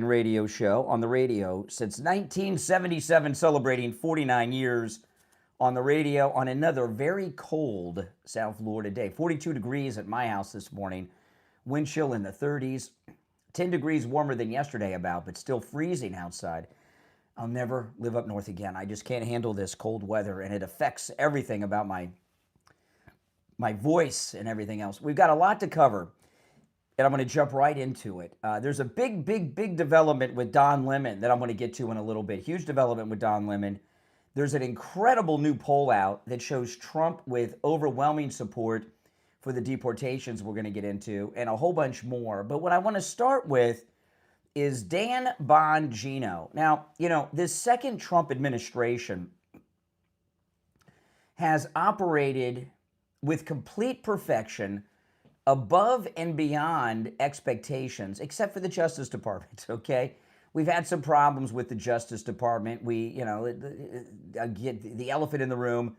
Radio Show on the radio since 1977, celebrating 49 years on the radio on another very cold South Florida day. 42 degrees at my house this morning, wind chill in the 30s, 10 degrees warmer than yesterday about, but still freezing outside. I'll never live up north again. I just can't handle this cold weather, and it affects everything about my voice and everything else. We've got a lot to cover, and I'm going to jump right into it. There's a big development with Don Lemon that I'm going to get to in a little bit. Huge development with Don Lemon. There's an incredible new poll out that shows Trump with overwhelming support for the deportations we're going to get into, and a whole bunch more. But what I want to start with is Dan Bongino. Now, this second Trump administration has operated with complete perfection, above and beyond expectations, except for the Justice Department, okay? We've had some problems with the Justice Department. The elephant in the room,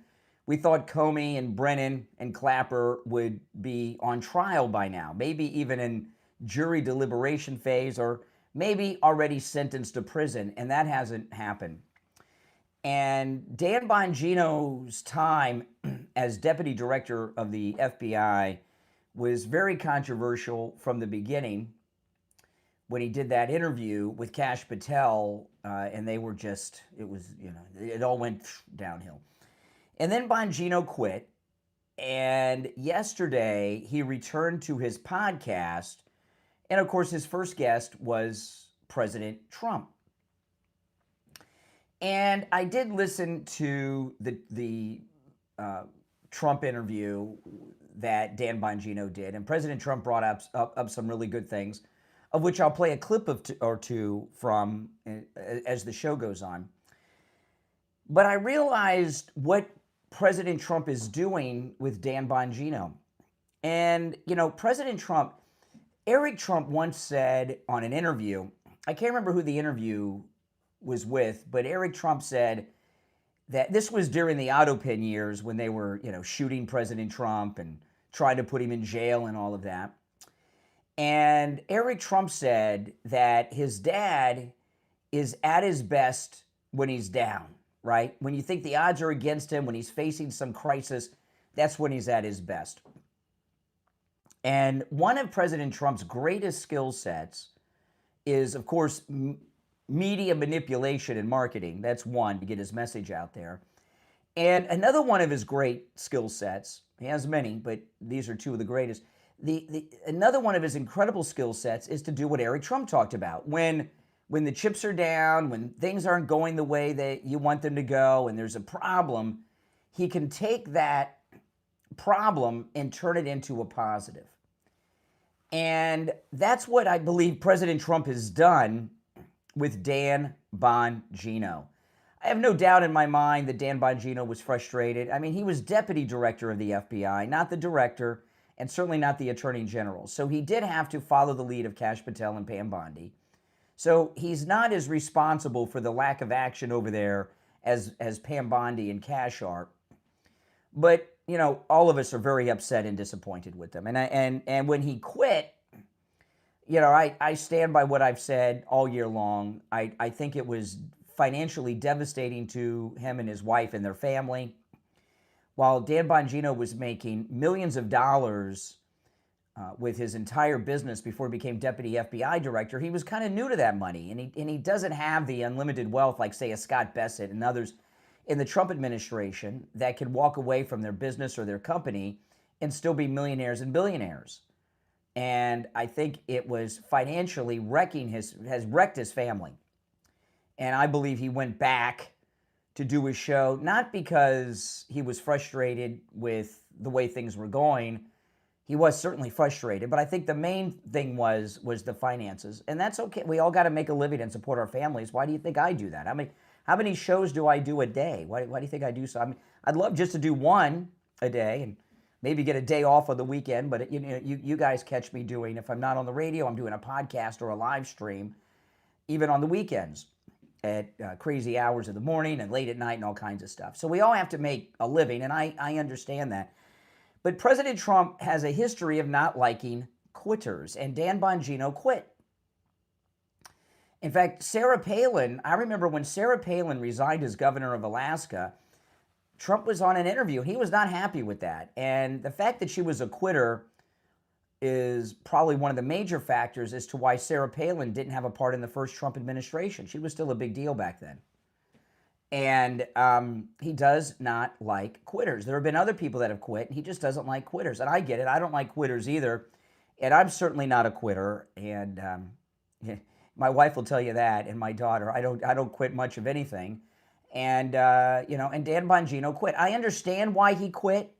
we thought Comey and Brennan and Clapper would be on trial by now, maybe even in jury deliberation phase, or maybe already sentenced to prison, and that hasn't happened. And Dan Bongino's time as deputy director of the FBI was very controversial from the beginning when he did that interview with Kash Patel, and they were just, it all went downhill. And then Bongino quit, and yesterday he returned to his podcast, and of course his first guest was President Trump. And I did listen to the Trump interview that Dan Bongino did, and President Trump brought up some really good things, of which I'll play a clip or two from as the show goes on. But I realized what President Trump is doing with Dan Bongino. And, President Trump, Eric Trump once said on an interview, I can't remember who the interview was with, but Eric Trump said that this was during the Autopin years when they were, shooting President Trump and trying to put him in jail and all of that. And Eric Trump said that his dad is at his best when he's down, right? When you think the odds are against him, when he's facing some crisis, that's when he's at his best. And one of President Trump's greatest skill sets is, of course, media manipulation and marketing. That's one, to get his message out there. And another one of his great skill sets, he has many, but these are two of the greatest. Another one of his incredible skill sets is to do what Eric Trump talked about. When the chips are down, when things aren't going the way that you want them to go, and there's a problem, he can take that problem and turn it into a positive. And that's what I believe President Trump has done with Dan Bongino. I have no doubt in my mind that Dan Bongino was frustrated. I mean, he was deputy director of the FBI, not the director, and certainly not the attorney general. So he did have to follow the lead of Kash Patel and Pam Bondi. So he's not as responsible for the lack of action over there as Pam Bondi and Kash are. But, all of us are very upset and disappointed with them. And when he quit, I stand by what I've said all year long. I think it was financially devastating to him and his wife and their family. While Dan Bongino was making millions of dollars with his entire business before he became deputy FBI director, he was kind of new to that money. And he doesn't have the unlimited wealth like, say, a Scott Bessent and others in the Trump administration that can walk away from their business or their company and still be millionaires and billionaires. And I think it was financially has wrecked his family. And I believe he went back to do his show, not because he was frustrated with the way things were going. He was certainly frustrated, but I think the main thing was the finances. And that's okay. We all got to make a living and support our families. Why do you think I do that? How many shows do I do a day? Why do you think I do so? I'd love just to do one a day and maybe get a day off on the weekend, but you guys catch me doing, if I'm not on the radio, I'm doing a podcast or a live stream, even on the weekends at crazy hours of the morning and late at night and all kinds of stuff. So we all have to make a living, and I understand that. But President Trump has a history of not liking quitters, and Dan Bongino quit. In fact, Sarah Palin, I remember when Sarah Palin resigned as governor of Alaska, Trump was on an interview. He was not happy with that. And the fact that she was a quitter is probably one of the major factors as to why Sarah Palin didn't have a part in the first Trump administration. She was still a big deal back then. And he does not like quitters. There have been other people that have quit, and he just doesn't like quitters. And I get it. I don't like quitters either. And I'm certainly not a quitter. And my wife will tell you that, and my daughter. I don't quit much of anything. And and Dan Bongino quit. I understand why he quit.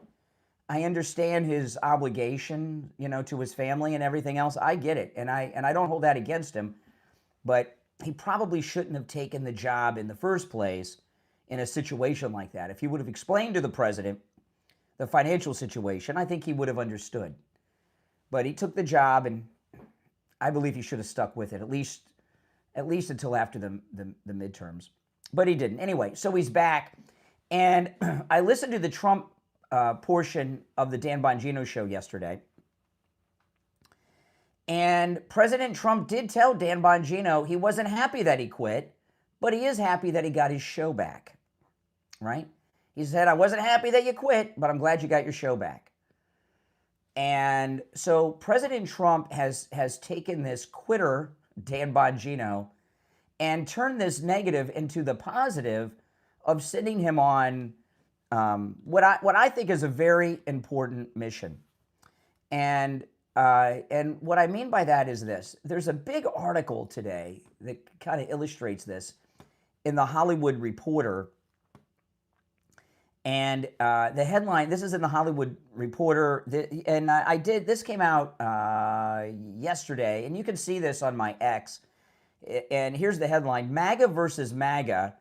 I understand his obligation, to his family and everything else. I get it, and I don't hold that against him. But he probably shouldn't have taken the job in the first place in a situation like that. If he would have explained to the president the financial situation, I think he would have understood. But he took the job, and I believe he should have stuck with it, at least until after the midterms. But he didn't. Anyway, so he's back. And I listened to the Trump portion of the Dan Bongino show yesterday. And President Trump did tell Dan Bongino he wasn't happy that he quit, but he is happy that he got his show back, right? He said, I wasn't happy that you quit, but I'm glad you got your show back. And so President Trump has taken this quitter, Dan Bongino, and turned this negative into the positive of sending him on what I think is a very important mission. And what I mean by that is this. There's a big article today that kind of illustrates this in the Hollywood Reporter. And the headline, this is in the Hollywood Reporter, and this came out yesterday, and you can see this on my X. And here's the headline: MAGA versus MAGA.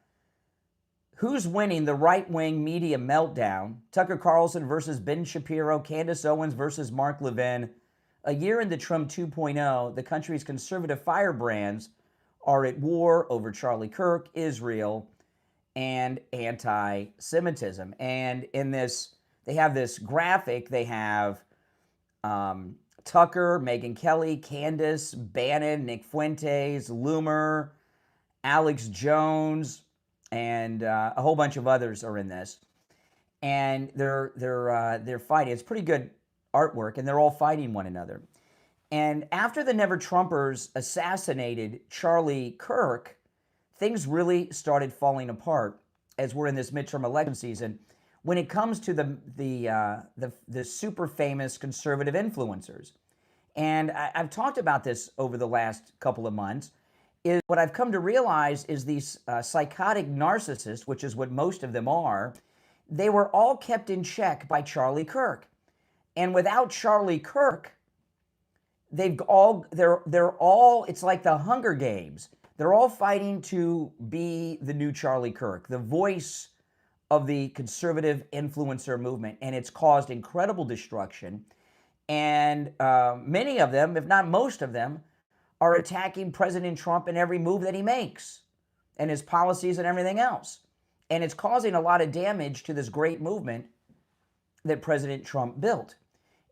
Who's winning the right-wing media meltdown? Tucker Carlson versus Ben Shapiro, Candace Owens versus Mark Levin. A year into Trump 2.0, the country's conservative firebrands are at war over Charlie Kirk, Israel, and anti-Semitism. And in this, they have this graphic. They have Tucker, Megyn Kelly, Candace, Bannon, Nick Fuentes, Loomer, Alex Jones, and a whole bunch of others are in this. And they're fighting. It's pretty good artwork, and they're all fighting one another. And after the Never Trumpers assassinated Charlie Kirk, things really started falling apart as we're in this midterm election season when it comes to the super famous conservative influencers. And I've talked about this over the last couple of months. Is what I've come to realize is these psychotic narcissists, which is what most of them are, they were all kept in check by Charlie Kirk. And without Charlie Kirk, they're all, it's like the Hunger Games. They're all fighting to be the new Charlie Kirk, the voice of the conservative influencer movement. And it's caused incredible destruction. And many of them, if not most of them, are attacking President Trump in every move that he makes and his policies and everything else. And it's causing a lot of damage to this great movement that President Trump built.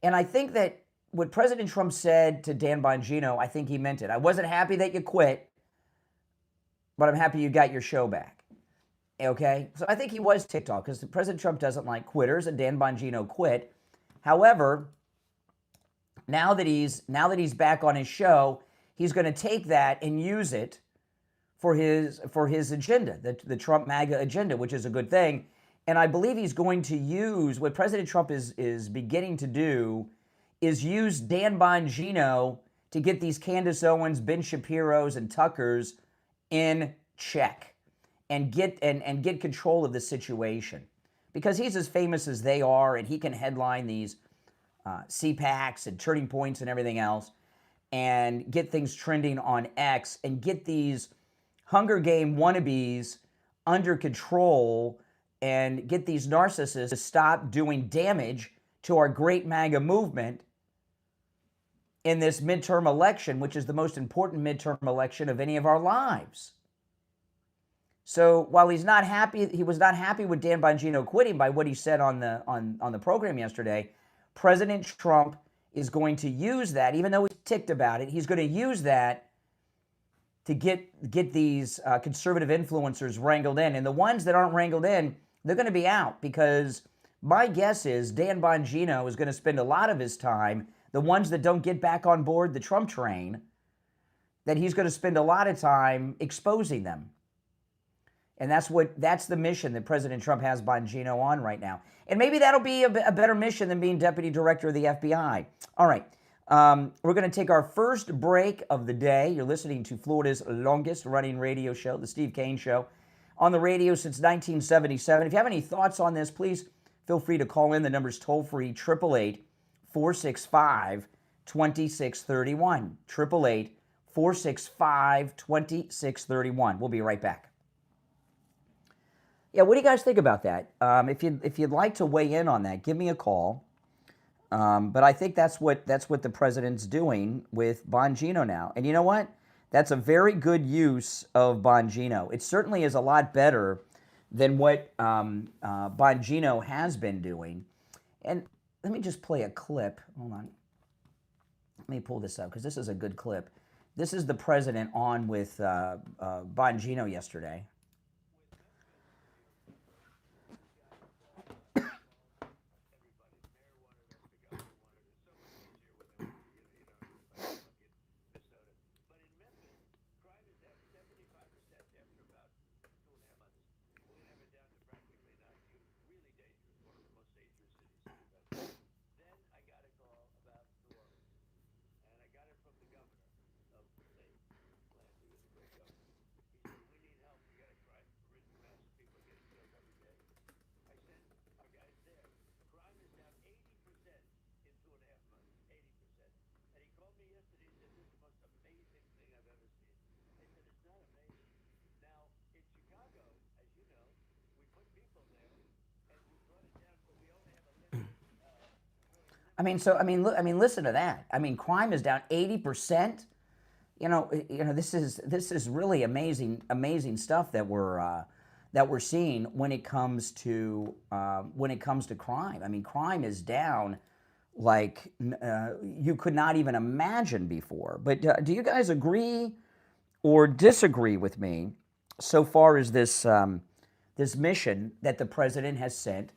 And I think that what President Trump said to Dan Bongino, I think he meant it. I wasn't happy that you quit, but I'm happy you got your show back. Okay? So I think he was ticked off because President Trump doesn't like quitters, and Dan Bongino quit. However, now that he's back on his show, he's going to take that and use it for his agenda, the Trump MAGA agenda, which is a good thing. And I believe he's going to use what President Trump is beginning to do is use Dan Bongino to get these Candace Owens, Ben Shapiro's, and Tuckers in check and get control of the situation, because he's as famous as they are, and he can headline these CPACs and Turning Points and everything else, and get things trending on X and get these Hunger Game wannabes under control and get these narcissists to stop doing damage to our great MAGA movement in this midterm election, which is the most important midterm election of any of our lives. So while he's not happy, he was not happy with Dan Bongino quitting by what he said on the program yesterday, President Trump is going to use that, even though he's ticked about it, he's going to use that to get these conservative influencers wrangled in. And the ones that aren't wrangled in, they're going to be out, because my guess is Dan Bongino is going to spend a lot of his time, the ones that don't get back on board the Trump train, that he's going to spend a lot of time exposing them. And that's the mission that President Trump has Bongino on right now. And maybe that'll be a better mission than being deputy director of the FBI. All right. We're going to take our first break of the day. You're listening to Florida's longest running radio show, The Steve Kane Show, on the radio since 1977. If you have any thoughts on this, please feel free to call in. The number's toll-free, 888-465-2631. 888-465-2631. We'll be right back. Yeah, what do you guys think about that? If you'd like to weigh in on that, give me a call. But I think that's what the president's doing with Bongino now. And you know what? That's a very good use of Bongino. It certainly is a lot better than what Bongino has been doing. And let me just play a clip. Hold on. Let me pull this up, because this is a good clip. This is the president on with Bongino yesterday. Listen to that. I mean, crime is down 80%. This is really amazing stuff that we're seeing when it comes to crime. I mean, crime is down like you could not even imagine before. But do you guys agree or disagree with me so far as this mission that the president has sent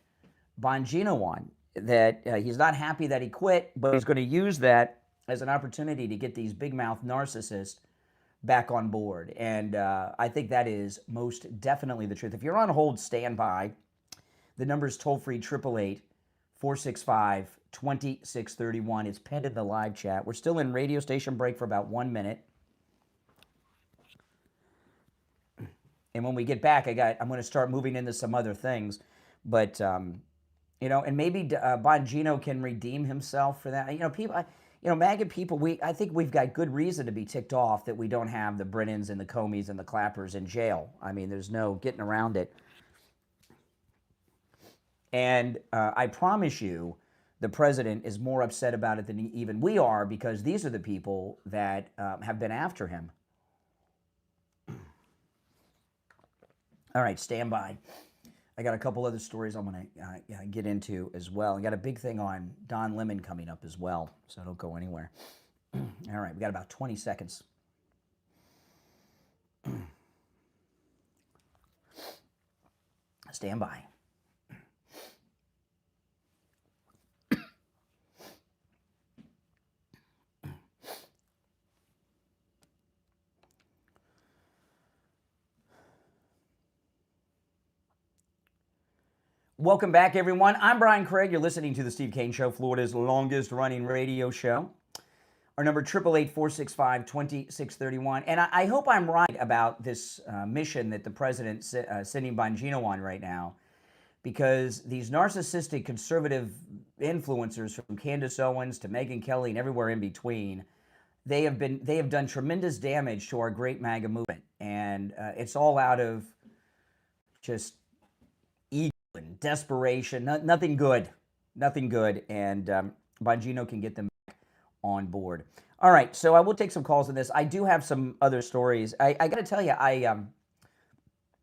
Bongino on? That he's not happy that he quit, but he's going to use that as an opportunity to get these big mouth narcissists back on board. And I think that is most definitely the truth. If you're on hold, stand by. The number is toll-free, 888-465-2631. It's pinned in the live chat. We're still in radio station break for about 1 minute. And when we get back, I'm going to start moving into some other things. But and maybe Bongino can redeem himself for that. MAGA people, I think we've got good reason to be ticked off that we don't have the Brennans and the Comeys and the Clappers in jail. I mean, there's no getting around it. And I promise you, the president is more upset about it than even we are, because these are the people that have been after him. All right, stand by. I got a couple other stories I'm going to get into as well. I got a big thing on Don Lemon coming up as well, so don't go anywhere. All right, we got about 20 seconds. Stand by. Welcome back, everyone. I'm Brian Craig. You're listening to The Steve Kane Show, Florida's longest running radio show. Our number, 888-465-2631. And I hope I'm right about this mission that the president's sending Bongino on right now, because these narcissistic conservative influencers, from Candace Owens to Megyn Kelly and everywhere in between, they have done tremendous damage to our great MAGA movement. And it's all out of just ego and desperation. Nothing good. And Bongino can get them back on board. All right, so I will take some calls on this. I do have some other stories. I got to tell you,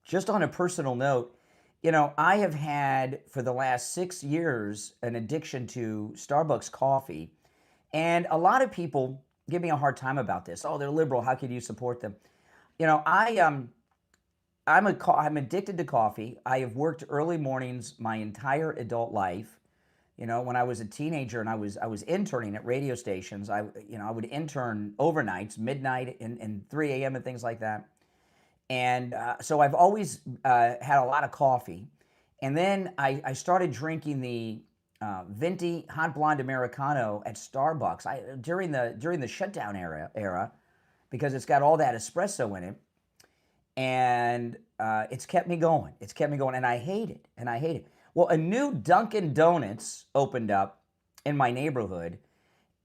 just on a personal note, I have had for the last 6 years an addiction to Starbucks coffee, and a lot of people give me a hard time about this. Oh, they're liberal. How could you support them? I'm addicted to coffee. I have worked early mornings my entire adult life. When I was a teenager and I was interning at radio stations, I would intern overnights, midnight and 3 a.m. and things like that. And so I've always had a lot of coffee. And then I started drinking the venti hot blonde Americano at Starbucks during the shutdown era because it's got all that espresso in it. And it's kept me going. And I hate it. Well, a new Dunkin' Donuts opened up in my neighborhood,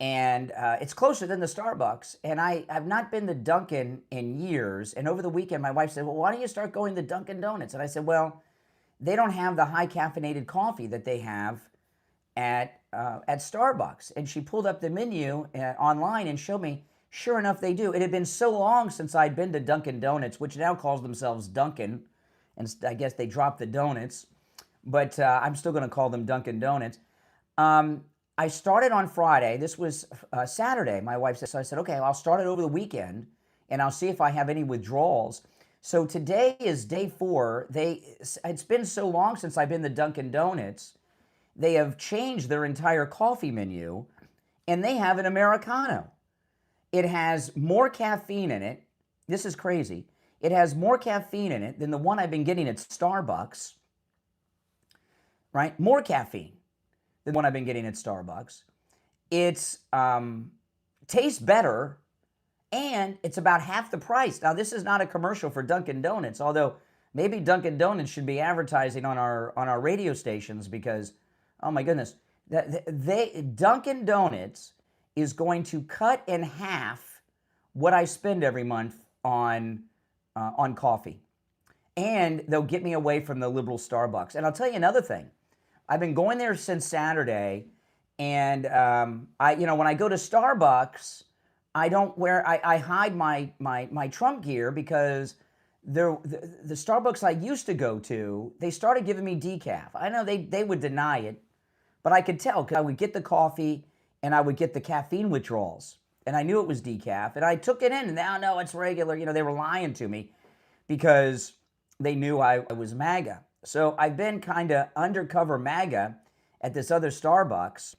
and it's closer than the Starbucks. And I've not been to Dunkin' in years. And over the weekend, my wife said, well, why don't you start going to Dunkin' Donuts? And I said, well, they don't have the high caffeinated coffee that they have at Starbucks. And she pulled up the menu online and showed me. Sure enough, they do. It had been so long since I'd been to Dunkin' Donuts, which now calls themselves Dunkin', and I guess they dropped the donuts, but I'm still going to call them Dunkin' Donuts. I started on Friday. This was Saturday. My wife said, so I said, okay, I'll start it over the weekend, and I'll see if I have any withdrawals. So today is day 4. It's been so long since I've been to Dunkin' Donuts. They have changed their entire coffee menu, and they have an Americano. It has more caffeine in it. This is crazy. It has more caffeine in it than the one I've been getting at Starbucks, right? More caffeine than the one I've been getting at Starbucks. It's tastes better, and it's about half the price. Now, this is not a commercial for Dunkin' Donuts, although maybe Dunkin' Donuts should be advertising on our radio stations because, oh my goodness, Dunkin' Donuts is going to cut in half what I spend every month on coffee. And they'll get me away from the liberal Starbucks. And I'll tell you another thing. I've been going there since Saturday, and when I go to Starbucks, I hide my Trump gear because the Starbucks I used to go to, they started giving me decaf. I know they would deny it, but I could tell because I would get the coffee and I would get the caffeine withdrawals. And I knew it was decaf. And I took it in, and now, no, it's regular. They were lying to me because they knew I was MAGA. So I've been kind of undercover MAGA at this other Starbucks.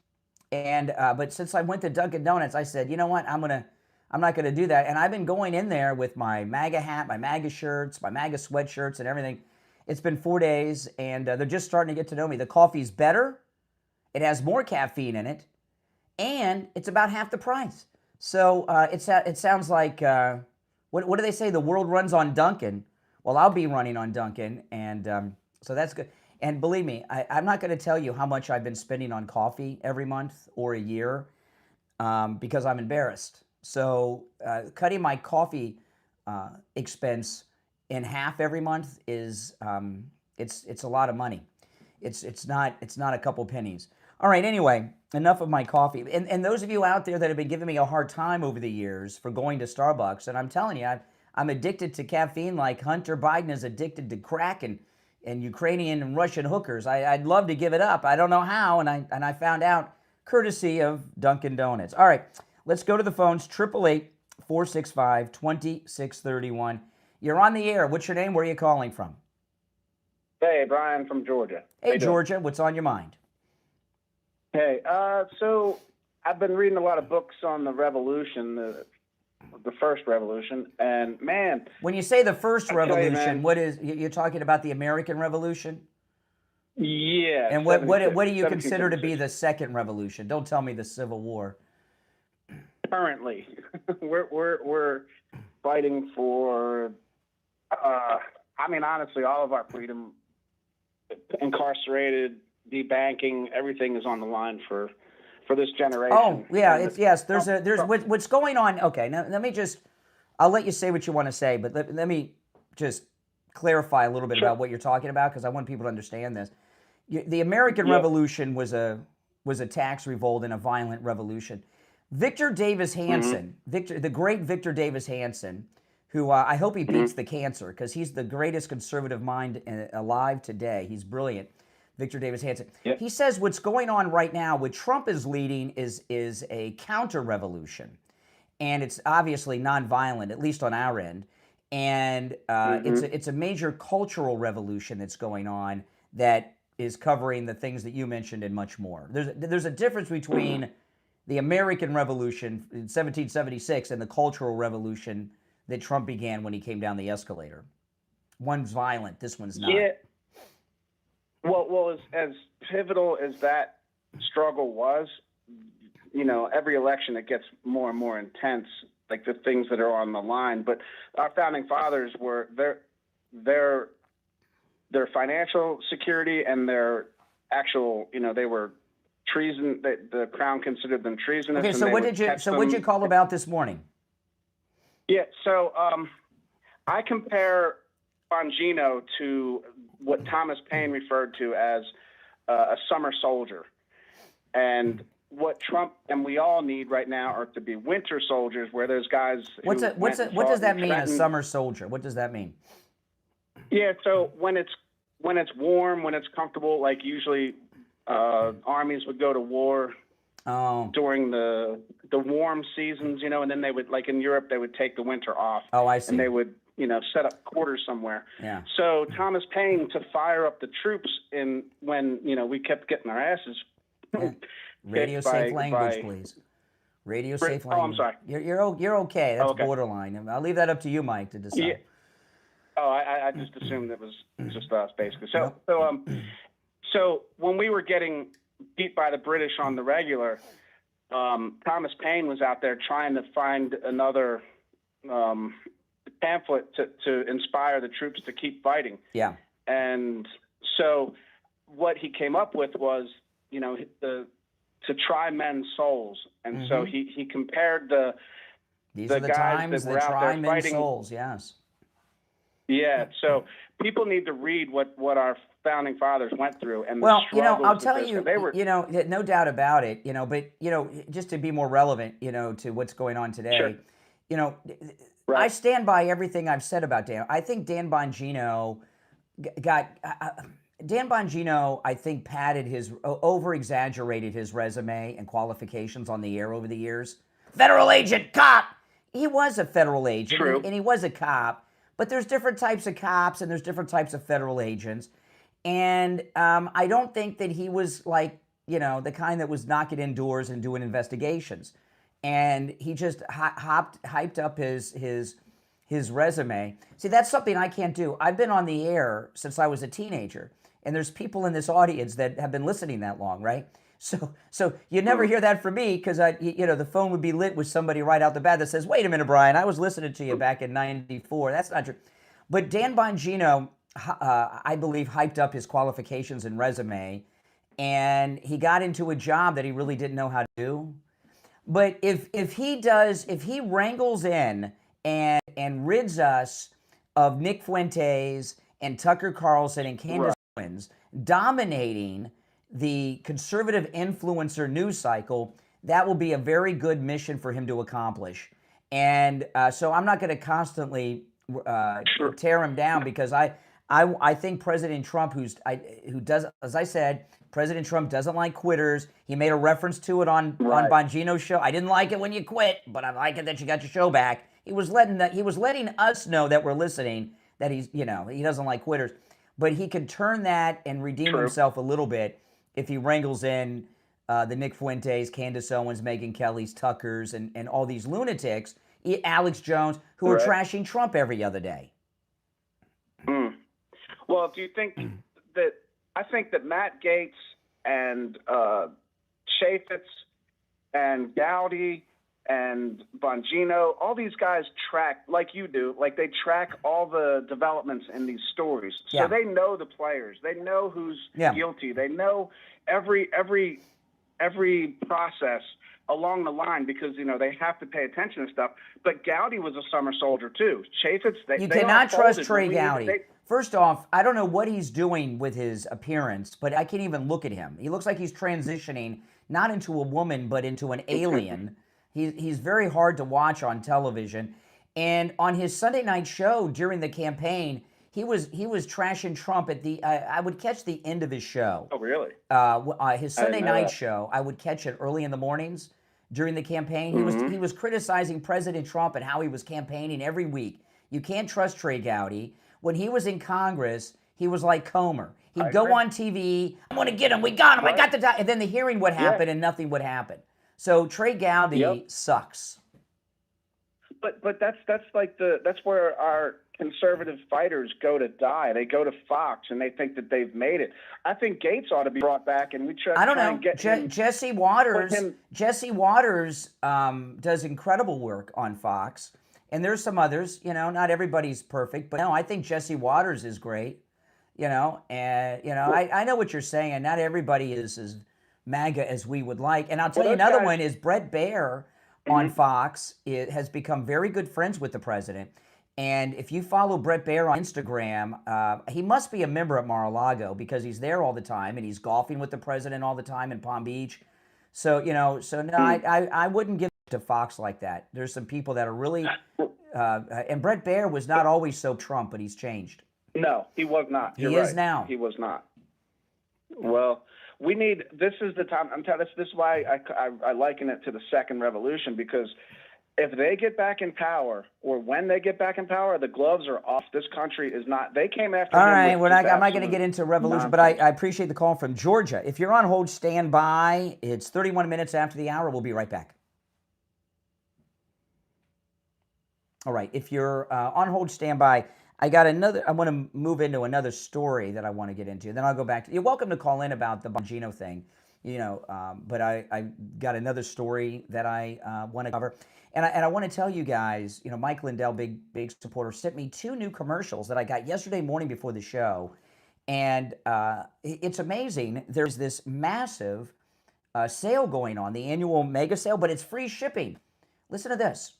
And but since I went to Dunkin' Donuts, I said, you know what, I'm not gonna do that. And I've been going in there with my MAGA hat, my MAGA shirts, my MAGA sweatshirts, and everything. It's been 4 days, and they're just starting to get to know me. The coffee's better. It has more caffeine in it. And it's about half the price. So it sounds like, what do they say? The world runs on Dunkin'. Well, I'll be running on Dunkin', and so that's good. And believe me, I'm not going to tell you how much I've been spending on coffee every month or a year because I'm embarrassed. So cutting my coffee expense in half every month is it's a lot of money. It's not a couple pennies. All right, anyway, enough of my coffee. And those of you out there that have been giving me a hard time over the years for going to Starbucks, and I'm telling you, I'm addicted to caffeine like Hunter Biden is addicted to crack and Ukrainian and Russian hookers. I'd love to give it up. I don't know how, and I found out courtesy of Dunkin' Donuts. All right, let's go to the phones, 888-465-2631. You're on the air. What's your name? Where are you calling from? Hey, Brian from Georgia. Hey, Georgia, what's on your mind? Hey, so I've been reading a lot of books on the revolution, the first revolution, and man. When you say the first revolution, what is you're talking about? The American Revolution? Yeah. And what do you consider to be the second revolution? Don't tell me the Civil War. Currently, we're fighting for. Honestly, all of our freedom. Incarcerated. Debanking, everything is on the line for this generation. Oh, yeah, there's what's going on. Okay, now let me I'll let you say what you want to say, but let me just clarify a little bit about what you're talking about because I want people to understand this. The American Revolution was a tax revolt and a violent revolution. Victor Davis Hanson, the great Victor Davis Hanson, who I hope he beats the cancer because he's the greatest conservative mind alive today. He's brilliant. Victor Davis Hanson. Yep. He says what's going on right now, what Trump is leading is a counter-revolution. And it's obviously nonviolent, at least on our end. And it's a major cultural revolution that's going on that is covering the things that you mentioned and much more. There's a difference between the American Revolution in 1776 and the Cultural Revolution that Trump began when he came down the escalator. One's violent, this one's not. Yeah. Well, as pivotal as that struggle was, every election it gets more and more intense, like the things that are on the line. But our founding fathers were their financial security and their actual, they were treason. The Crown considered them treasonous. Okay, so what'd you call about this morning? Yeah, so I compare Bongino to what Thomas Paine referred to as a summer soldier, and what Trump and we all need right now are to be winter soldiers, where there's guys. What does that mean? A summer soldier? What does that mean? Yeah, so when it's warm, when it's comfortable, like usually armies would go to war during the warm seasons, and then they would, like in Europe, they would take the winter off. Oh, I see. And they would, set up quarters somewhere. Yeah. So Thomas Paine, to fire up the troops when we kept getting our asses. Yeah. Radio safe language, please. Radio safe language. Oh, I'm sorry. You're okay. That's okay. Borderline. I'll leave that up to you, Mike, to decide. Yeah. Oh, I just assumed it was just us, basically. So, so when we were getting beat by the British on the regular, Thomas Paine was out there trying to find another pamphlet to inspire the troops to keep fighting. Yeah. And so what he came up with was, to try men's souls. And so he compared These the are the guys times that were that out try there men's fighting. souls, yes. Yeah, so people need to read what our founding fathers went through. And Well, I'll that tell you, they were, no doubt about it, but, just to be more relevant, to what's going on today, Sure. I stand by everything I've said about Dan. I think Dan Bongino I think over-exaggerated his resume and qualifications on the air over the years. Federal agent, cop! He was a federal agent, True. and he was a cop, but there's different types of cops and there's different types of federal agents. And I don't think that he was like, the kind that was knocking in doors and doing investigations. And he just hyped up his resume. See, that's something I can't do. I've been on the air since I was a teenager, and there's people in this audience that have been listening that long, right? So you never hear that from me because the phone would be lit with somebody right out the bat that says, "Wait a minute, Brian, I was listening to you back in '94." That's not true. But Dan Bongino, I believe, hyped up his qualifications and resume, and he got into a job that he really didn't know how to do. But if he wrangles in and rids us of Nick Fuentes and Tucker Carlson and Candace Owens dominating the conservative influencer news cycle, that will be a very good mission for him to accomplish. And so I'm not going to constantly tear him down because I think President Trump, who does, as I said, President Trump doesn't like quitters. He made a reference to it on Bongino's show. I didn't like it when you quit, but I like it that you got your show back. He was letting us know that we're listening that he doesn't like quitters, but he can turn that and redeem himself a little bit if he wrangles in the Nick Fuentes, Candace Owens, Megyn Kelly's, Tuckers, and all these lunatics, Alex Jones, who are trashing Trump every other day. Well, do you think that? I think that Matt Gaetz and Chaffetz and Gowdy and Bongino, all these guys track, like you do, like they track all the developments in these stories. So they know the players. They know who's guilty. They know every process along the line because, they have to pay attention to stuff. But Gowdy was a summer soldier, too. Chaffetz, you cannot trust Trey Gowdy. First off, I don't know what he's doing with his appearance, but I can't even look at him. He looks like he's transitioning not into a woman, but into an alien. He's very hard to watch on television. And on his Sunday night show during the campaign, he was trashing Trump at the. I would catch the end of his show. Oh, really? His Sunday night show, I would catch it early in the mornings during the campaign. He was criticizing President Trump and how he was campaigning every week. You can't trust Trey Gowdy. When he was in Congress, he was like Comer. He'd I go agree. on TV, I'm going to get him, we got him, I Right. got the guy. And then the hearing would happen and nothing would happen. So Trey Gowdy sucks. But that's like that's where our conservative fighters go to die. They go to Fox and they think that they've made it. I think Gates ought to be brought back, and we try. I don't know. And get him, Jesse Waters. him- Jesse Waters does incredible work on Fox, and there's some others. You know, not everybody's perfect, but no, I think Jesse Waters is great. You know, and you know, I know what you're saying, and not everybody is as MAGA as we would like. And I'll tell you another one is Brett Baer on Fox. It has become very good friends with the president. And if you follow Brett Baer on Instagram, he must be a member at Mar-a-Lago because he's there all the time and he's golfing with the president all the time in Palm Beach. So, you know, no, I wouldn't give it to Fox like that. There's some people that are really, and Brett Baer was not always so Trump, but he's changed. No, he was not. He is now. He was not. Well, this is the time. I'm telling this is why I liken it to the second revolution, because if they get back in power, or when they get back in power, the gloves are off. This country is not. They came after. All right, I'm not going to get into revolution, but I appreciate the call from Georgia. If you're on hold, stand by. It's 31 minutes after the hour. We'll be right back. All right, if you're on hold, stand by. I want to move into another story that I want to get into. Then I'll go back to. You're welcome to call in about the Bongino thing, you know. But I got another story that I want to cover, and I want to tell you guys. You know, Mike Lindell, big supporter, sent me 2 new commercials that I got yesterday morning before the show, and it's amazing. There's this massive sale going on, the annual mega sale, but it's free shipping. Listen to this.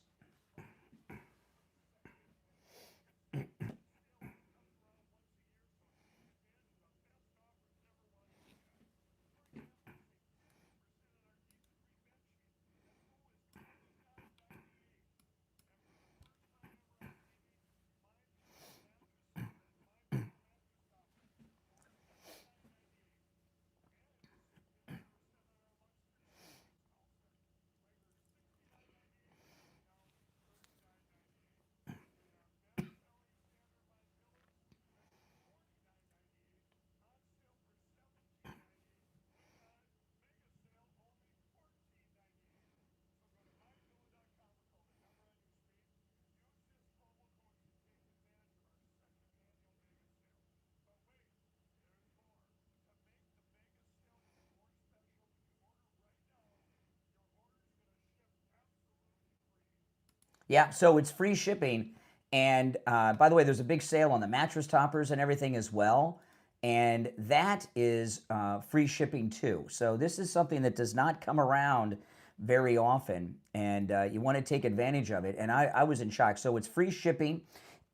Yeah, so it's free shipping. And by the way, there's a big sale on the mattress toppers and everything as well. And that is free shipping too. So this is something that does not come around very often. And you want to take advantage of it. And I was in shock. So it's free shipping.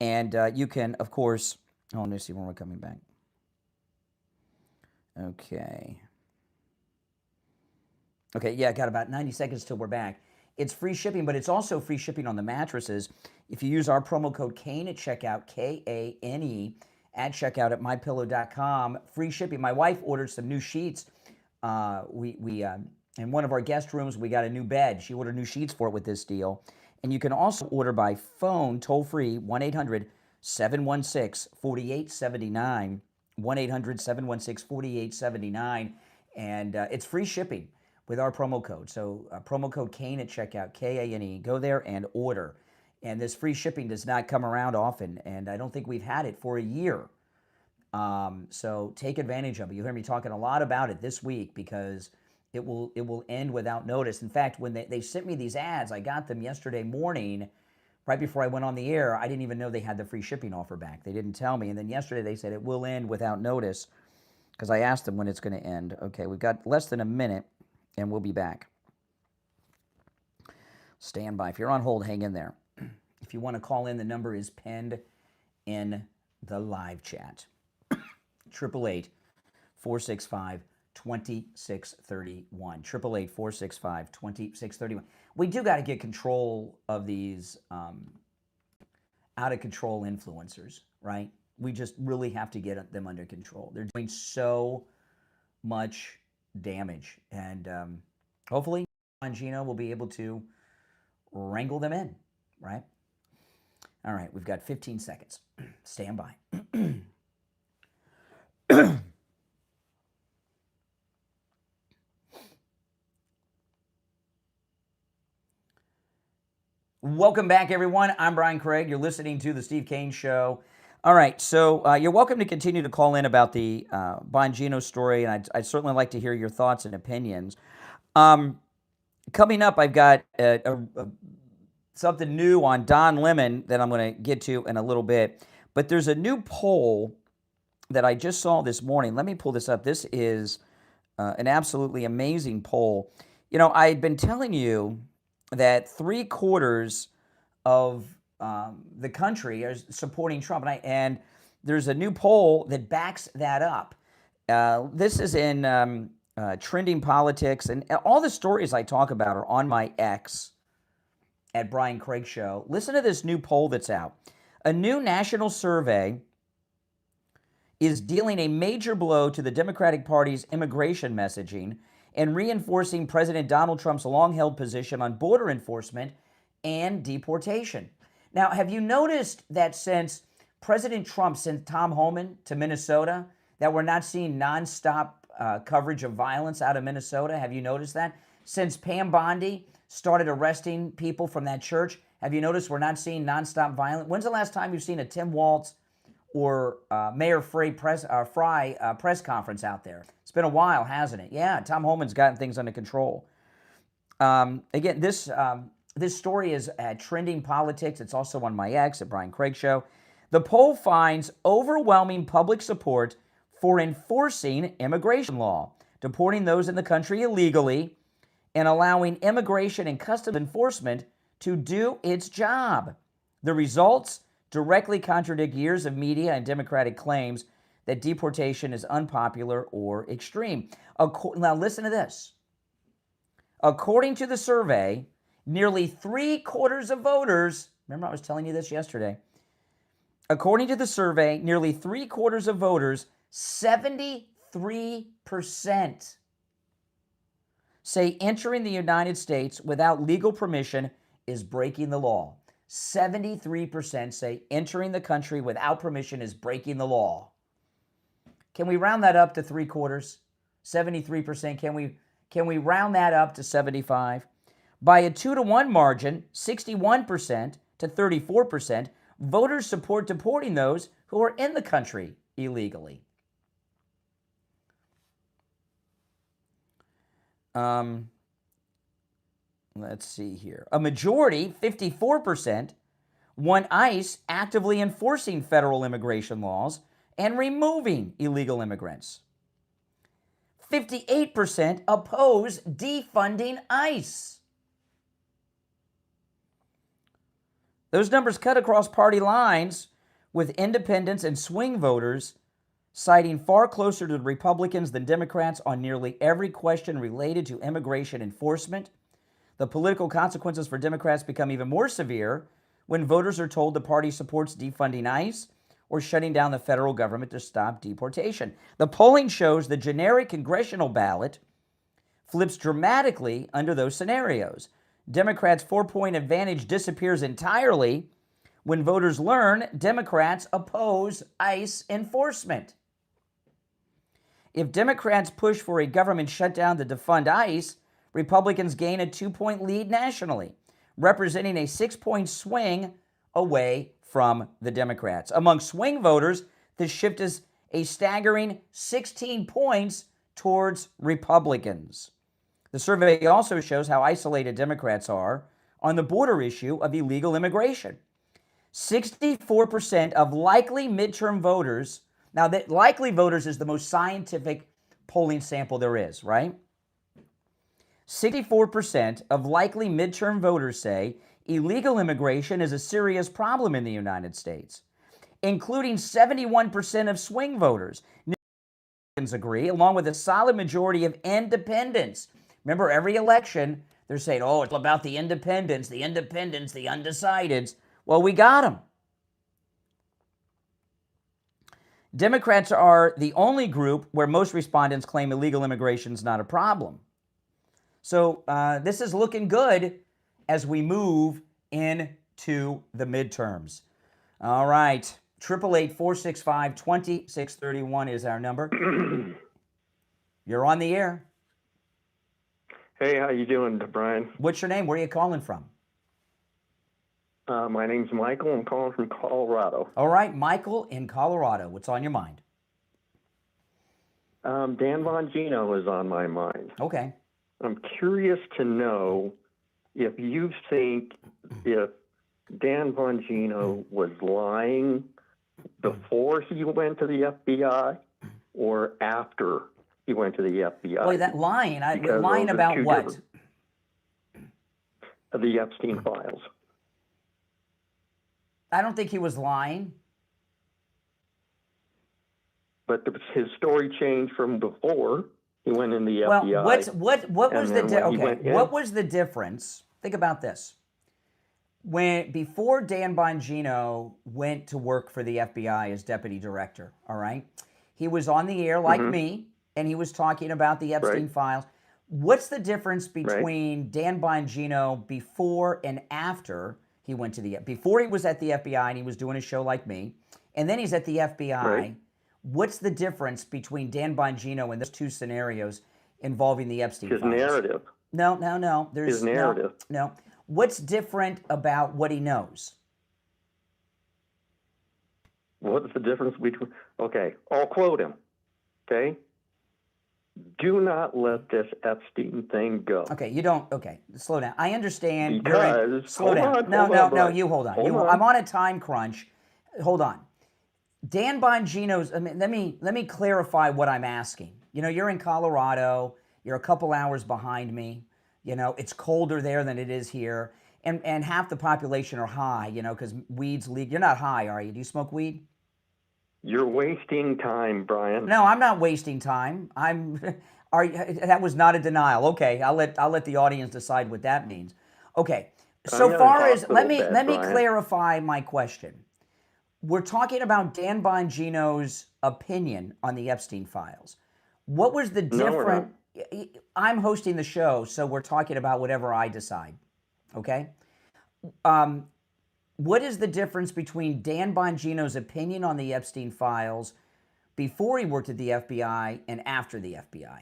And you can, of course, let me see when we're coming back. Okay. Okay, yeah, got about 90 seconds till we're back. It's free shipping, but it's also free shipping on the mattresses. If you use our promo code KANE at checkout, KANE, at checkout at mypillow.com, free shipping. My wife ordered some new sheets. In one of our guest rooms, we got a new bed. She ordered new sheets for it with this deal. And you can also order by phone, toll-free, 1-800-716-4879, 1-800-716-4879, and it's free shipping with our promo code. So promo code KANE at checkout, KANE. Go there and order. And this free shipping does not come around often, and I don't think we've had it for a year. So take advantage of it. You'll hear me talking a lot about it this week because it will end without notice. In fact, when they sent me these ads, I got them yesterday morning, right before I went on the air. I didn't even know they had the free shipping offer back. They didn't tell me. And then yesterday they said it will end without notice because I asked them when it's going to end. Okay, we've got less than a minute. And we'll be back. Stand by. If you're on hold, hang in there. If you want to call in, the number is pinned in the live chat. 888-465-2631. 888-465-2631. We do got to get control of these out-of-control influencers, right? We just really have to get them under control. They're doing so much damage, and hopefully Bongino will be able to wrangle them in, right? All right, we've got 15 seconds. Stand by. Welcome back, everyone. I'm Brian Craig. You're listening to The Steve Kane Show. All right, so you're welcome to continue to call in about the Bongino story, and I'd certainly like to hear your thoughts and opinions. Coming up, I've got something new on Don Lemon that I'm going to get to in a little bit. But there's a new poll that I just saw this morning. Let me pull this up. This is an absolutely amazing poll. You know, I've been telling you that 3/4 of the country are supporting Trump, and there's a new poll that backs that up. This is in Trending Politics, and all the stories I talk about are on my X at Brian Craig Show. Listen to this new poll that's out. A new national survey is dealing a major blow to the Democratic Party's immigration messaging and reinforcing President Donald Trump's long-held position on border enforcement and deportation. Now, have you noticed that since President Trump sent Tom Homan to Minnesota, that we're not seeing nonstop coverage of violence out of Minnesota? Have you noticed that? Since Pam Bondi started arresting people from that church, have you noticed we're not seeing nonstop violence? When's the last time you've seen a Tim Walz or Mayor Fry press conference out there? It's been a while, hasn't it? Yeah, Tom Homan's gotten things under control. Again, this story is at Trending Politics. It's also on my X at Brian Craig Show. The poll finds overwhelming public support for enforcing immigration law, deporting those in the country illegally, and allowing immigration and customs enforcement to do its job. The results directly contradict years of media and Democratic claims that deportation is unpopular or extreme. Now listen to this. According to the survey, nearly 3/4 of voters, remember I was telling you this yesterday, according to the survey, nearly 3/4 of voters, 73%, say entering the United States without legal permission is breaking the law. 73% say entering the country without permission is breaking the law. Can we round that up to 3/4? 73%. Can we round that up to 75? By a 2-to-1 margin, 61% to 34%, voters support deporting those who are in the country illegally. Let's see here. A majority, 54%, want ICE actively enforcing federal immigration laws and removing illegal immigrants. 58% oppose defunding ICE. Those numbers cut across party lines, with independents and swing voters citing far closer to the Republicans than Democrats on nearly every question related to immigration enforcement. The political consequences for Democrats become even more severe when voters are told the party supports defunding ICE or shutting down the federal government to stop deportation. The polling shows the generic congressional ballot flips dramatically under those scenarios. Democrats' 4-point advantage disappears entirely when voters learn Democrats oppose ICE enforcement. If Democrats push for a government shutdown to defund ICE, Republicans gain a 2-point lead nationally, representing a 6-point swing away from the Democrats. Among swing voters, the shift is a staggering 16 points towards Republicans. The survey also shows how isolated Democrats are on the border issue of illegal immigration. 64% of likely midterm voters, now that likely voters is the most scientific polling sample there is, right? 64% of likely midterm voters say illegal immigration is a serious problem in the United States, including 71% of swing voters. Republicans agree, along with a solid majority of independents. Remember, every election, they're saying, oh, it's about the independents, the undecideds. Well, we got them. Democrats are the only group where most respondents claim illegal immigration is not a problem. So this is looking good as we move into the midterms. All right. 888-465-2631 is our number. You're on the air. Hey, how you doing, Brian? What's your name? Where are you calling from? My name's Michael. I'm calling from Colorado. All right, Michael in Colorado. What's on your mind? Dan Bongino is on my mind. Okay. I'm curious to know if you think if Dan Bongino was lying before he went to the FBI or after he went to the FBI. Boy, that lying. Lying about what? The Epstein files. I don't think he was lying. But his story changed from before he went in the Well, FBI. what was what was the difference? Think about this. Before Dan Bongino went to work for the FBI as deputy director, all right, he was on the air like me, and he was talking about the Epstein files. What's the difference between Dan Bongino before and after he went to the before he was at the FBI and he was doing a show like me, and then he's at the FBI? Right. What's the difference between Dan Bongino and those two scenarios involving the Epstein files? His narrative. No. There's his narrative. No. What's different about what he knows? What's the difference between... Okay, I'll quote him. Okay? Do not let this Epstein thing go. Okay, you don't... Okay, slow down. I understand. Because... Slow down. No, you hold on. I'm on a time crunch. Hold on. Dan Bongino's... I mean, let me clarify what I'm asking. You know, you're in Colorado. You're a couple hours behind me. You know, it's colder there than it is here. And half the population are high, you know, because weed's legal. You're not high, are you? Do you smoke weed? You're wasting time, Brian. No, I'm not wasting time. That was not a denial. Okay, I'll let the audience decide what that means. Okay, so far as let me clarify my question. We're talking about Dan Bongino's opinion on the Epstein files. What was the different? I'm hosting the show, so we're talking about whatever I decide. Okay. What is the difference between Dan Bongino's opinion on the Epstein files before he worked at the FBI and after the FBI?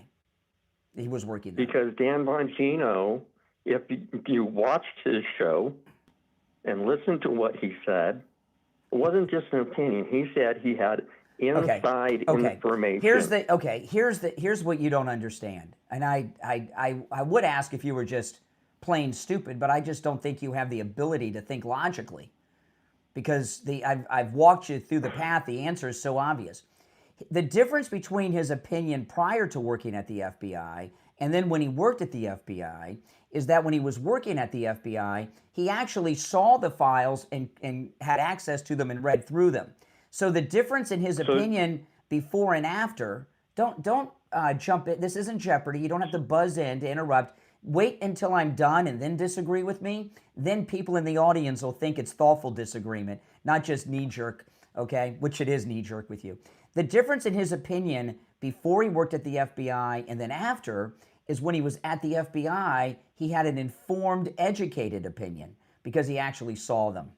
He was working there. Because Dan Bongino, if you watched his show and listened to what he said, it wasn't just an opinion. He said he had inside information. Here's what you don't understand. And I would ask if you were just plain stupid, but I just don't think you have the ability to think logically, because I've walked you through the path. The answer is so obvious. The difference between his opinion prior to working at the FBI and then when he worked at the FBI is that when he was working at the FBI, he actually saw the files and had access to them and read through them. So the difference in his opinion before and after, don't jump in. This isn't Jeopardy. You don't have to buzz in to interrupt. Wait until I'm done and then disagree with me. Then people in the audience will think it's thoughtful disagreement, not just knee-jerk, okay, which it is knee-jerk with you. The difference in his opinion before he worked at the FBI and then after is when he was at the FBI, he had an informed, educated opinion because he actually saw them.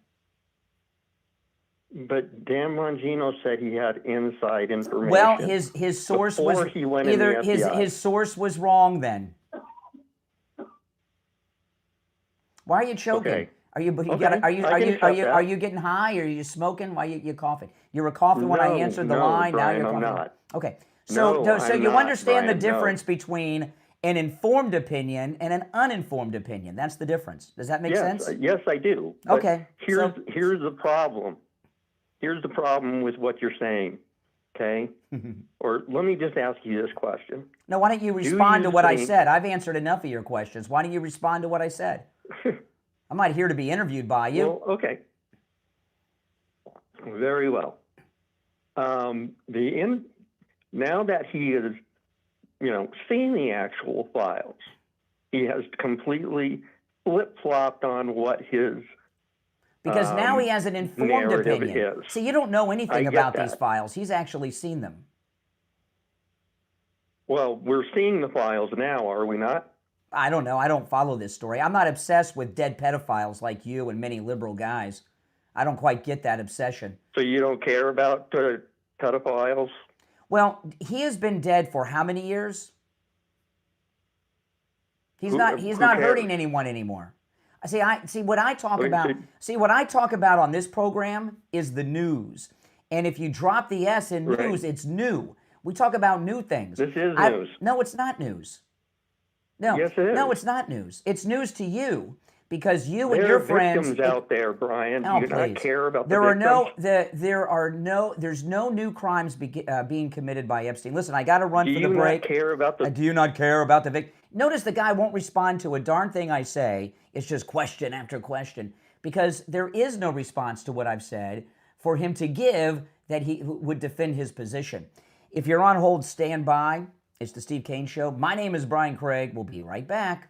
But Dan Bongino said he had inside information. Well, his source was either his source was wrong then. Why are you choking? Okay. Are you getting high? Or are you smoking? Why are you coughing? You were coughing when I answered the line. Brian, now you're coughing. I'm not. Okay. So I'm you not, understand Brian, the difference between an informed opinion and an uninformed opinion. That's the difference. Does that make sense? Yes, I do. But Okay. Here's the problem. Here's the problem with what you're saying. Okay? Or let me just ask you this question. No, why don't you respond to what I said? I've answered enough of your questions. Why don't you respond to what I said? I'm not here to be interviewed by you. Well, okay. Very well. Now that he is, seen the actual files, he has completely flip-flopped on what his because now he has an informed opinion. Is. See, you don't know anything about these files. He's actually seen them. Well, we're seeing the files now, are we not? I don't know. I don't follow this story. I'm not obsessed with dead pedophiles like you and many liberal guys. I don't quite get that obsession. So you don't care about pedophiles? Well, he has been dead for how many years? He's not hurting anyone anymore. See what I talk about on this program is the news. And if you drop the S in news, it's new. We talk about new things. This is news. No, it's not news. No. Yes, it is. No, it's not news. It's news to you because you and your friends. There are victims out there, Brian. Do you not care about the victims? There's no new crimes being committed by Epstein. Listen, I got to run for the break. Do you not care about the victim? Notice the guy won't respond to a darn thing I say. It's just question after question because there is no response to what I've said for him to give that he would defend his position. If you're on hold, stand by. It's the Steve Kane Show. My name is Brian Craig. We'll be right back.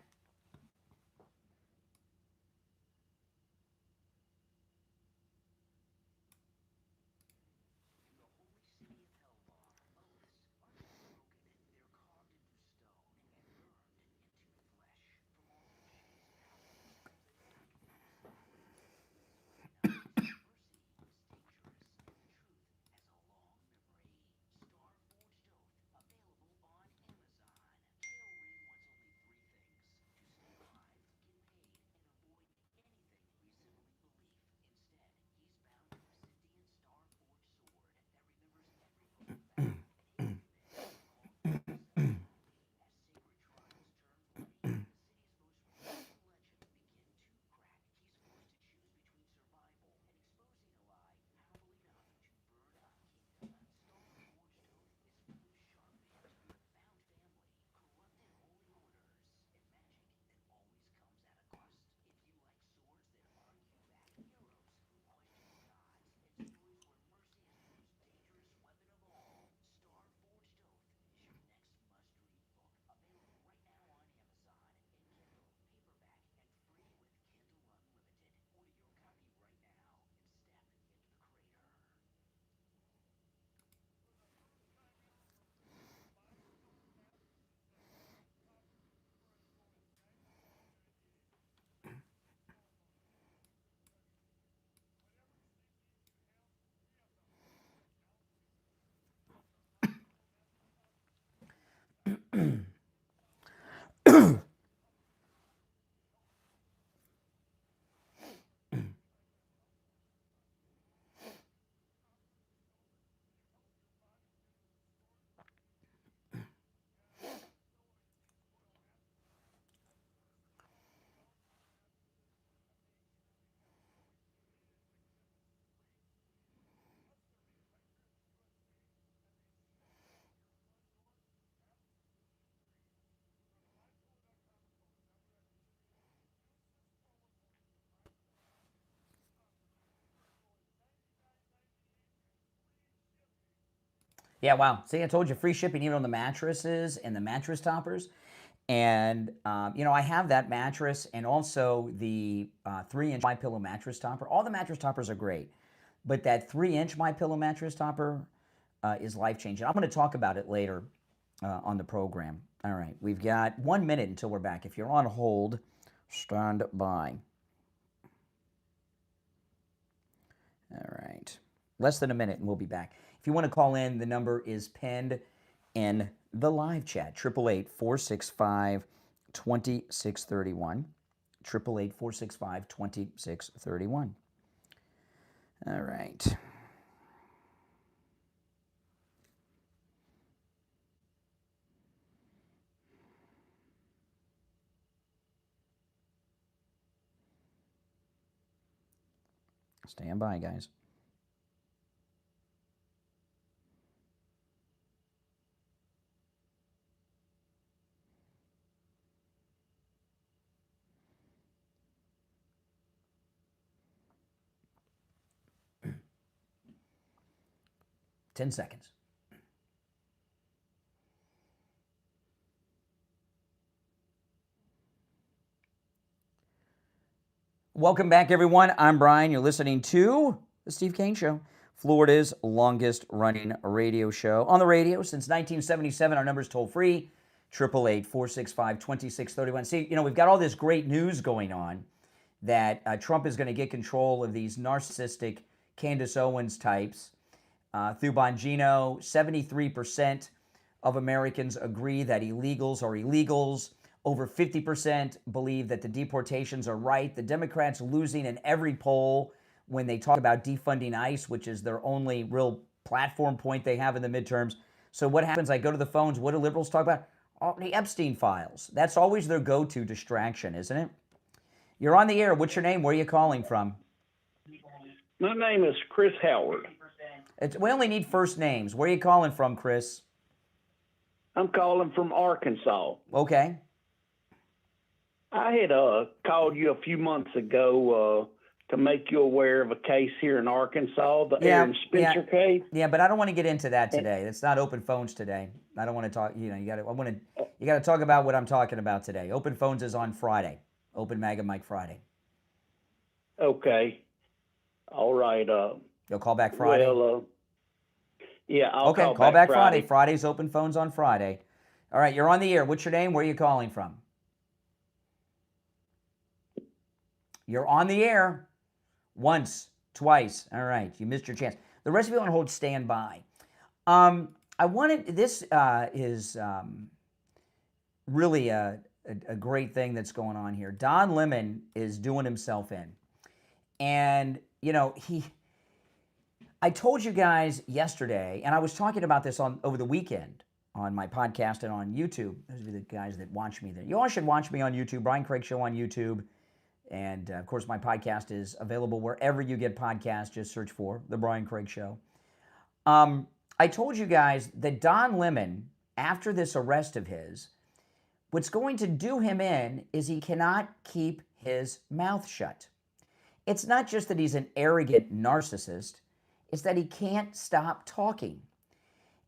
Yeah, wow. See, I told you, free shipping even on the mattresses and the mattress toppers. And, I have that mattress and also the 3-inch MyPillow mattress topper. All the mattress toppers are great. But that 3-inch MyPillow mattress topper is life-changing. I'm going to talk about it later on the program. All right, we've got 1 minute until we're back. If you're on hold, stand by. All right. Less than a minute and we'll be back. If you want to call in, the number is pinned in the live chat, 888-465-2631, 888-465-2631. All right. Stand by, guys. Ten seconds. Welcome back, everyone. I'm Brian. You're listening to The Steve Kane Show, Florida's longest-running radio show. On the radio since 1977, our number's toll-free, 888-465-2631. See, we've got all this great news going on that Trump is going to get control of these narcissistic Candace Owens types. Through Bongino, 73% of Americans agree that illegals are illegals. Over 50% believe that the deportations are right. The Democrats losing in every poll when they talk about defunding ICE, which is their only real platform point they have in the midterms. So what happens? I go to the phones. What do liberals talk about? Oh, the Epstein files. That's always their go-to distraction, isn't it? You're on the air. What's your name? Where are you calling from? My name is Chris Howard. We only need first names. Where are you calling from, Chris? I'm calling from Arkansas. Okay. I had called you a few months ago to make you aware of a case here in Arkansas, the Aaron Spencer case. Yeah, but I don't want to get into that today. It's not open phones today. I don't want to talk. You got to talk about what I'm talking about today. Open phones is on Friday. Open MAGA Mike Friday. Okay. All right. You'll call back Friday. Well, yeah, I'll call back Friday. Friday's open phones on Friday. All right, you're on the air. What's your name? Where are you calling from? You're on the air. Once, twice. All right, you missed your chance. The rest of you on hold, stand by. This is really a great thing that's going on here. Don Lemon is doing himself in. And, I told you guys yesterday, and I was talking about this over the weekend on my podcast and on YouTube. Those are the guys that watch me there. You all should watch me on YouTube, Brian Craig Show on YouTube. And, of course, my podcast is available wherever you get podcasts. Just search for The Brian Craig Show. I told you guys that Don Lemon, after this arrest of his, what's going to do him in is he cannot keep his mouth shut. It's not just that he's an arrogant narcissist. It's that he can't stop talking.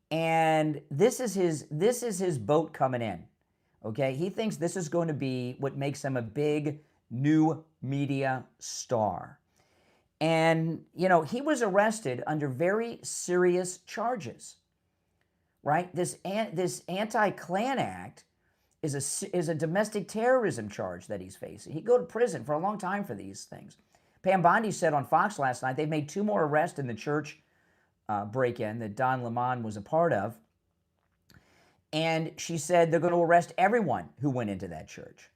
And this is his boat coming in. Okay? He thinks this is going to be what makes him a big new media star. And, he was arrested under very serious charges, right? This Anti-Klan Act is a domestic terrorism charge that he's facing. He'd go to prison for a long time for these things. Pam Bondi said on Fox last night they've made 2 more arrests in the church break-in that Don Lemon was a part of. And she said they're going to arrest everyone who went into that church.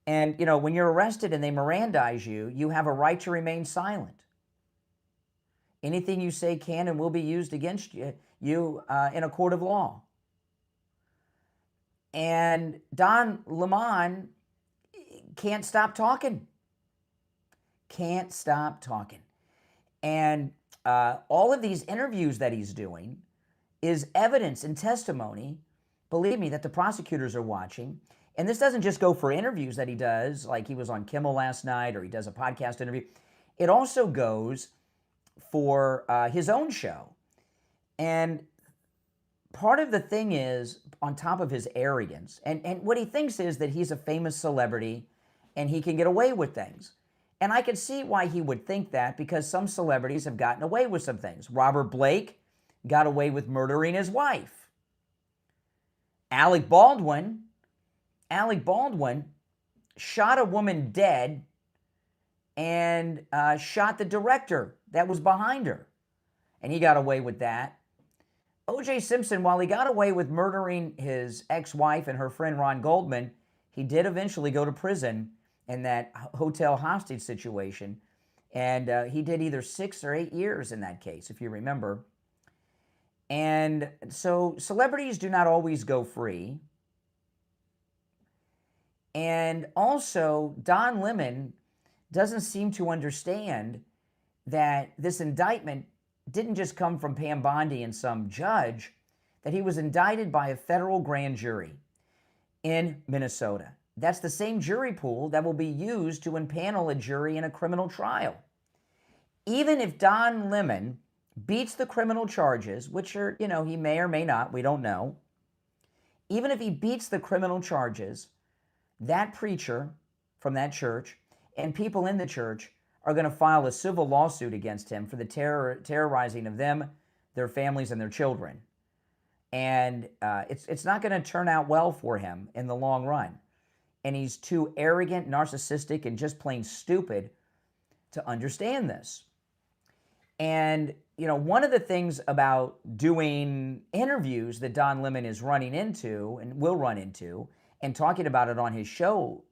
And, when you're arrested and they Mirandize you, you have a right to remain silent. Anything you say can and will be used against you in a court of law. And Don Lemon can't stop talking. Can't stop talking. And all of these interviews that he's doing is evidence and testimony, believe me, that the prosecutors are watching. And this doesn't just go for interviews that he does, like he was on Kimmel last night, or he does a podcast interview. It also goes for his own show. And part of the thing is, on top of his arrogance, and what he thinks is that he's a famous celebrity and he can get away with things. And I can see why he would think that, because some celebrities have gotten away with some things. Robert Blake got away with murdering his wife. Alec Baldwin shot a woman dead and shot the director that was behind her. And he got away with that. O.J. Simpson, while he got away with murdering his ex-wife and her friend Ron Goldman, he did eventually go to prison in that hotel hostage situation. And he did either 6 or 8 years in that case, if you remember. And so celebrities do not always go free. And also, Don Lemon doesn't seem to understand that this indictment didn't just come from Pam Bondi and some judge, that he was indicted by a federal grand jury in Minnesota. That's the same jury pool that will be used to impanel a jury in a criminal trial. Even if Don Lemon beats the criminal charges, which are, he may or may not, we don't know. Even if he beats the criminal charges, that preacher from that church and people in the church are going to file a civil lawsuit against him for the terrorizing of them, their families, and their children. And it's not going to turn out well for him in the long run. and he's too arrogant, narcissistic, and just plain stupid to understand this. And, you know, one of the things about doing interviews that Don Lemon is running into and will run into and talking about it on his show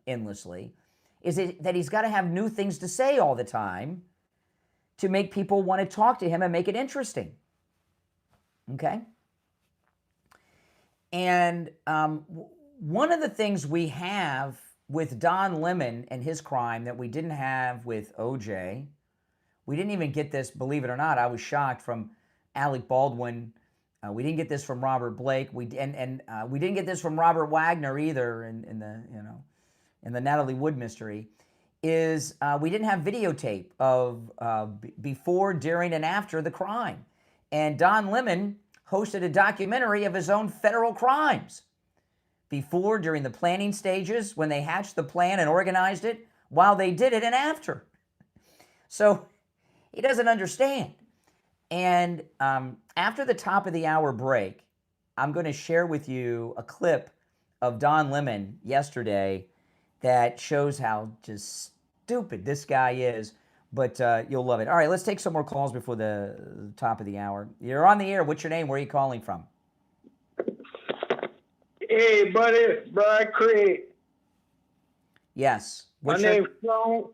endlessly is that he's got to have new things to say all the time to make people want to talk to him and make it interesting. Okay? And one of the things we have with Don Lemon and his crime that we didn't have with OJ, we didn't even get this, believe it or not, I was shocked, from Alec Baldwin. We didn't get this from Robert Blake. We didn't get this from Robert Wagner either in the Natalie Wood mystery. Is we didn't have videotape of before, during, and after the crime. And Don Lemon hosted a documentary of his own federal crimes. Before, during the planning stages, when they hatched the plan and organized it, while they did it, and after. So he doesn't understand. And after the top of the hour break, I'm going to share with you a clip of Don Lemon yesterday that shows how just stupid this guy is, but you'll love it. All right, let's take some more calls before the top of the hour. You're on the air. What's your name? Where are you calling from? Hey, buddy, Brad Craig. Yes. My name's Sean.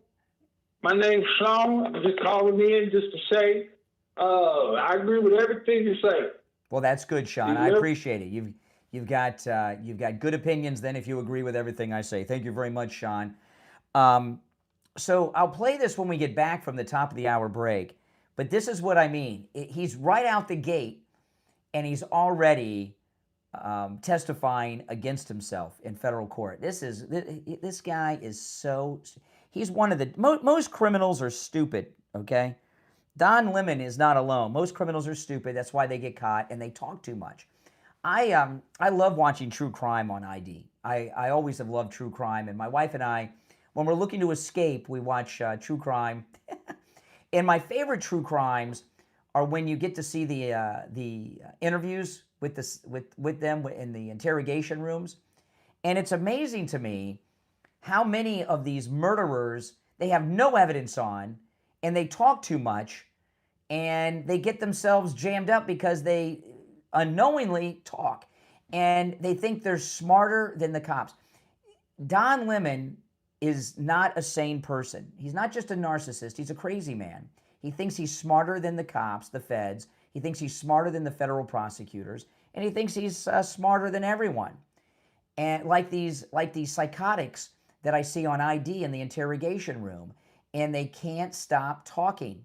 I'm just calling in just to say I agree with everything you say. Well, that's good, Sean. I appreciate it. You've got good opinions then if you agree with everything I say. Thank you very much, Sean. So I'll play this when we get back from the top of the hour break. But this is what I mean. He's right out the gate, and he's already testifying against himself in federal court. This guy is so... He's one of the... Most criminals are stupid, okay? Don Lemon is not alone. Most criminals are stupid. That's why they get caught, and they talk too much. I love watching true crime on ID. I always have loved true crime, and my wife and I, when we're looking to escape, we watch true crime. And my favorite true crimes are when you get to see the interviews with them in the interrogation rooms. And it's amazing to me how many of these murderers they have no evidence on, and they talk too much, and they get themselves jammed up because they unknowingly talk, and they think they're smarter than the cops. Don Lemon is not a sane person. He's not just a narcissist. He's a crazy man. He thinks he's smarter than the cops, the feds. He thinks he's smarter than the federal prosecutors, and he thinks he's smarter than everyone. And like these psychotics that I see on ID in the interrogation room, and they can't stop talking.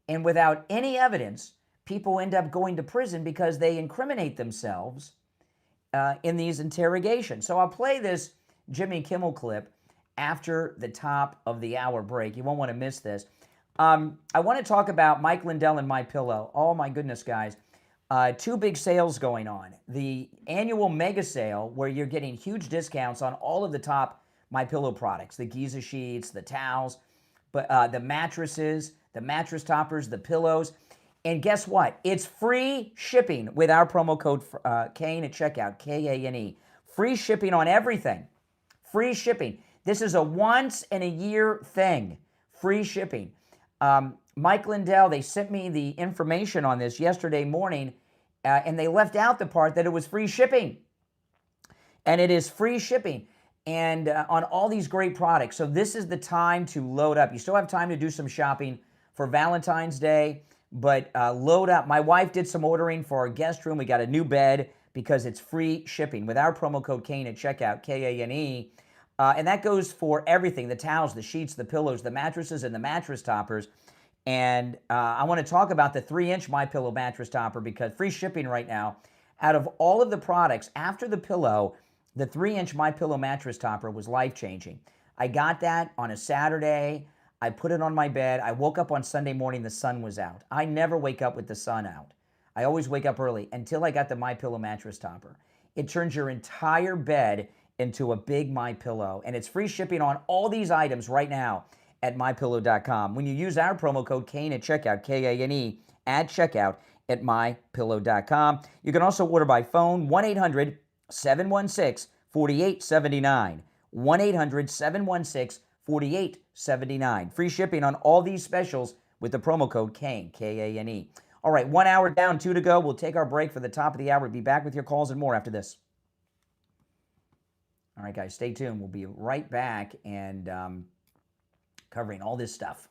And without any evidence, people end up going to prison because they incriminate themselves in these interrogations. So I'll play this Jimmy Kimmel clip after the top of the hour break. You won't want to miss this. I want to talk about Mike Lindell and MyPillow. Oh my goodness, guys. Two big sales going on. The annual mega sale where you're getting huge discounts on all of the top MyPillow products. The Giza sheets, the towels, but the mattresses, the mattress toppers, the pillows. And guess what? It's free shipping with our promo code Kane at checkout, Kane. Free shipping on everything. Free shipping. This is a once-in-a-year thing. Free shipping. Mike Lindell, they sent me the information on this yesterday morning, and they left out the part that it was free shipping. And it is free shipping and on all these great products. So this is the time to load up. You still have time to do some shopping for Valentine's Day, but load up. My wife did some ordering for our guest room. We got a new bed because it's free shipping with our promo code Kane at checkout, Kane. And that goes for everything, the towels, the sheets, the pillows, the mattresses, and the mattress toppers. And I want to talk about the 3-inch MyPillow mattress topper because free shipping right now. Out of all of the products, after the pillow, the 3-inch MyPillow mattress topper was life-changing. I got that on a Saturday. I put it on my bed. I woke up on Sunday morning, the sun was out. I never wake up with the sun out. I always wake up early until I got the MyPillow mattress topper. It turns your entire bed into a big MyPillow, and it's free shipping on all these items right now at MyPillow.com. When you use our promo code Kane at checkout, Kane, at checkout at MyPillow.com. You can also order by phone, 1-800-716-4545, 1-800-716-4879. 1-800-716-4879. Free shipping on all these specials with the promo code KANE, K-A-N-E. All right, 1 hour down, 2 to go. We'll take our break for the top of the hour. We'll be back with your calls and more after this. All right, guys, stay tuned. We'll be right back and covering all this stuff.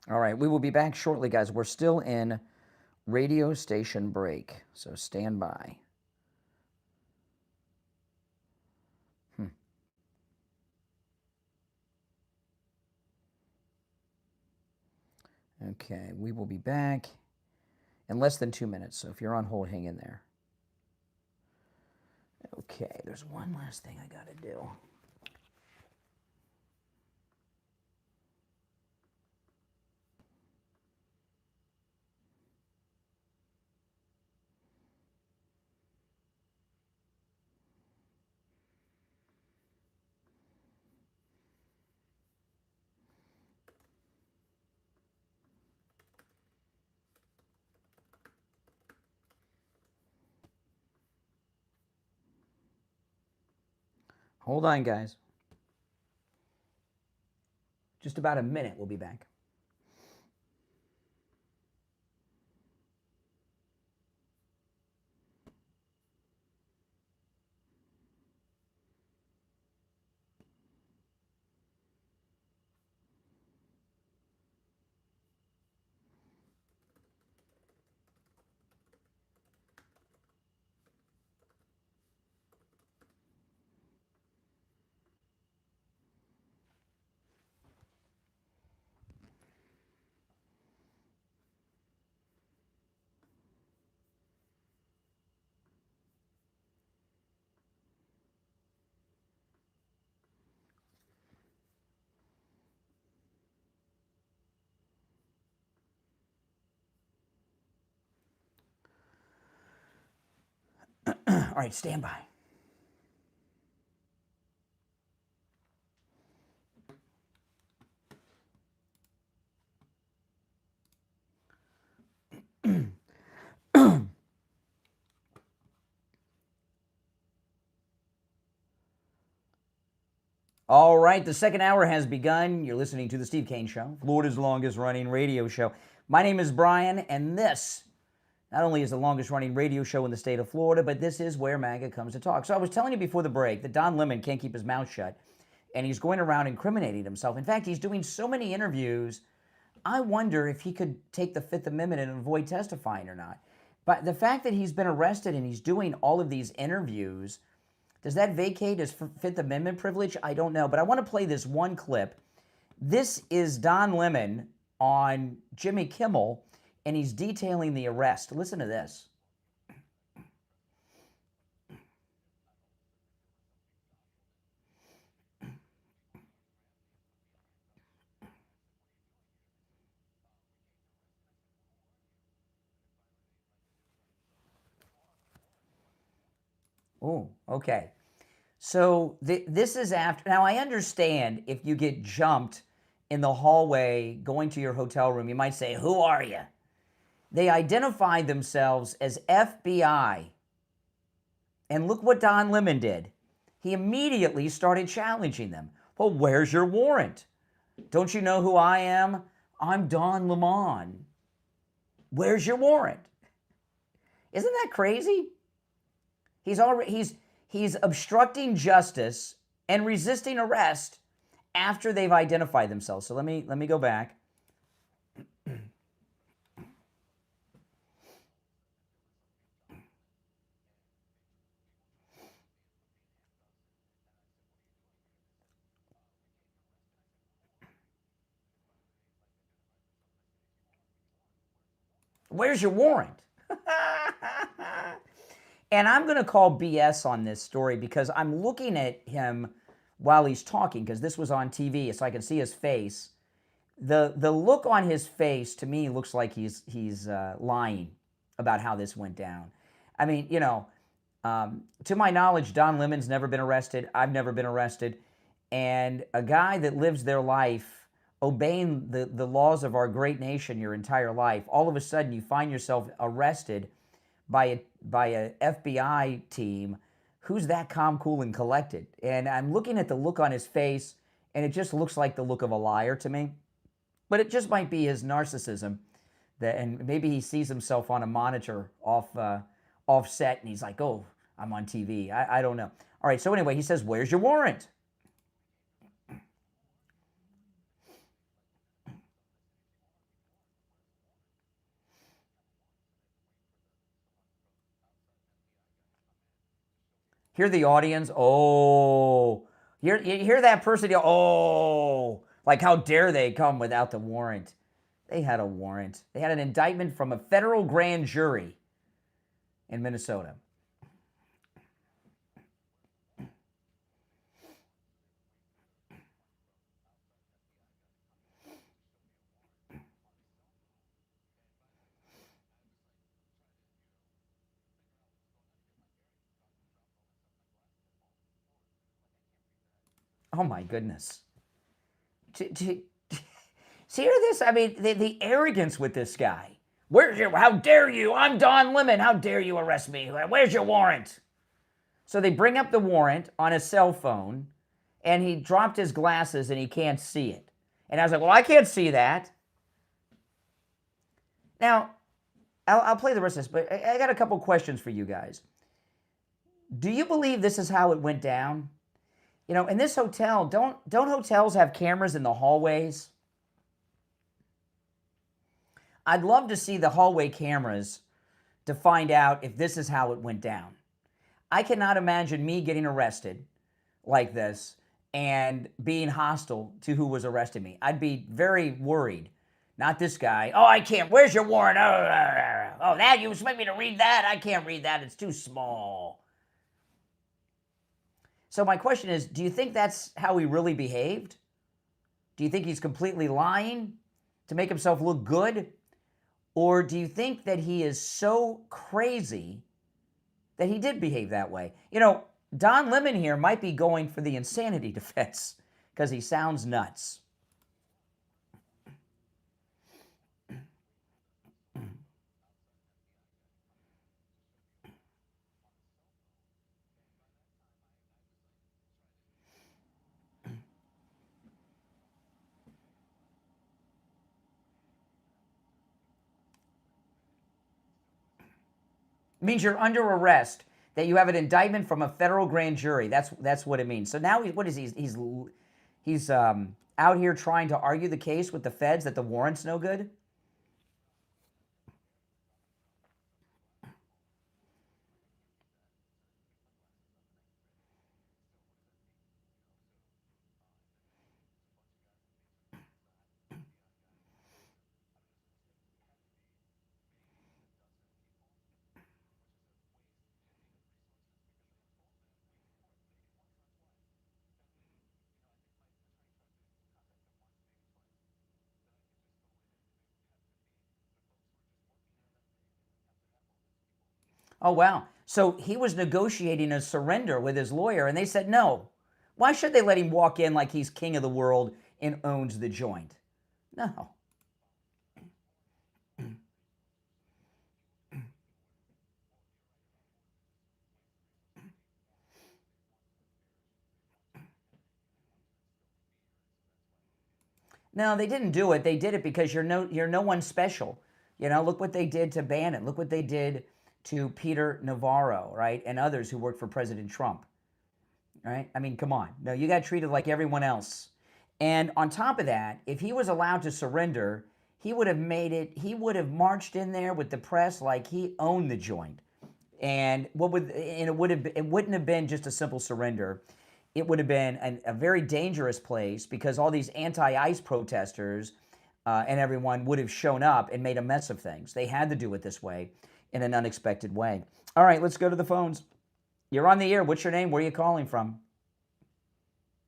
All right, we will be back shortly, guys. We're still in radio station break, so stand by. Okay, we will be back in less than 2 minutes, so if you're on hold, hang in there. Okay, there's one last thing I got to do. Hold on, guys. Just about a minute, we'll be back. All right, stand by. All right, the second hour has begun. You're listening to the Steve Kane Show, Florida's longest running radio show. My name is Brian, and this not only is the longest running radio show in the state of Florida, but this is where MAGA comes to talk. So I was telling you before the break that Don Lemon can't keep his mouth shut. and he's going around incriminating himself. In fact, he's doing so many interviews, I wonder if he could take the Fifth Amendment and avoid testifying or not. But the fact that he's been arrested and he's doing all of these interviews, does that vacate his Fifth Amendment privilege? I don't know, but I want to play this one clip. This is Don Lemon on Jimmy Kimmel, and he's detailing the arrest. Listen to this. Oh, okay. So this is after. Now, I understand if you get jumped in the hallway going to your hotel room, you might say, "Who are you?" They identified themselves as FBI. And look what Don Lemon did. He immediately started challenging them. Well, where's your warrant? Don't you know who I am? I'm Don Lemon. Where's your warrant? Isn't that crazy? He's obstructing justice and resisting arrest after they've identified themselves. So let me go back. Where's your warrant? And I'm going to call BS on this story because I'm looking at him while he's talking, because this was on TV, so I can see his face. The look on his face to me looks like he's lying about how this went down. I mean, you know, to my knowledge, Don Lemon's never been arrested. I've never been arrested. And a guy that lives their life obeying the laws of our great nation your entire life, all of a sudden you find yourself arrested by a FBI team who's that calm, cool, and collected. And I'm looking at the look on his face, and it just looks like the look of a liar to me. But it just might be his narcissism, and maybe he sees himself on a monitor off set, and he's like, "Oh, I'm on TV." I don't know. All right, so anyway, he says, "Where's your warrant?" Hear the audience, oh. You hear that person, oh, like how dare they come without the warrant. They had a warrant. They had an indictment from a federal grand jury in Minnesota. Oh my goodness. See this? I mean, the arrogance with this guy. How dare you? I'm Don Lemon. How dare you arrest me? Where's your warrant? So they bring up the warrant on his cell phone, and he dropped his glasses and he can't see it. And I was like, well, I can't see that. Now, I'll play the rest of this, but I got a couple questions for you guys. Do you believe this is how it went down? You know, in this hotel, don't hotels have cameras in the hallways? I'd love to see the hallway cameras to find out if this is how it went down. I cannot imagine me getting arrested like this and being hostile to who was arresting me. I'd be very worried. Not this guy. Oh, I can't. Where's your warrant? Oh, that, you expect me to read that? I can't read that. It's too small. So my question is, do you think that's how he really behaved? Do you think he's completely lying to make himself look good? Or do you think that he is so crazy that he did behave that way? You know, Don Lemon here might be going for the insanity defense because he sounds nuts. It means you're under arrest, that you have an indictment from a federal grand jury. That's what it means. So now what is he? He's out here trying to argue the case with the feds that the warrant's no good. Oh, wow. So he was negotiating a surrender with his lawyer, and they said no. Why should they let him walk in like he's king of the world and owns the joint? No. No, they didn't do it. They did it because you're no one special. You know, look what they did to Bannon. Look what they did to Peter Navarro, right? And others who worked for President Trump. Right? I mean, come on. No, you got treated like everyone else. And on top of that, if he was allowed to surrender, he would have marched in there with the press like he owned the joint. And it wouldn't have been just a simple surrender. It would have been a very dangerous place because all these anti-ICE protesters and everyone would have shown up and made a mess of things. They had to do it this way in an unexpected way. All right, let's go to the phones. You're on the air. What's your name? Where are you calling from?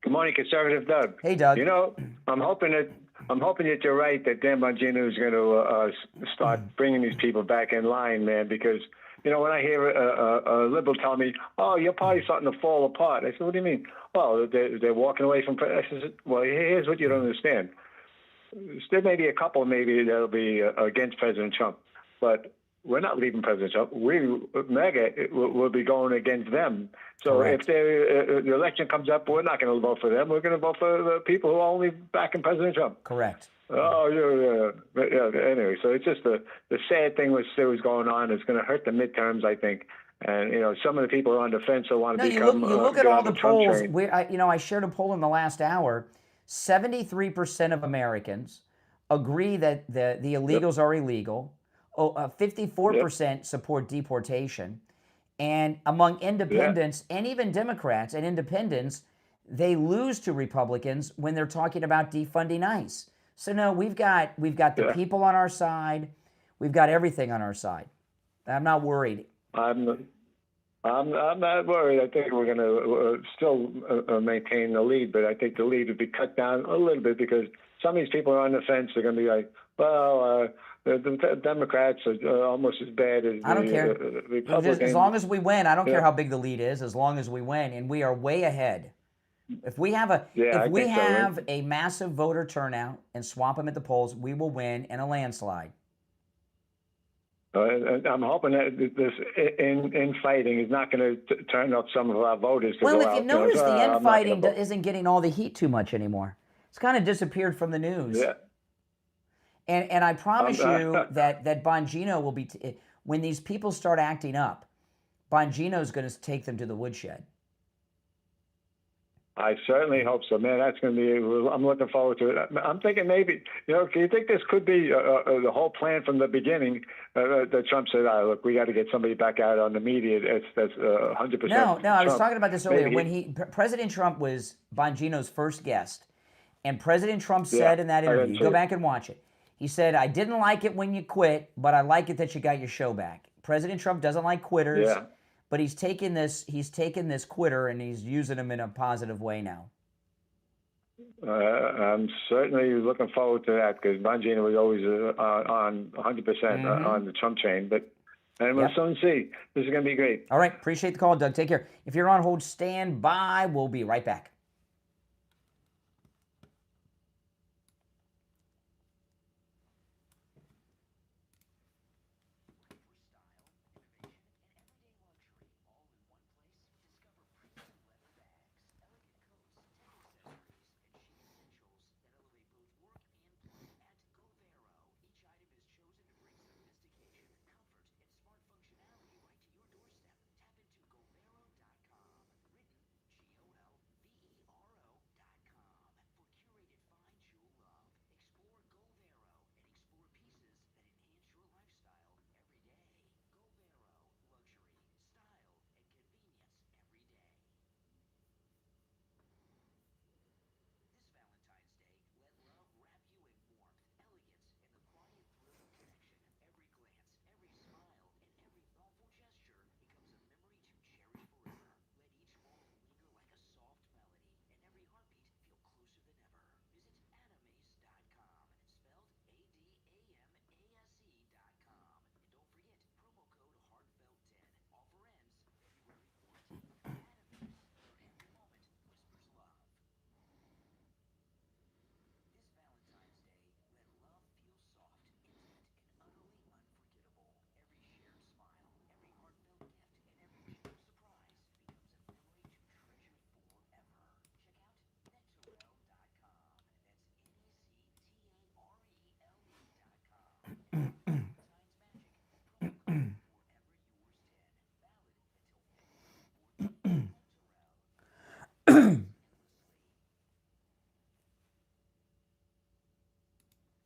Good morning, Conservative Doug. Hey, Doug. You know, I'm hoping that you're right that Dan Bongino is going to start bringing these people back in line, man. Because you know, when I hear a liberal tell me, "Oh, your party's starting to fall apart," I said, "What do you mean?" Well, they're walking away from. I said, "Well, here's what you don't understand. There may be a couple, maybe that'll be against President Trump, but we're not leaving President Trump. MAGA will be going against them. So Correct. if the election comes up, we're not going to vote for them. We're going to vote for the people who are only backing President Trump." Correct. Oh, yeah. But, yeah. Anyway, so it's just the sad thing was going on. It's going to hurt the midterms, I think. And, you know, some of the people on the fence will want to become. You look at all the polls. Train. I shared a poll in the last hour. 73% of Americans agree that the illegals are illegal. 54% support deportation. And among independents and even Democrats and independents, they lose to Republicans when they're talking about defunding ICE. So no, we've got the people on our side. We've got everything on our side. I'm not worried. I'm not worried. I think we're going to still maintain the lead, but I think the lead would be cut down a little bit because some of these people are on the fence. They're going to be like, well, the Democrats are almost as bad as I don't care. Republicans. As long as we win, I don't care how big the lead is. As long as we win, and we are way ahead. If we have a massive voter turnout and swamp them at the polls, we will win in a landslide. I'm hoping that this infighting is not going to turn up some of our voters. Well, if you notice, the infighting isn't getting all the heat too much anymore. It's kind of disappeared from the news. Yeah. And I promise you that Bongino will be, when these people start acting up, Bongino's going to take them to the woodshed. I certainly hope so, man. That's going to be. I'm looking forward to it. I'm thinking maybe, you know, do you think this could be the whole plan from the beginning? That Trump said, "Look, we got to get somebody back out on the media." That's 100%. No. I was talking about this earlier. When President Trump was Bongino's first guest, and President Trump said in that interview, go back and watch it. He said, "I didn't like it when you quit, but I like it that you got your show back." President Trump doesn't like quitters. Yeah. But he's taken this quitter and he's using him in a positive way now. I'm certainly looking forward to that because Bongino was always on 100% on the Trump train. And we'll soon see. This is going to be great. All right. Appreciate the call, Doug. Take care. If you're on hold, stand by. We'll be right back.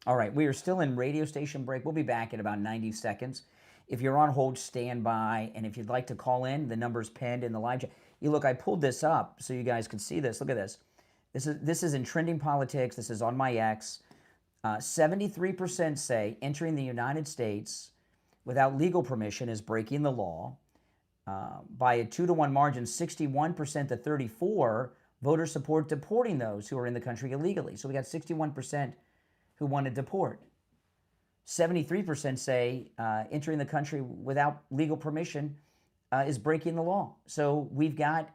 All right, we are still in radio station break. We'll be back in about 90 seconds. If you're on hold, stand by. And if you'd like to call in, the number's pinned in the live chat. You look, I pulled this up so you guys can see this. Look at this. This is in Trending Politics. This is on my X. 73% say entering the United States without legal permission is breaking the law. By a 2-to-1 margin, 61% to 34%, voters support deporting those who are in the country illegally. So we got 61% who want to deport. 73% say entering the country without legal permission is breaking the law. So we've got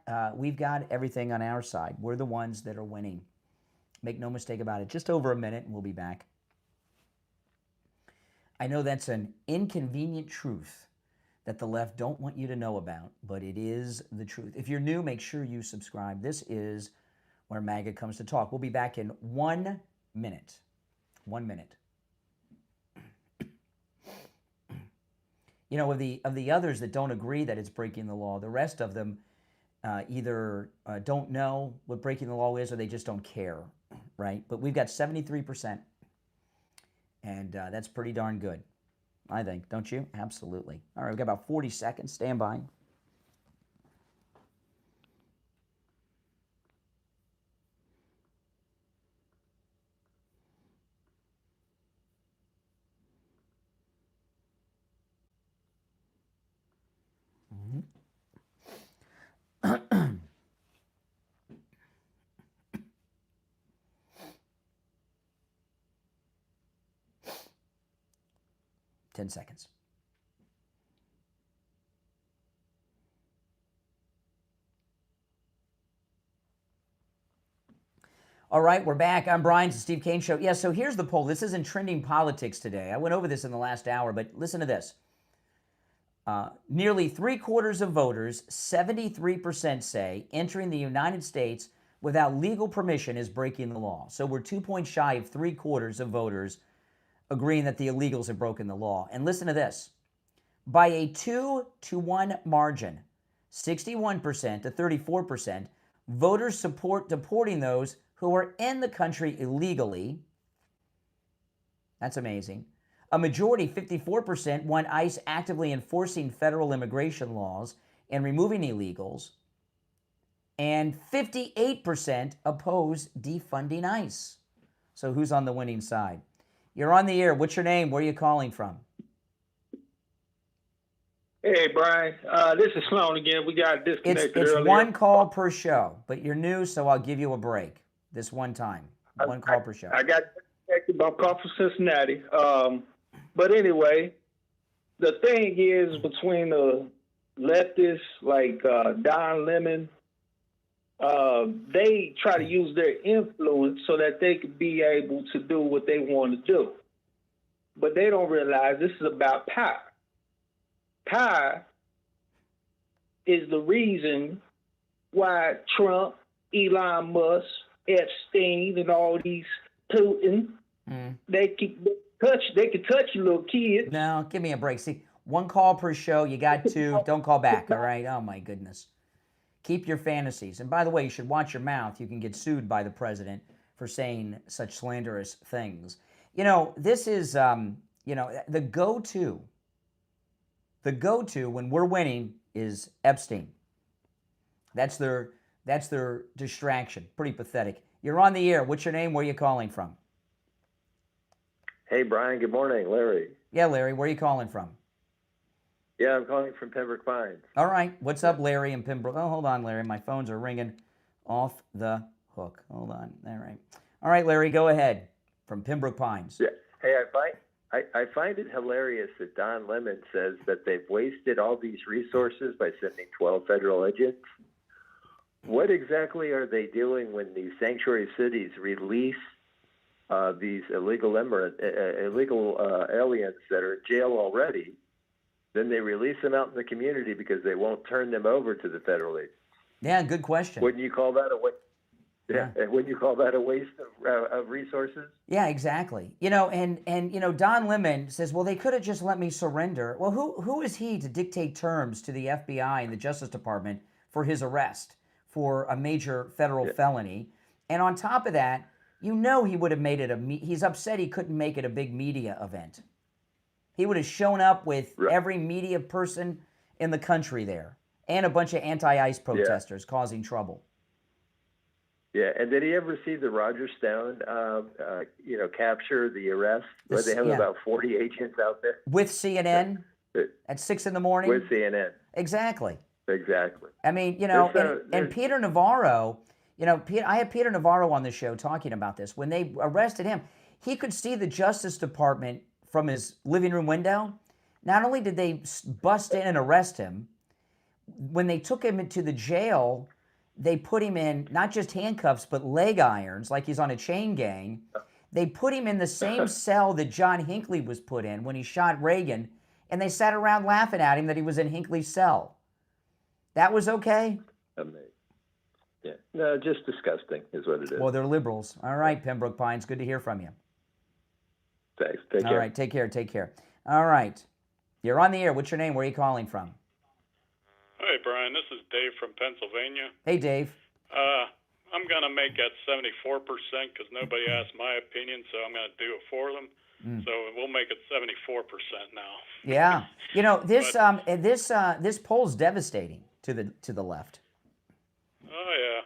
everything on our side. We're the ones that are winning. Make no mistake about it. Just over a minute, and we'll be back. I know that's an inconvenient truth that the left don't want you to know about, but it is the truth. If you're new, make sure you subscribe. This is where MAGA comes to talk. We'll be back in 1 minute. 1 minute. You know, of the others that don't agree that it's breaking the law, the rest of them either don't know what breaking the law is or they just don't care, right? But we've got 73%, and that's pretty darn good, I think, don't you? Absolutely. All right, we've got about 40 seconds. Stand by. Mm-hmm. 10 seconds. All right, we're back. I'm Brian. It's the Steve Kane Show. Yeah, so here's the poll. This is in Trending Politics today. I went over this in the last hour, but listen to this. Nearly 3/4 of voters, 73% say entering the United States without legal permission is breaking the law. So we're 2 points shy of 3/4 of voters agreeing that the illegals have broken the law. And listen to this. By a 2-to-1 margin, 61% to 34%, voters support deporting those who are in the country illegally. That's amazing. A majority, 54%, want ICE actively enforcing federal immigration laws and removing illegals. And 58% oppose defunding ICE. So who's on the winning side? You're on the air. What's your name? Where are you calling from? Hey, Brian. This is Sloan again. We got disconnected earlier. It's one call per show, but you're new, so I'll give you a break this one time. One call per show. I got disconnected by call from Cincinnati. But anyway, the thing is between the leftists like Don Lemon, they try to use their influence so that they could be able to do what they want to do. But they don't realize this is about power. Power is the reason why Trump, Elon Musk, Epstein, and all these Putin, they can touch you little kids. No, give me a break. See, one call per show. You got two. Don't call back, all right? Oh, my goodness. Keep your fantasies. And by the way, you should watch your mouth. You can get sued by the president for saying such slanderous things. You know, this is, the go-to. The go-to when we're winning is Epstein. That's their distraction. Pretty pathetic. You're on the air. What's your name? Where are you calling from? Hey, Brian. Good morning. Larry. Yeah, Larry. Where are you calling from? Yeah, I'm calling from Pembroke Pines. All right. What's up, Larry in Pembroke? Oh, hold on, Larry. My phones are ringing off the hook. Hold on. All right. All right, Larry, go ahead. From Pembroke Pines. Yeah. Hey, I find it hilarious that Don Lemon says that they've wasted all these resources by sending 12 federal agents. What exactly are they doing when these sanctuary cities release these illegal aliens that are in jail already? Then they release them out in the community because they won't turn them over to the federal agents. Yeah, good question. Wouldn't you call that a waste? Yeah. Wouldn't you call that a waste of resources? Yeah, exactly. And Don Lemon says, well, they could have just let me surrender. Well, who is he to dictate terms to the FBI and the Justice Department for his arrest, for a major federal felony. And on top of that, he would have made it he's upset he couldn't make it a big media event. He would have shown up with every media person in the country there and a bunch of anti-ICE protesters causing trouble. Yeah, and did he ever see the Roger Stone, capture, the arrest? Where they have about 40 agents out there? With CNN at 6 in the morning? With CNN. Exactly. Exactly. I mean, and Peter Navarro, I had Peter Navarro on the show talking about this. When they arrested him, he could see the Justice Department from his living room window. Not only did they bust in and arrest him, when they took him into the jail, they put him in not just handcuffs, but leg irons, like he's on a chain gang. They put him in the same cell that John Hinckley was put in when he shot Reagan, and they sat around laughing at him that he was in Hinckley's cell. That was okay? Amazing. Yeah. No, just disgusting is what it is. Well, they're liberals. All right, Pembroke Pines, good to hear from you. Thanks. Take care. All right, take care. All right. You're on the air. What's your name? Where are you calling from? Hey, Brian, this is Dave from Pennsylvania. Hey, Dave. I'm going to make that 74% because nobody asked my opinion, so I'm going to do it for them. So we'll make it 74% now. Yeah. This poll's devastating to the left. Oh, yeah.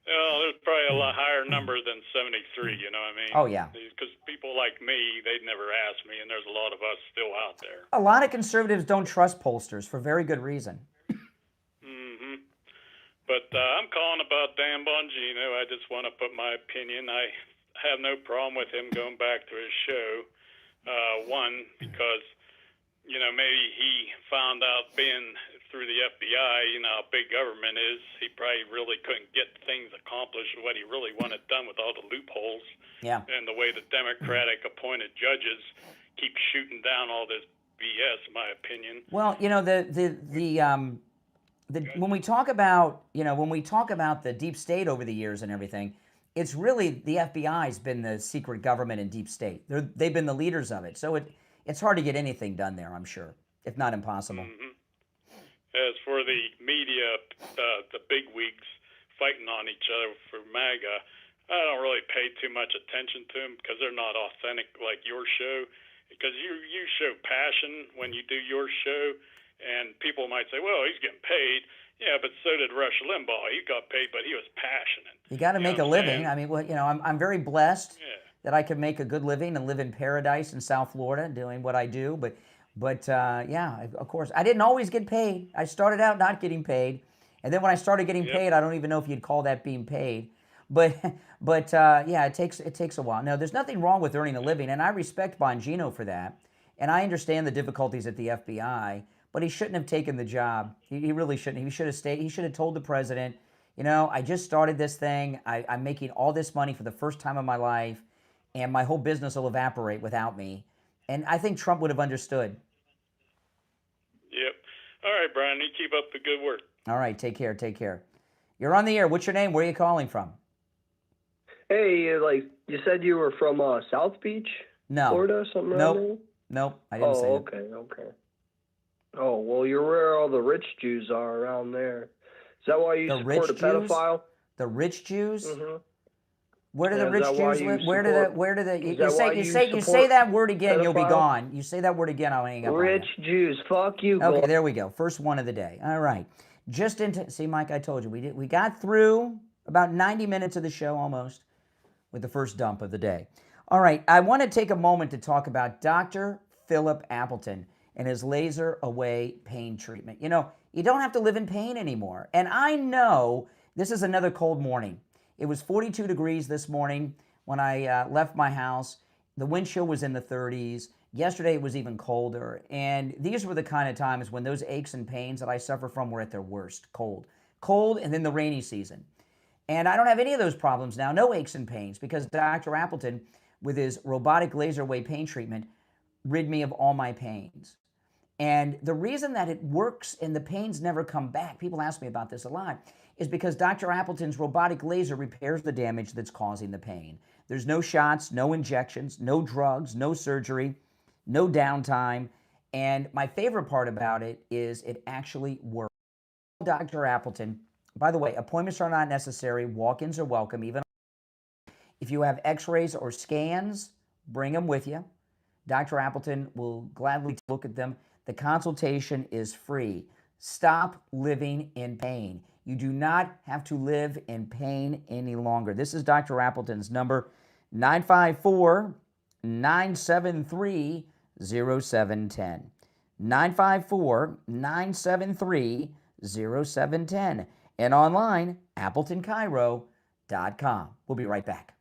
Well, there's probably a lot higher number than 73, you know what I mean? Oh, yeah. Because people like me, they'd never ask me, and there's a lot of us still out there. A lot of conservatives don't trust pollsters for very good reason. But I'm calling about Dan Bongino. I just want to put my opinion. I have no problem with him going back to his show. One, because, maybe he found out being through the FBI, how big government is, he probably really couldn't get things accomplished, what he really wanted done with all the loopholes. Yeah. And the way the Democratic appointed judges keep shooting down all this BS, in my opinion. Well, when we talk about the deep state over the years and everything, it's really the FBI's been the secret government and deep state. They've been the leaders of it. So it's hard to get anything done there, I'm sure, if not impossible. As for the media, the bigwigs fighting on each other for MAGA, I don't really pay too much attention to them because they're not authentic like your show. Because you show passion when you do your show, and people might say, well, he's getting paid. Yeah, but so did Rush Limbaugh. He got paid, but he was passionate. You got to make a living. I mean, I'm very blessed that I could make a good living and live in paradise in South Florida doing what I do. But of course, I didn't always get paid. I started out not getting paid, and then when I started getting paid, I don't even know if you'd call that being paid. But it takes a while. No, there's nothing wrong with earning a living, and I respect Bongino for that, and I understand the difficulties at the FBI. But he shouldn't have taken the job. He really shouldn't. He should have stayed. He should have told the president, I just started this thing. I'm making all this money for the first time in my life, and my whole business will evaporate without me. And I think Trump would have understood. Yep. All right, Brian, you keep up the good work. All right, take care. You're on the air. What's your name? Where are you calling from? Hey, you said you were from South Beach, Florida, something around there? Nope, I didn't say that. Okay. Oh, well, you're where all the rich Jews are around there. Is that why you support a pedophile? The rich Jews? Mm-hmm. Where do the rich Jews live? You say that word again, you'll be gone. You say that word again, I'll hang up. Rich Jews, fuck you. Okay, there we go. First one of the day. All right. See, Mike, I told you we got through about 90 minutes of the show almost with the first dump of the day. All right, I want to take a moment to talk about Dr. Philip Appleton and his laser away pain treatment. You don't have to live in pain anymore. And I know this is another cold morning. It was 42 degrees this morning when I left my house. The wind chill was in the 30s. Yesterday it was even colder. And these were the kind of times when those aches and pains that I suffer from were at their worst. Cold, and then the rainy season. And I don't have any of those problems now, no aches and pains, because Dr. Appleton, with his robotic laser away pain treatment, rid me of all my pains. And the reason that it works and the pains never come back, people ask me about this a lot, is because Dr. Appleton's robotic laser repairs the damage that's causing the pain. There's no shots, no injections, no drugs, no surgery, no downtime. And my favorite part about it is it actually works. Dr. Appleton By the way, appointments are not necessary. Walk-ins are welcome. Even if you have x-rays or scans, bring them with you. Dr. Appleton will gladly look at them. The consultation is free. Stop living in pain. You do not have to live in pain any longer. This is Dr. Appleton's number, 954-973-0710. 954-973-0710. And online, AppletonCairo.com. We'll be right back.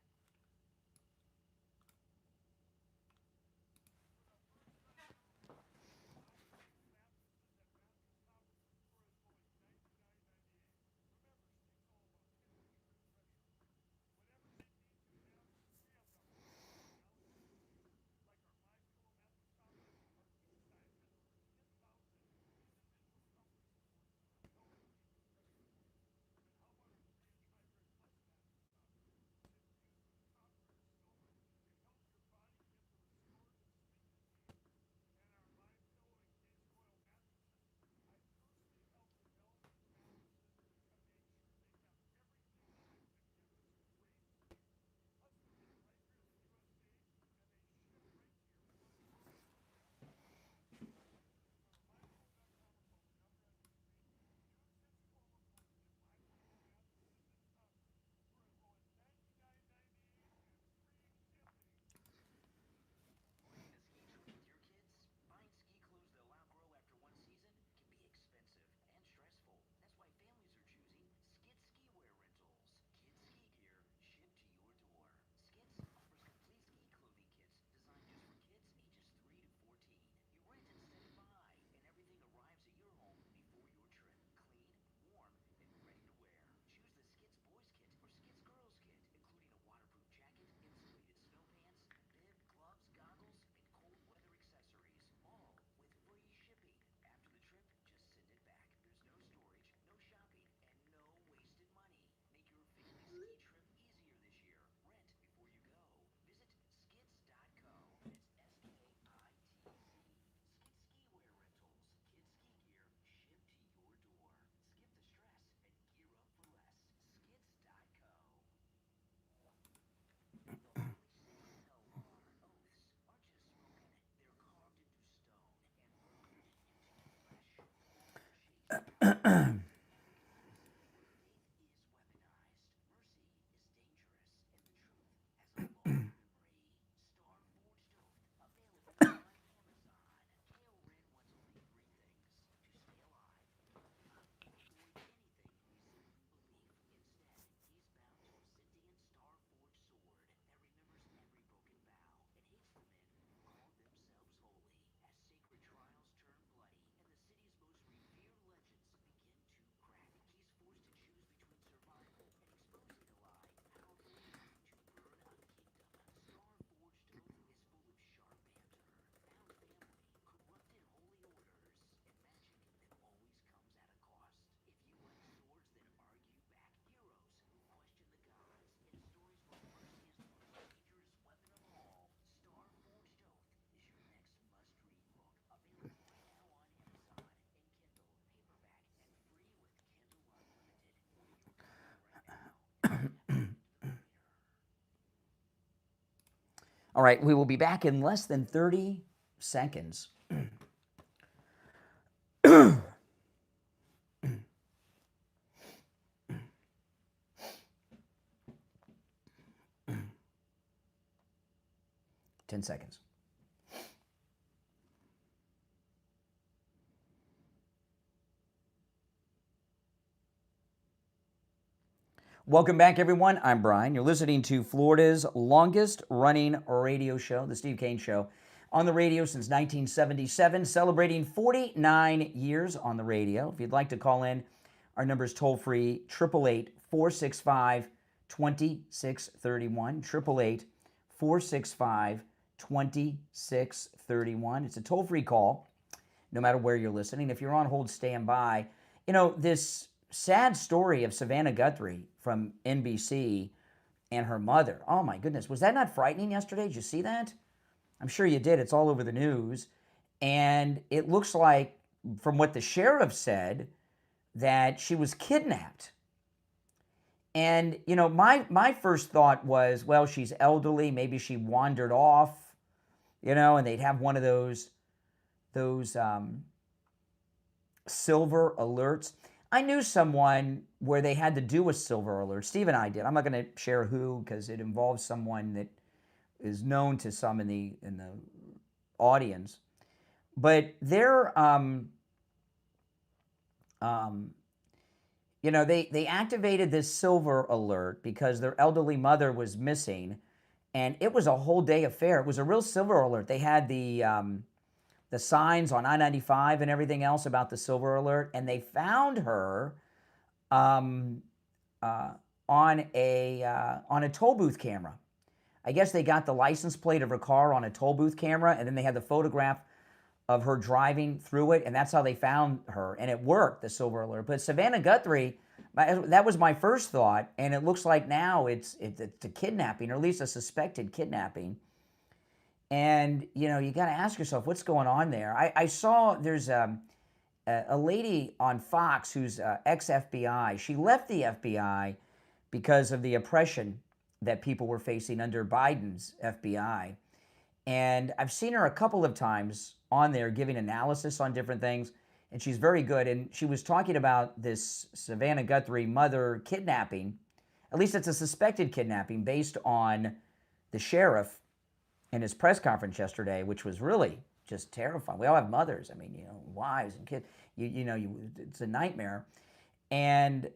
All right, we will be back in less than 30 seconds. 10 seconds. Welcome back, everyone. I'm Brian. You're listening to Florida's longest running radio show, The Steve Kane Show, on the radio since 1977, celebrating 49 years on the radio. If you'd like to call in, our number is toll-free, 888-465-2631, 888-465-2631. It's a toll-free call, no matter where you're listening. If you're on hold, stand by. You know, this sad story of Savannah Guthrie from NBC and her mother. Oh my goodness, was that not frightening yesterday? Did you see that? I'm sure you did. It's all over the news. And it looks like, from what the sheriff said, that she was kidnapped And, you know, my first thought was, well, she's elderly. Maybe she wandered off, you know, and they'd have one of those silver alerts. I knew someone where they had to do a silver alert. Steve and I did. I'm not going to share who because it involves someone that is known to some in the audience. But they're, you know, they activated this silver alert because their elderly mother was missing, and it was a whole day affair. It was a real silver alert. They had the signs on I-95 and everything else about the silver alert, and they found her on a toll booth camera. I guess they got the license plate of her car on a toll booth camera, and then they had the photograph of her driving through it, and that's how they found her, and it worked, the silver alert. But Savannah Guthrie, that was my first thought, and it looks like now it's a kidnapping, or at least a suspected kidnapping. And, you know, you got to ask yourself, what's going on there? I saw there's a lady on Fox who's ex-FBI. She left the FBI because of the oppression that people were facing under Biden's FBI. And I've seen her a couple of times on there giving analysis on different things, and she's very good. And she was talking about this Savannah Guthrie mother kidnapping. At least it's a suspected kidnapping based on the sheriff in his press conference yesterday, which was really just terrifying. We all have mothers. I mean, you know, wives and kids. It's a nightmare. And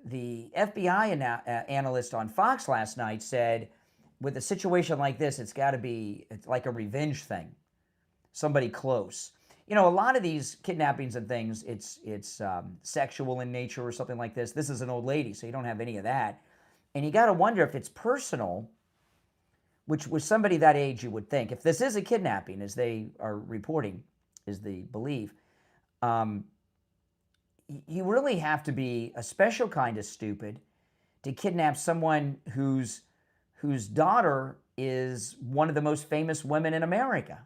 the FBI analyst on Fox last night said, with a situation like this, it's like a revenge thing. Somebody close. You know, a lot of these kidnappings and things, it's sexual in nature or something like this. This is an old lady, so you don't have any of that. And you got to wonder if it's personal, which with somebody that age you would think. If this is a kidnapping, as they are reporting, is the belief, you really have to be a special kind of stupid to kidnap someone whose daughter is one of the most famous women in America.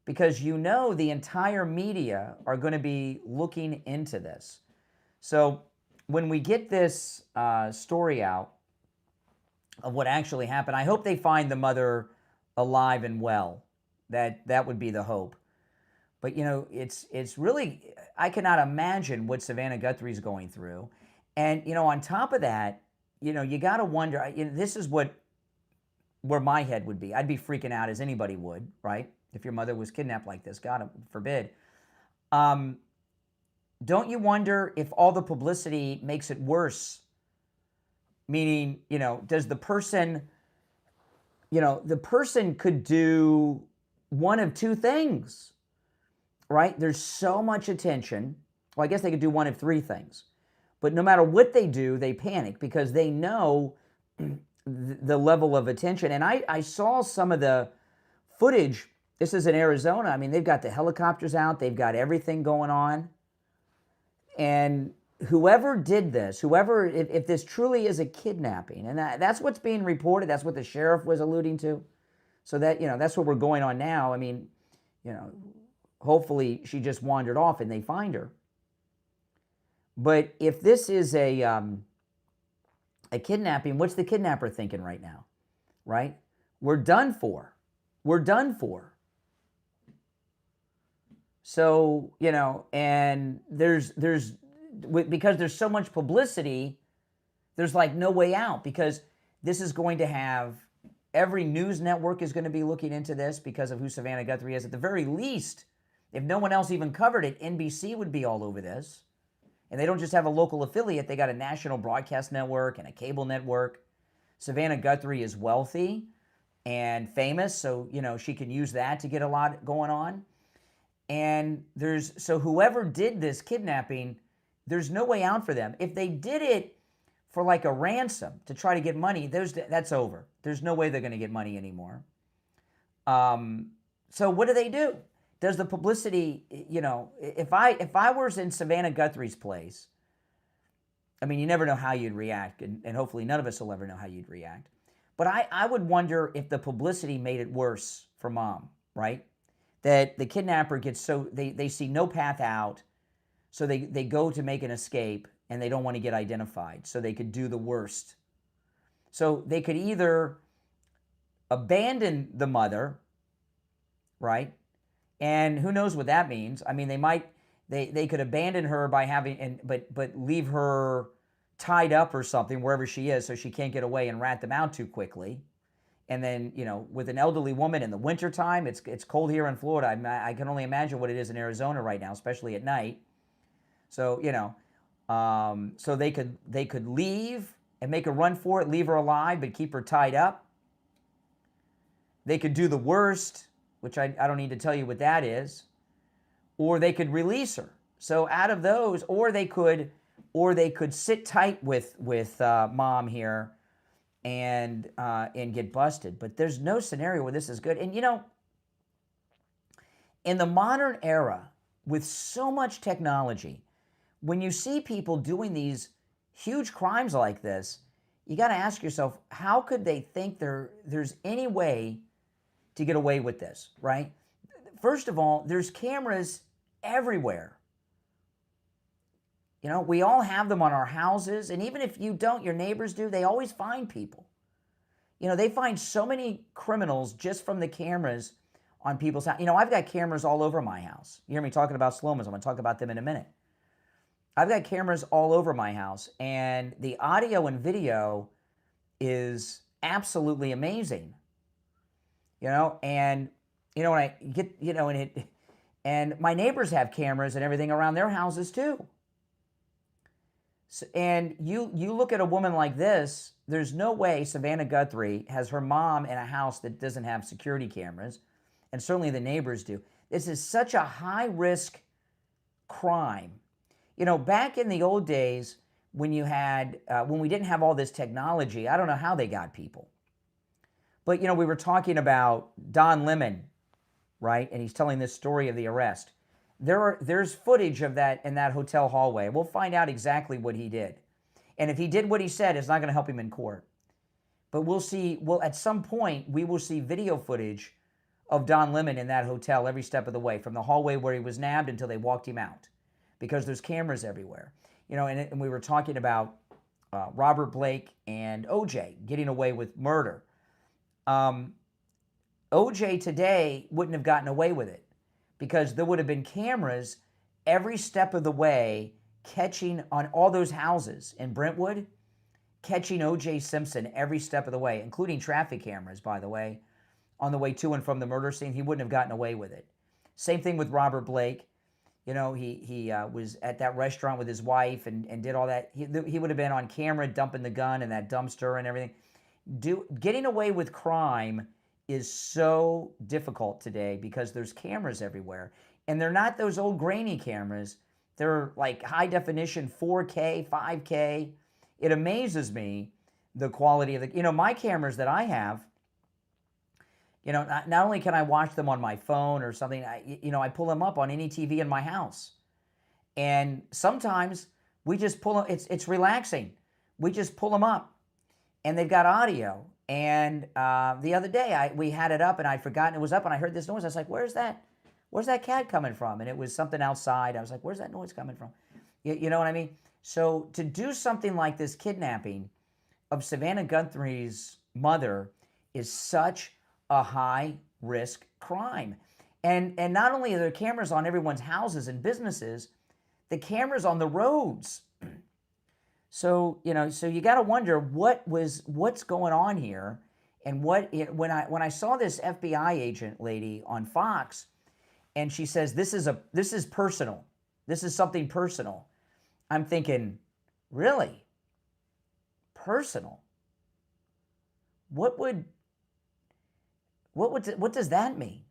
Because you know the entire media are going to be looking into this. So when we get this story out of what actually happened, I hope they find the mother alive and well. That would be the hope. But, you know, it's really, I cannot imagine what Savannah Guthrie's going through. And, you know, on top of that, you know, you got to wonder, this is where my head would be. I'd be freaking out as anybody would, right? If your mother was kidnapped like this, God forbid. Don't you wonder if all the publicity makes it worse? Meaning, you know, does the person could do one of two things, right? There's so much attention. Well, I guess they could do one of three things. But no matter what they do, they panic because they know the level of attention. And I saw some of the footage. This is in Arizona. I mean, they've got the helicopters out. They've got everything going on. And whoever did this, if this truly is a kidnapping, and that's what's being reported, that's what the sheriff was alluding to. So that, you know, that's what we're going on now. I mean, you know, hopefully she just wandered off and they find her. But if this is a kidnapping, what's the kidnapper thinking right now? Right? We're done for. We're done for. So, you know, and because there's so much publicity, there's like no way out, because this is going to have, every news network is going to be looking into this because of who Savannah Guthrie is. At the very least, if no one else even covered it, NBC would be all over this. And they don't just have a local affiliate, they got a national broadcast network and a cable network. Savannah Guthrie is wealthy and famous, so, you know, she can use that to get a lot going on. And so whoever did this kidnapping, there's no way out for them. If they did it for like a ransom to try to get money, that's over. There's no way they're going to get money anymore. So what do? Does the publicity, you know, if I was in Savannah Guthrie's place, I mean, you never know how you'd react, and hopefully none of us will ever know how you'd react. But I would wonder if the publicity made it worse for mom, right? That the kidnapper gets they see no path out, so they go to make an escape, and they don't want to get identified, so they could do the worst. So they could either abandon the mother, right? And who knows what that means? I mean, they could abandon her by having, but leave her tied up or something wherever she is, so she can't get away and rat them out too quickly. And then, with an elderly woman in the wintertime, it's cold here in Florida. I can only imagine what it is in Arizona right now, especially at night. So, so they could leave and make a run for it, leave her alive, but keep her tied up. They could do the worst, which I don't need to tell you what that is, or they could release her. So out of those, or they could sit tight with mom here and get busted. But there's no scenario where this is good. And in the modern era, with so much technology, when you see people doing these huge crimes like this, you got to ask yourself, how could they think there's any way to get away with this, right? First of all, there's cameras everywhere. We all have them on our houses, and even if you don't, your neighbors do, they always find people. They find so many criminals just from the cameras on people's house. I've got cameras all over my house. You hear me talking about slow-mos. I'm going to talk about them in a minute. I've got cameras all over my house, and the audio and video is absolutely amazing. And when I get, and my neighbors have cameras and everything around their houses too. So, and you look at a woman like this, there's no way Savannah Guthrie has her mom in a house that doesn't have security cameras, and certainly the neighbors do. This is such a high-risk crime. Back in the old days when when we didn't have all this technology, I don't know how they got people. But, we were talking about Don Lemon, right? And he's telling this story of the arrest. There's footage of that in that hotel hallway. We'll find out exactly what he did. And if he did what he said, it's not going to help him in court. But we'll see, at some point, we will see video footage of Don Lemon in that hotel every step of the way, from the hallway where he was nabbed until they walked him out, because there's cameras everywhere. And we were talking about Robert Blake and OJ getting away with murder. OJ today wouldn't have gotten away with it, because there would have been cameras every step of the way catching on all those houses in Brentwood, catching OJ Simpson every step of the way, including traffic cameras, by the way, on the way to and from the murder scene. He wouldn't have gotten away with it. Same thing with Robert Blake. He was at that restaurant with his wife and did all that. He would have been on camera dumping the gun in that dumpster and everything. Getting away with crime is so difficult today because there's cameras everywhere. And they're not those old grainy cameras. They're like high definition 4K, 5K. It amazes me the quality of my cameras that I have. Not only can I watch them on my phone or something, I pull them up on any TV in my house. And sometimes we just pull them, it's relaxing. We just pull them up and they've got audio. And the other day we had it up and I'd forgotten it was up and I heard this noise. I was like, where's that cat coming from? And it was something outside. I was like, where's that noise coming from? You know what I mean? So to do something like this kidnapping of Savannah Guthrie's mother is such a high-risk crime. And not only are there cameras on everyone's houses and businesses, the cameras on the roads. So, so you got to wonder what's going on here. And when I saw this FBI agent lady on Fox, and she says, this is personal. This is something personal. I'm thinking, really? Personal? What does that mean?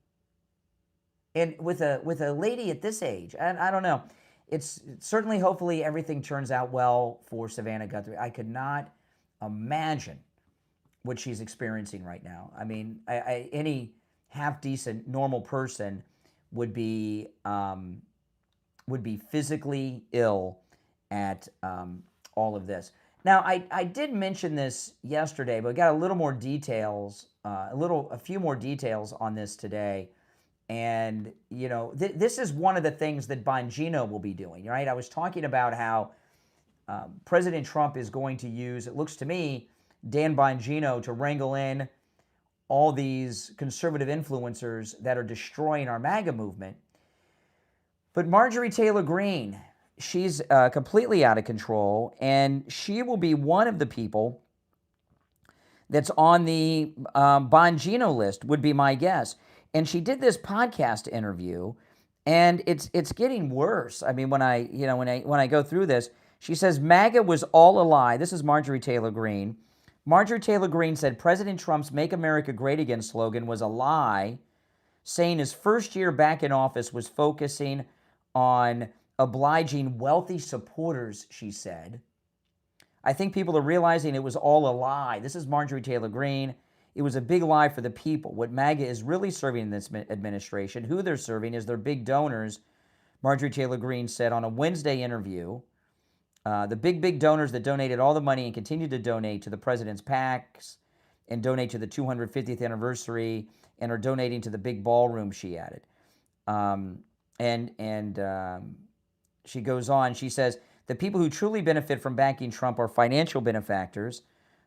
And with a lady at this age, I don't know. It's certainly, hopefully, everything turns out well for Savannah Guthrie. I could not imagine what she's experiencing right now. I mean, any half-decent, normal person would be physically ill at all of this. Now, I did mention this yesterday, but I got a little more details, a few more details on this today. And, this is one of the things that Bongino will be doing, right? I was talking about how President Trump is going to use, it looks to me, Dan Bongino to wrangle in all these conservative influencers that are destroying our MAGA movement. But Marjorie Taylor Greene, she's completely out of control, and she will be one of the people that's on the Bongino list, would be my guess. And she did this podcast interview, and it's getting worse. I mean, when I go through this, she says MAGA was all a lie. This is Marjorie Taylor Greene. Marjorie Taylor Greene said President Trump's Make America Great Again slogan was a lie, saying his first year back in office was focusing on obliging wealthy supporters, she said. I think people are realizing it was all a lie. This is Marjorie Taylor Greene. It was a big lie for the people. What MAGA is really serving in this administration, who they're serving, is their big donors, Marjorie Taylor Greene said on a Wednesday interview. The big donors that donated all the money and continue to donate to the president's PACs and donate to the 250th anniversary and are donating to the big ballroom, she added. She goes on, she says, the people who truly benefit from backing Trump are financial benefactors.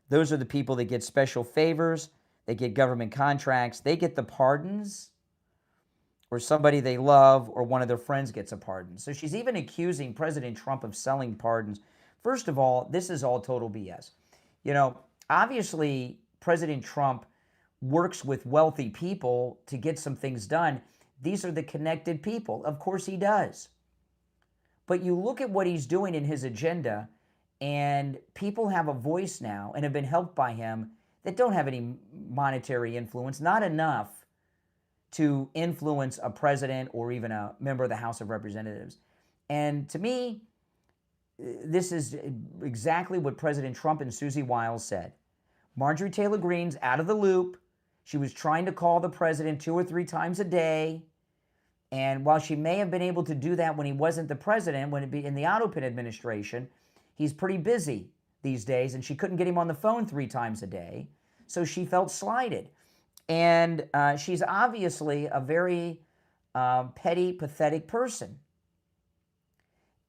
Those are the people that get special favors, they get government contracts, they get the pardons, or somebody they love or one of their friends gets a pardon. So she's even accusing President Trump of selling pardons. First of all, this is all total BS. You know, obviously, President Trump works with wealthy people to get some things done. These are the connected people. Of course he does. But you look at what he's doing in his agenda, and people have a voice now and have been helped by him that don't have any monetary influence, not enough to influence a president or even a member of the House of Representatives. And to me, this is exactly what President Trump and Susie Wiles said. Marjorie Taylor Greene's out of the loop. She was trying to call the president 2 or 3 times a day. And while she may have been able to do that when he wasn't the president, when it be in the Autopin administration, he's pretty busy these days, and she couldn't get him on the phone 3 times a day. So she felt slighted. And she's obviously a very petty, pathetic person.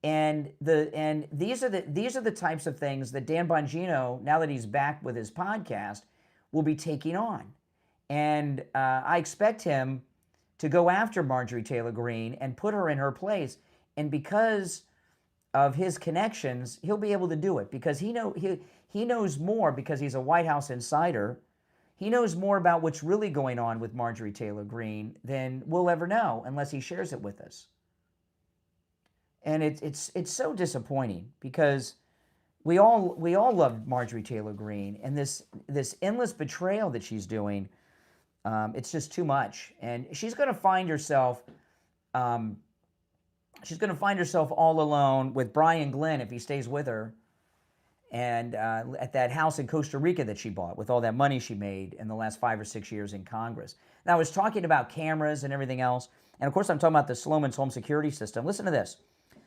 And these are the types of things that Dan Bongino, now that he's back with his podcast, will be taking on. And I expect him to go after Marjorie Taylor Greene and put her in her place. And because of his connections, he'll be able to do it because he knows more because he's a White House insider. He knows more about what's really going on with Marjorie Taylor Greene than we'll ever know unless he shares it with us. And it's so disappointing because we all love Marjorie Taylor Greene, and this endless betrayal that she's doing, it's just too much. And she's going to find herself all alone with Brian Glenn if he stays with her. And at that house in Costa Rica that she bought with all that money she made in the last 5 or 6 years in Congress. Now, I was talking about cameras and everything else. And, of course, I'm talking about the Sloman's home security system. Listen to this.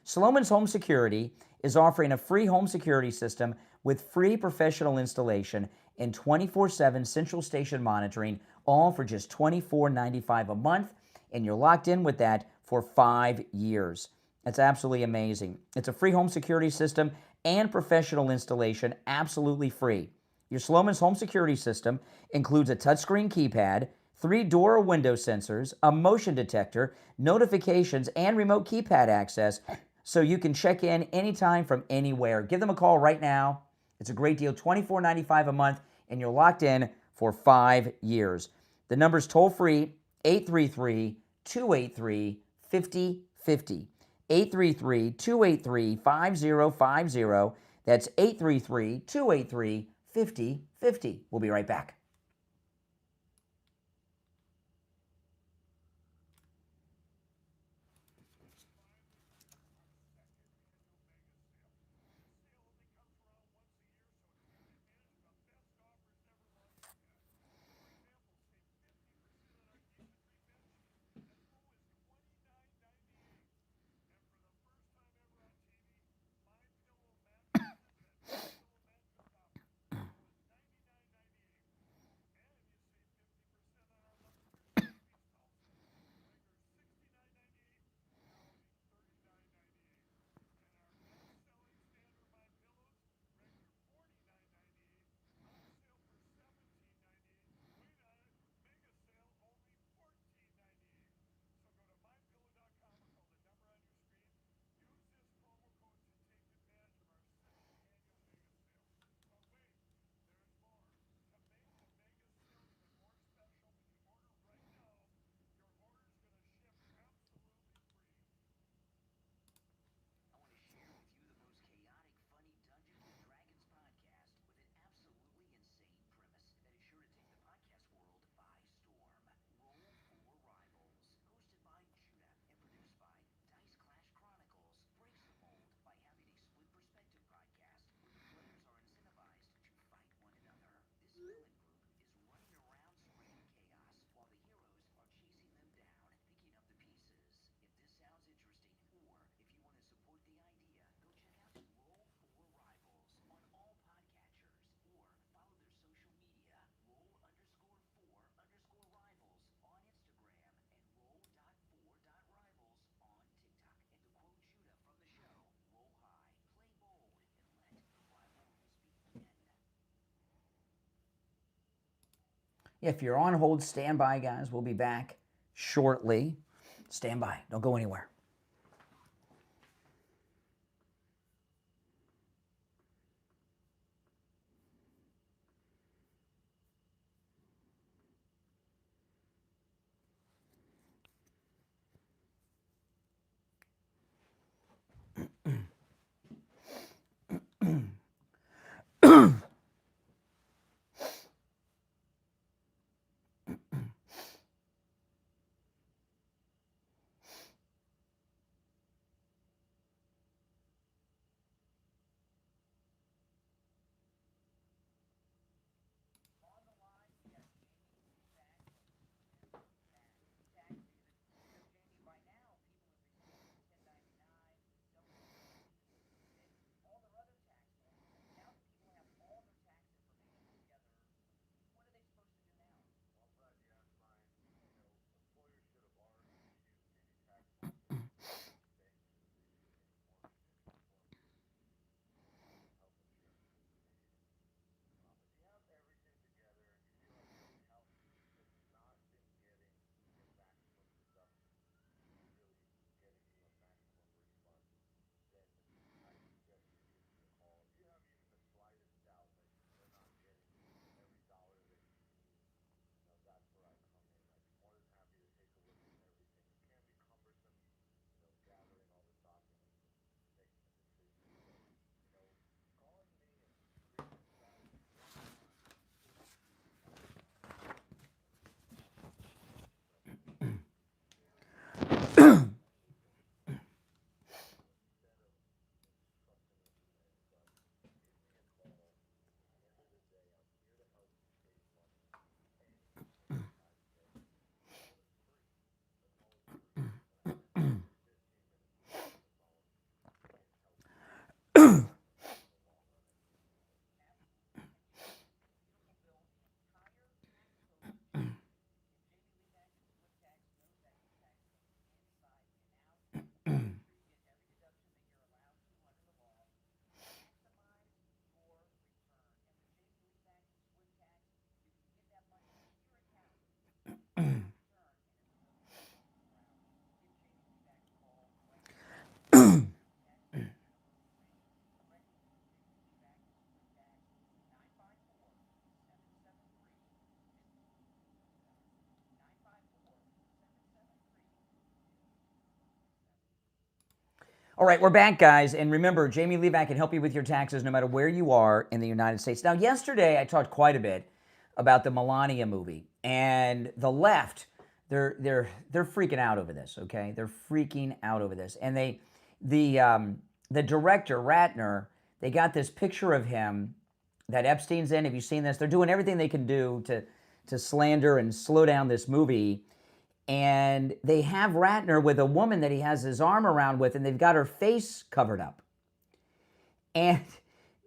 Sloman's Home Security is offering a free home security system with free professional installation and 24/7 central station monitoring, all for just $24.95 a month. And you're locked in with that for 5 years. It's absolutely amazing. It's a free home security system and professional installation, absolutely free. Your Sloman's home security system includes a touchscreen keypad, 3 door or window sensors, a motion detector, notifications, and remote keypad access, so you can check in anytime from anywhere. Give them a call right now. It's a great deal, $24.95 a month, and you're locked in for 5 years. The number's toll-free, 833-283-5050. 833-283-5050. That's 833-283-5050. We'll be right back. If you're on hold, stand by, guys. We'll be back shortly. Stand by. Don't go anywhere. All right, we're back, guys. And remember, Jamie Levac can help you with your taxes no matter where you are in the United States. Now, yesterday I talked quite a bit about the Melania movie. And the left, they're freaking out over this, okay? They're freaking out over this. And the director, Ratner, they got this picture of him that Epstein's in. Have you seen this? They're doing everything they can do to slander and slow down this movie. And they have Ratner with a woman that he has his arm around with, and they've got her face covered up. And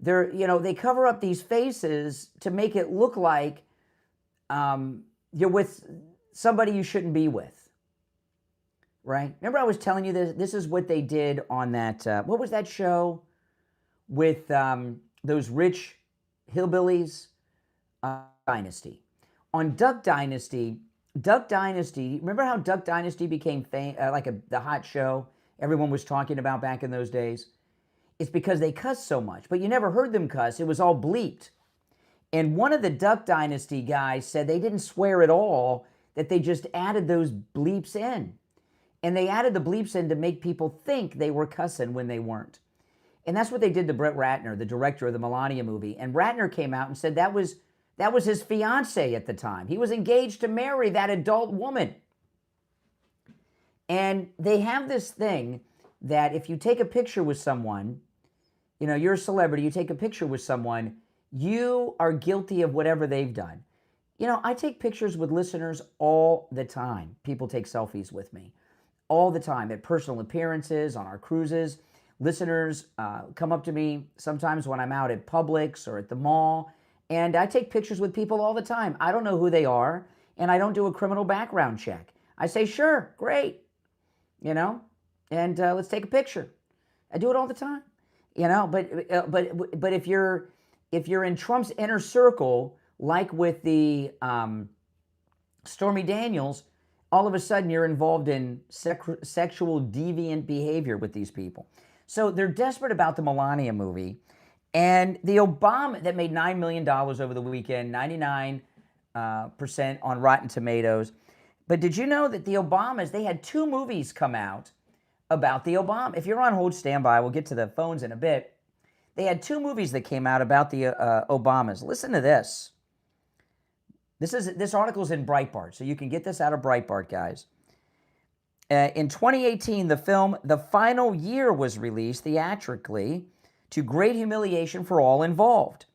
they cover up these faces to make it look like you're with somebody you shouldn't be with, right? Remember I was telling you this? This is what they did on that, what was that show with those rich hillbillies? Dynasty. On Duck Dynasty, remember how Duck Dynasty became the hot show everyone was talking about back in those days? It's because they cussed so much, but you never heard them cuss. It was all bleeped. And one of the Duck Dynasty guys said they didn't swear at all, that they just added those bleeps in. And they added the bleeps in to make people think they were cussing when they weren't. And that's what they did to Brett Ratner, the director of the Melania movie. And Ratner came out and said that was his fiance at the time. He was engaged to marry that adult woman. And they have this thing that if you take a picture with someone, you're a celebrity, you take a picture with someone, you are guilty of whatever they've done. I take pictures with listeners all the time. People take selfies with me all the time at personal appearances, on our cruises. Listeners come up to me sometimes when I'm out at Publix or at the mall, and I take pictures with people all the time. I don't know who they are, and I don't do a criminal background check. I say, sure, great, and let's take a picture. I do it all the time, But if you're in Trump's inner circle, like with the Stormy Daniels, all of a sudden you're involved in sexual deviant behavior with these people. So they're desperate about the Melania movie. And the Obama, that made $9 million over the weekend, 99% on Rotten Tomatoes. But did you know that the Obamas, they had 2 movies come out about the Obama? If you're on hold, stand by. We'll get to the phones in a bit. They had 2 movies that came out about the Obamas. Listen to this. This article's in Breitbart, so you can get this out of Breitbart, guys. In 2018, the film The Final Year was released theatrically to great humiliation for all involved.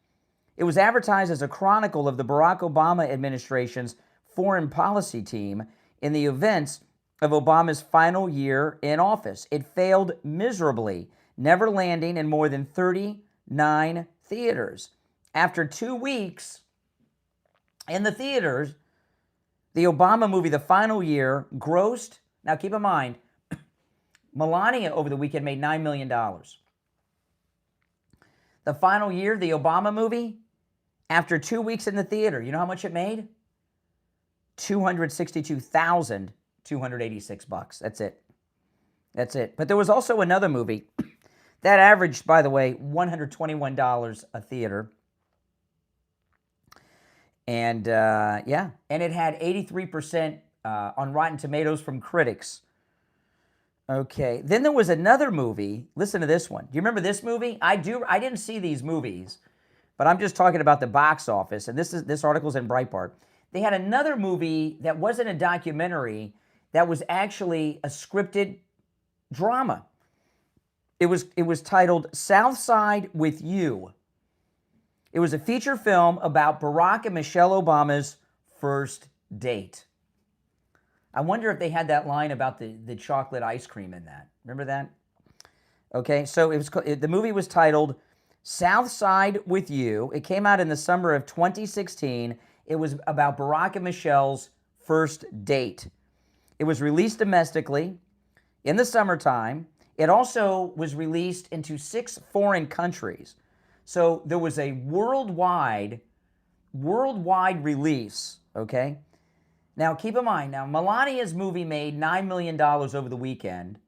It was advertised as a chronicle of the Barack Obama administration's foreign policy team in the events of Obama's final year in office. It failed miserably, never landing in more than 39 theaters. After 2 weeks in the theaters, the Obama movie, The Final Year, grossed, now keep in mind, Melania over the weekend made $9 million. The Final Year, the Obama movie, after 2 weeks in the theater, you know how much it made? $262,286. That's it. That's it. But there was also another movie that averaged, by the way, $121 a theater. And yeah, and it had 83% on Rotten Tomatoes from critics. Okay, then there was another movie. Listen to this one. Do you remember this movie? I didn't see these movies, but I'm just talking about the box office. And this article's in Breitbart. They had another movie that wasn't a documentary, that was actually a scripted drama. It was titled Southside with You. It was a feature film about Barack and Michelle Obama's first date. I wonder if they had that line about the chocolate ice cream in that. Remember that? Okay, so the movie was titled Southside with You. It came out in the summer of 2016. It was about Barack and Michelle's first date. It was released domestically in the summertime. It also was released into 6 foreign countries. So there was a worldwide release, okay? Now, keep in mind, Melania's movie made $9 million over the weekend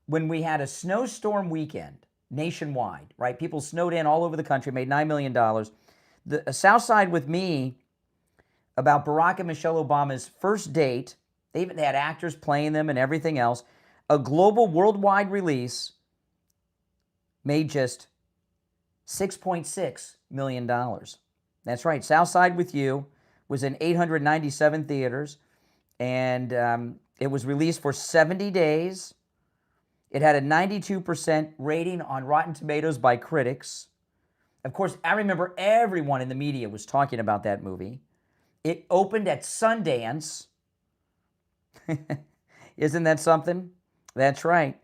when we had a snowstorm weekend nationwide, right? People snowed in all over the country, made $9 million. The Southside with Me, about Barack and Michelle Obama's first date, they had actors playing them and everything else. A global worldwide release made just $6.6 million. That's right. Southside with You was in 897 theaters, and it was released for 70 days. It had a 92% rating on Rotten Tomatoes by critics. Of course, I remember everyone in the media was talking about that movie. It opened at Sundance. Isn't that something? That's right.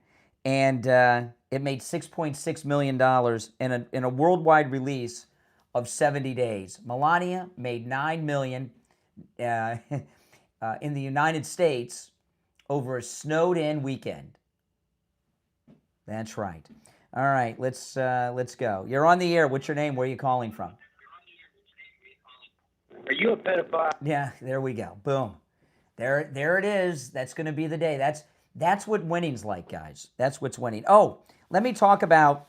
And it made $6.6 million in a worldwide release of 70 days. Melania made $9 million in the United States over a snowed-in weekend. That's right. All right, let's go. You're on the air. What's your name? Where are you calling from? Are you a pedophile? Yeah, there we go. Boom. There it is. That's going to be the day. That's what winning's like, guys. That's what's winning. Oh, let me talk about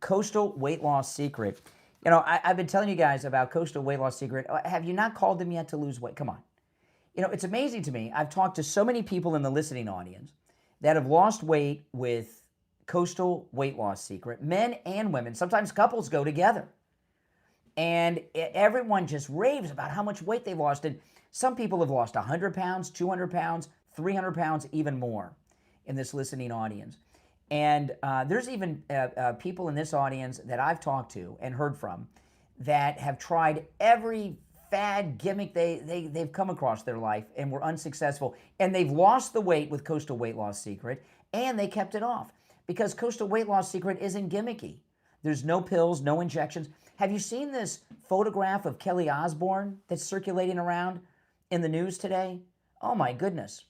Coastal Weight Loss Secret. You know, I've been telling you guys about Coastal Weight Loss Secret. Have you not called them yet to lose weight? Come on. You know, it's amazing to me. I've talked to so many people in the listening audience that have lost weight with Coastal Weight Loss Secret, men and women. Sometimes couples go together. And everyone just raves about how much weight they've lost. And some people have lost 100 pounds, 200 pounds, 300 pounds, even more in this listening audience. And there's even people in this audience that I've talked to and heard from that have tried every fad gimmick they've come across their life and were unsuccessful. And they've lost the weight with Coastal Weight Loss Secret, and they kept it off. Because Coastal Weight Loss Secret isn't gimmicky. There's no pills, no injections. Have you seen this photograph of Kelly Osbourne that's circulating around in the news today? Oh my goodness.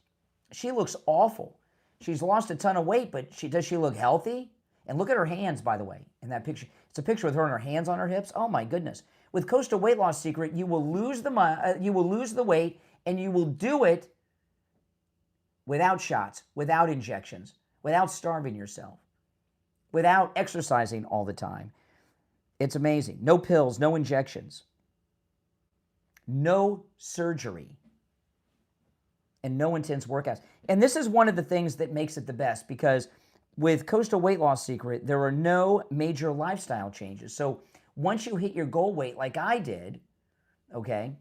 She looks awful. She's lost a ton of weight, but does she look healthy? And look at her hands, by the way, in that picture. It's a picture with her and her hands on her hips. Oh my goodness. With Coastal Weight Loss Secret, you will lose the weight And you will do it without shots, without injections, without starving yourself, without exercising all the time. It's amazing. No pills, no injections, no surgery, and no intense workouts. And this is one of the things that makes it the best, because with Coastal Weight Loss Secret, there are no major lifestyle changes. So once you hit your goal weight like I did, okay,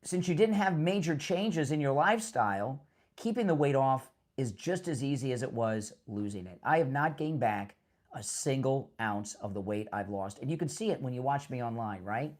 since you didn't have major changes in your lifestyle, keeping the weight off is just as easy as it was losing it. I have not gained back a single ounce of the weight I've lost. And you can see it when you watch me online, right?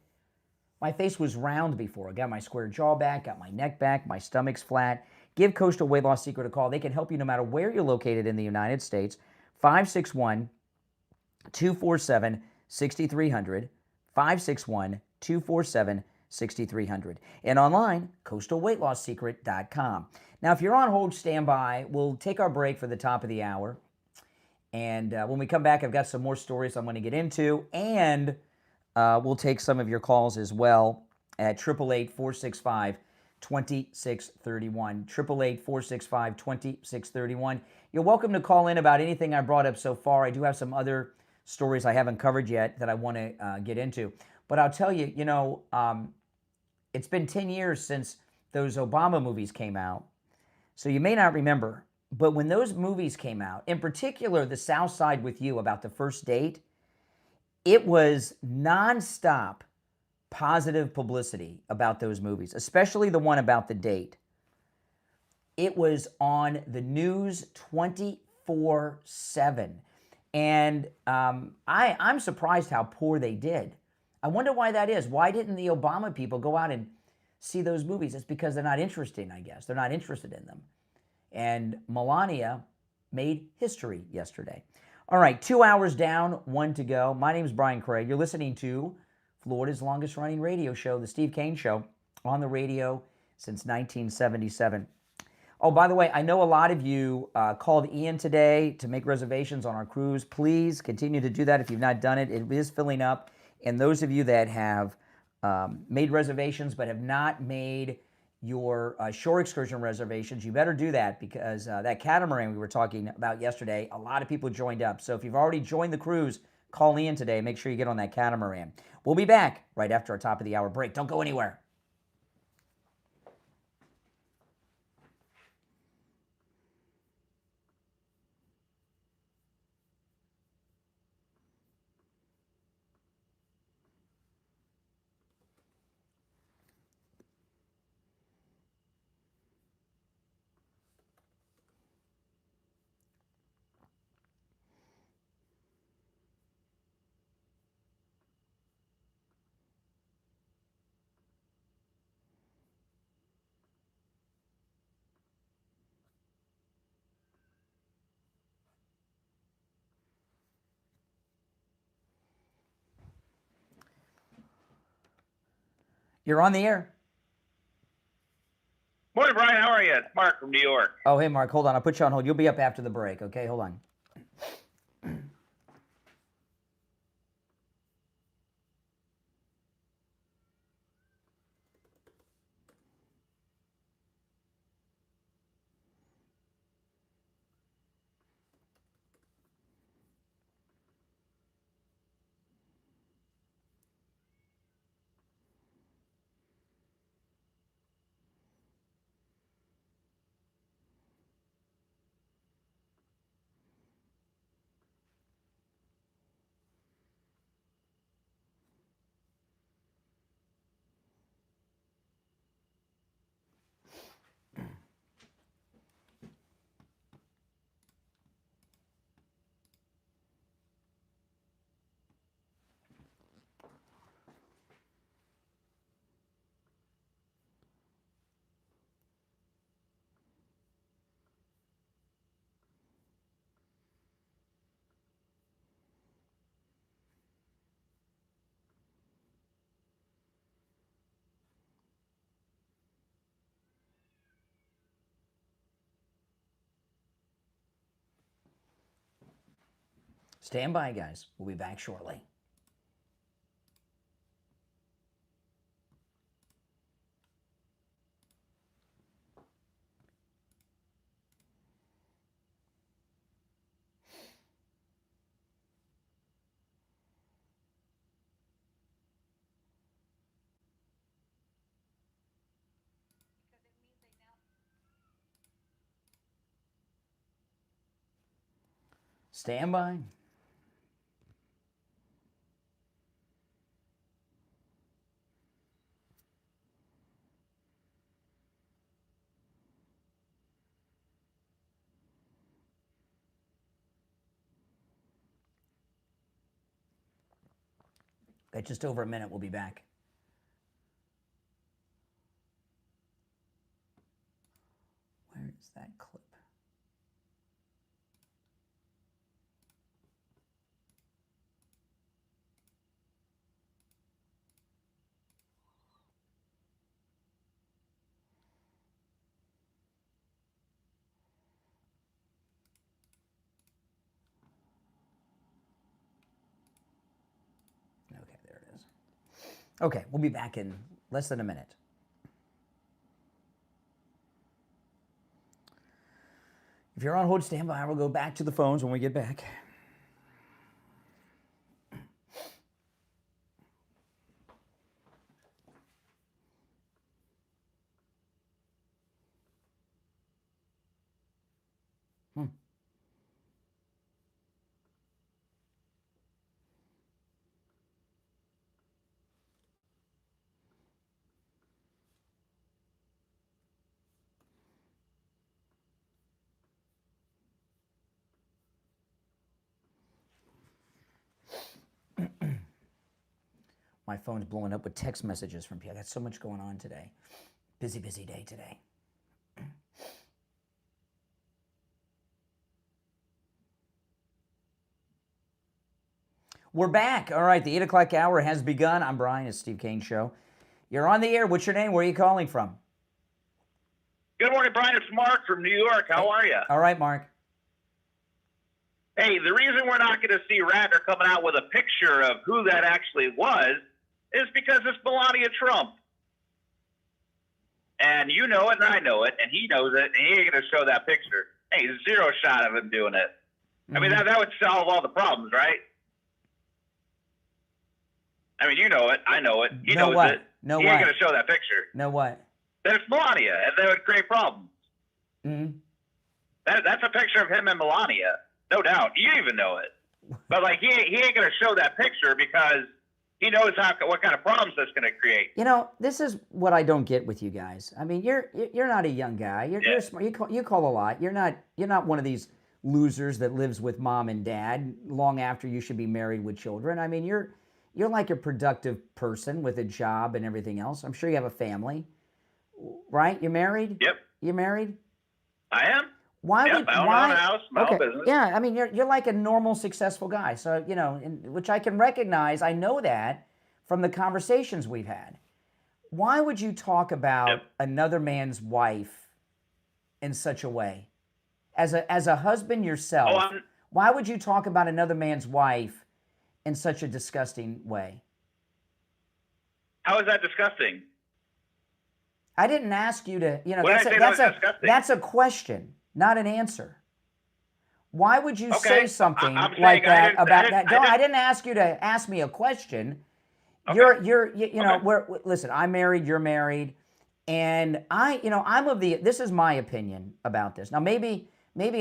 My face was round before. I got my square jaw back, got my neck back, my stomach's flat. Give Coastal Weight Loss Secret a call. They can help you no matter where you're located in the United States. 561-247-6300. 561-247-6300. And online, coastalweightloss.secret.com. Now, if you're on hold, stand by. We'll take our break for the top of the hour. And when we come back, I've got some more stories I'm going to get into. And we'll take some of your calls as well at 888-465-2631. 888-465-2631. You're welcome to call in about anything I brought up so far. I do have some other stories I haven't covered yet that I want to get into. But I'll tell you, it's been 10 years since those Obama movies came out. So you may not remember, but when those movies came out, in particular, The South Side with You, about the first date, it was nonstop positive publicity about those movies, especially the one about the date. It was on the news 24/7. And I'm surprised how poor they did. I wonder why that is. Why didn't the Obama people go out and see those movies? It's because they're not interested, I guess. They're not interested in them. And Melania made history yesterday. All right, 2 hours down, 1 to go. My name is Brian Craig. You're listening to Florida's longest running radio show, The Steve Kane Show, on the radio since 1977. Oh, by the way, I know a lot of you called Ian today to make reservations on our cruise. Please continue to do that if you've not done it. It is filling up. And those of you that have made reservations but have not made your shore excursion reservations, you better do that, because that catamaran we were talking about yesterday, a lot of people joined up. So if you've already joined the cruise, call Ian today. Make sure you get on that catamaran. We'll be back right after our top of the hour break. Don't go anywhere. You're on the air. Morning, Brian. How are you? It's Mark from New York. Oh, hey, Mark. Hold on. I'll put you on hold. You'll be up after the break. Okay, hold on. Stand by, guys. We'll be back shortly. Stand by. Okay, just over a minute, we'll be back. Where is that clip? Okay, there it is. Okay, we'll be back in less than a minute. If you're on hold, stand by. We'll go back to the phones when we get back. My phone's blowing up with text messages from people. I got so much going on today. Busy day today. We're back. All right, the 8 o'clock hour has begun. I'm Brian. It's Steve Kane Show. You're on the air. What's your name? Where are you calling from? Good morning, Brian. It's Mark from New York. How are you? All right, Mark. Hey, the reason we're not going to see Ratner coming out with a picture of who that actually was is because it's Melania Trump. And you know it, and I know it, and he knows it, and he ain't going to show that picture. Hey, zero shot of him doing it. I mean, that would solve all the problems, right? I mean, you know it, I know it, he knows it. No he ain't going to show that picture. No what? Then it's Melania, and that would create problems. Mm-hmm. That's a picture of him and Melania, no doubt. You even know it. But, like, he ain't going to show that picture because he knows what kind of problems that's going to create. You know, this is what I don't get with you guys. I mean, you're not a young guy. You're smart. You call a lot. You're not one of these losers that lives with mom and dad long after you should be married with children. I mean, you're like a productive person with a job and everything else. I'm sure you have a family, right? You're married? Yep. You're married? I am. Why yep, would I own my own house, my own business. Yeah, I mean, you're like a normal, successful guy. So, you know, which I can recognize. I know that from the conversations we've had. Why would you talk about another man's wife in such a way? As a husband yourself, why would you talk about another man's wife in such a disgusting way? How is that disgusting? I didn't ask you to, you know, disgusting? That's a question, not an answer. Why would you say something I'm like that about that? I didn't ask you to ask me a question. Okay. Listen, I'm married, you're married, and this is my opinion about this. Now, maybe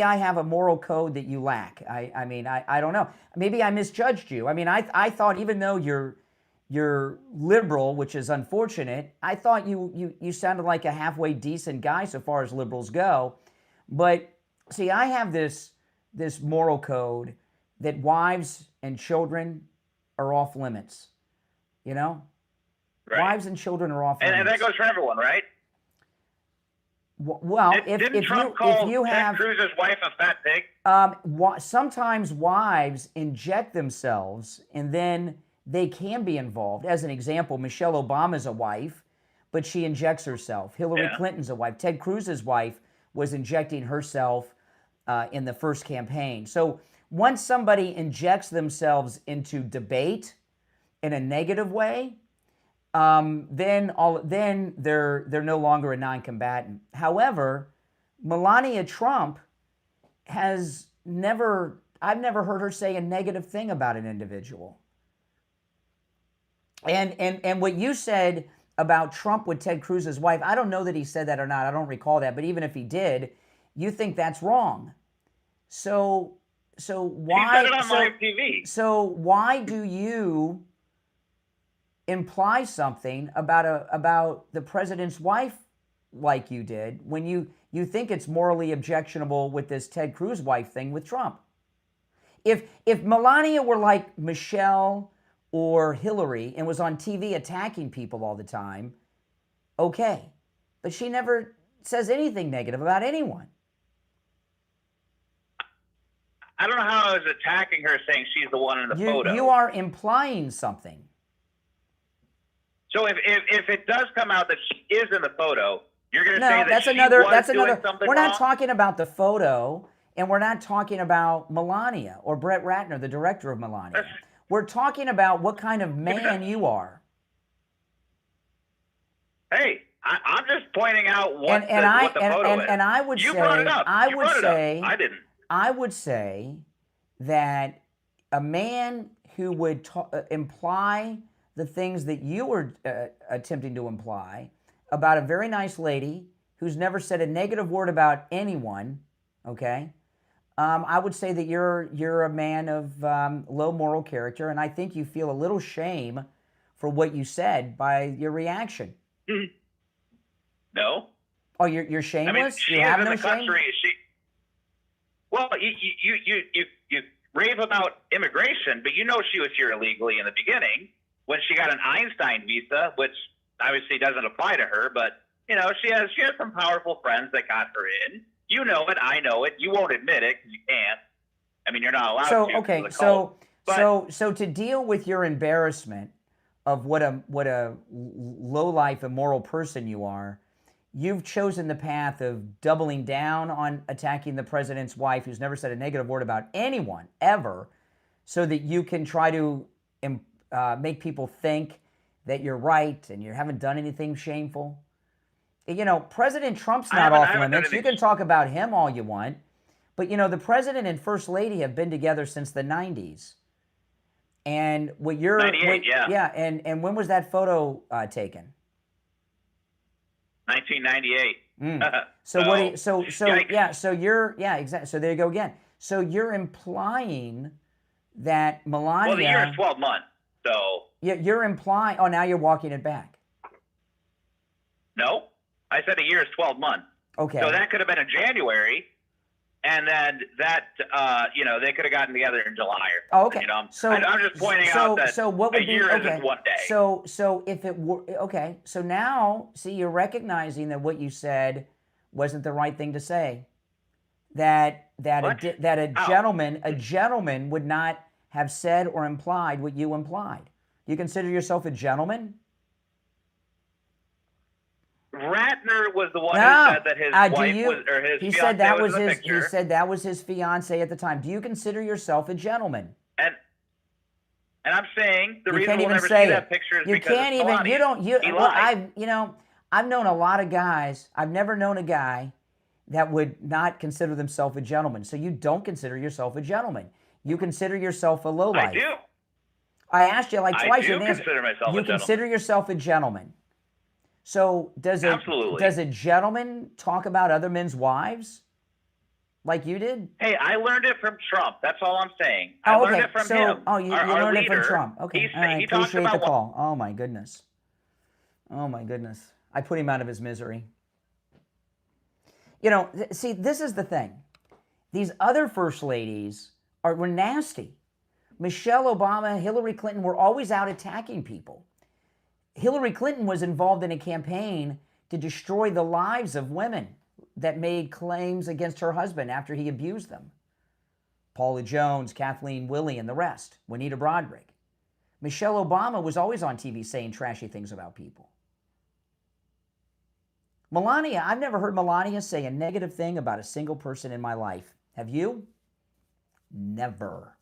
I have a moral code that you lack. I mean, I don't know. Maybe I misjudged you. I mean, I thought even though you're liberal, which is unfortunate, I thought you sounded like a halfway decent guy so far as liberals go. But see, I have this moral code that wives and children are off limits. You know? Right. Wives and children are off limits. And that goes for everyone, right? Well, didn't Trump call Ted Cruz's wife a fat pig? Sometimes wives inject themselves and then they can be involved. As an example, Michelle Obama's a wife, but she injects herself. Hillary Clinton's a wife. Ted Cruz's wife was injecting herself in the first campaign. So once somebody injects themselves into debate in a negative way, then they're no longer a non-combatant. However, Melania Trump I've never heard her say a negative thing about an individual. And what you said about Trump with Ted Cruz's wife, I don't know that he said that or not. I don't recall that. But even if he did, you think that's wrong. So why? She said it on live TV. So why do you imply something about the president's wife like you did when you think it's morally objectionable with this Ted Cruz wife thing with Trump? If Melania were like Michelle or Hillary and was on TV attacking people all the time, okay. But she never says anything negative about anyone. I don't know how I was attacking her saying she's the one in the photo. You are implying something. So if it does come out that she is in the photo, you're going to say that that's she another. was That's doing another. something We're wrong? not talking about the photo, and we're not talking about Melania or Brett Ratner, the director of Melania. We're talking about what kind of man you are. Hey, I'm just pointing out what the photo is. And I would you say, brought it up. I didn't. I would say that a man who would imply the things that you were attempting to imply about a very nice lady who's never said a negative word about anyone, okay? I would say that you're a man of low moral character, and I think you feel a little shame for what you said by your reaction. No. Oh, you're shameless? I mean, she you is have in no the shame? country. Well, you rave about immigration, but you know she was here illegally in the beginning when she got an Einstein visa, which obviously doesn't apply to her, but you know she has some powerful friends that got her in. You know it, I know it. You won't admit it because you can't. I mean, you're not allowed to. Okay, so to deal with your embarrassment of what a low-life, immoral person you are, you've chosen the path of doubling down on attacking the president's wife, who's never said a negative word about anyone ever, so that you can try to make people think that you're right and you haven't done anything shameful. You know, President Trump's not off limits. You can talk about him all you want, but you know, the president and first lady have been together since the 90s. And what you're 98, yeah, and when was that photo taken? 1998. So you're exactly. So there you go again. So you're implying that Melania. Well, the year is 12 months. So you're implying. Oh, now you're walking it back. No, I said a year is 12 months. Okay. So that could have been in January, and then that they could have gotten together in July. Oh, okay. You know, so I'm just pointing out that what would a year isn't one day. So if it were okay, so now see you're recognizing that what you said wasn't the right thing to say. That a gentleman would not have said or implied what you implied. You consider yourself a gentleman? Ratner was the one who said that his wife was, or his he fiance said that was in the his. picture. He said that was his fiance at the time. Do you consider yourself a gentleman? And I'm saying the you reason can't we'll even never say see it. that picture is you because can't it's even. Melania. You don't. You. He Well, I've known a lot of guys. I've never known a guy that would not consider themselves a gentleman. So you don't consider yourself a gentleman. You consider yourself a lowlife. I do. I asked you like twice. I do consider myself a gentleman. You consider yourself a gentleman. So does a gentleman talk about other men's wives like you did? Hey, I learned it from Trump. That's all I'm saying. I learned it from him. Oh, you learned it from Trump. Okay, I appreciate the call. Oh, my goodness. Oh, my goodness. I put him out of his misery. You know, see, this is the thing. These other first ladies were nasty. Michelle Obama, Hillary Clinton were always out attacking people. Hillary Clinton was involved in a campaign to destroy the lives of women that made claims against her husband after he abused them. Paula Jones, Kathleen Willey, and the rest, Juanita Broaddrick. Michelle Obama was always on TV saying trashy things about people. Melania, I've never heard Melania say a negative thing about a single person in my life. Have you? Never.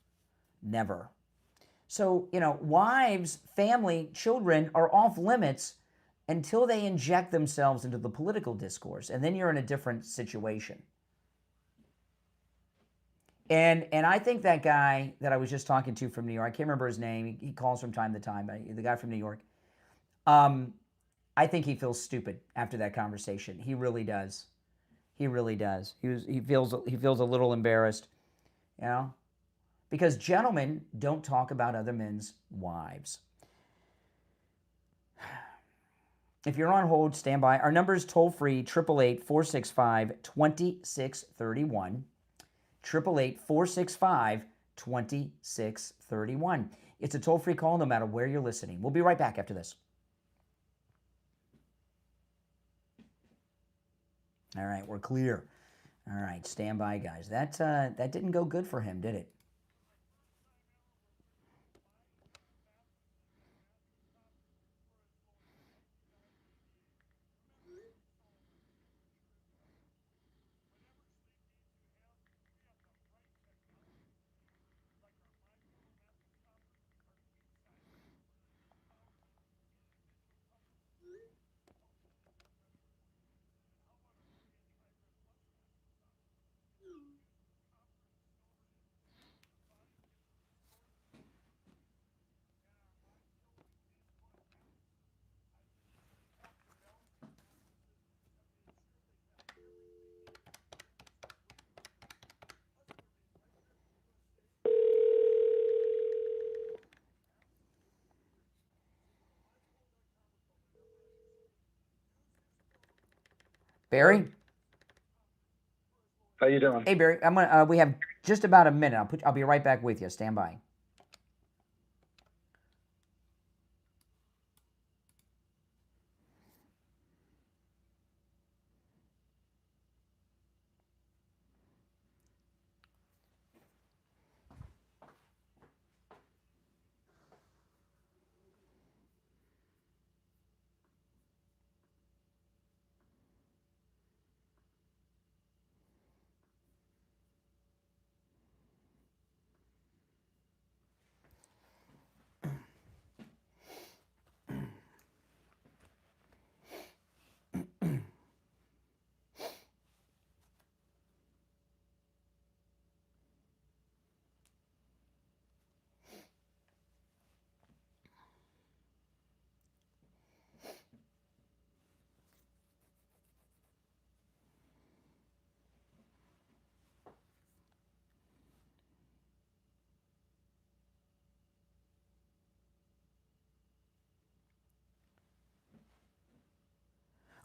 Never. So, you know, wives, family, children are off limits until they inject themselves into the political discourse, and then you're in a different situation. And I think that guy that I was just talking to from New York, I can't remember his name, he calls from time to time, the guy from New York, I think he feels stupid after that conversation. He really does. He really does. He feels a little embarrassed, you know? because gentlemen don't talk about other men's wives. If you're on hold, stand by. Our number is toll-free, 888-465-2631. 888-465-2631. It's a toll-free call no matter where you're listening. We'll be right back after this. All right, we're clear. All right, stand by, guys. That didn't go good for him, did it? Barry? How you doing? Hey, Barry. We have just about a minute. I'll be right back with you. Stand by.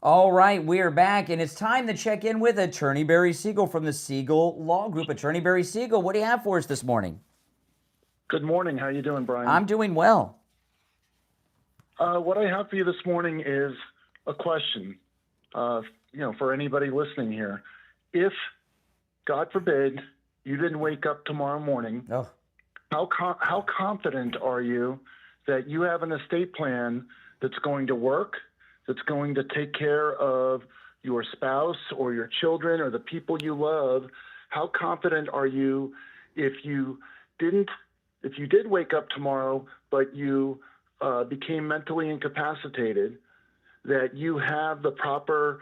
All right, we are back, and it's time to check in with Attorney Barry Siegel from the Siegel Law Group. Attorney Barry Siegel, what do you have for us this morning? Good morning. How you doing, Brian? I'm doing well. What I have for you this morning is a question, for anybody listening here. If, God forbid, you didn't wake up tomorrow morning, how confident are you that you have an estate plan that's going to work, that's going to take care of your spouse or your children or the people you love? How confident are you if you did wake up tomorrow, but you became mentally incapacitated, that you have the proper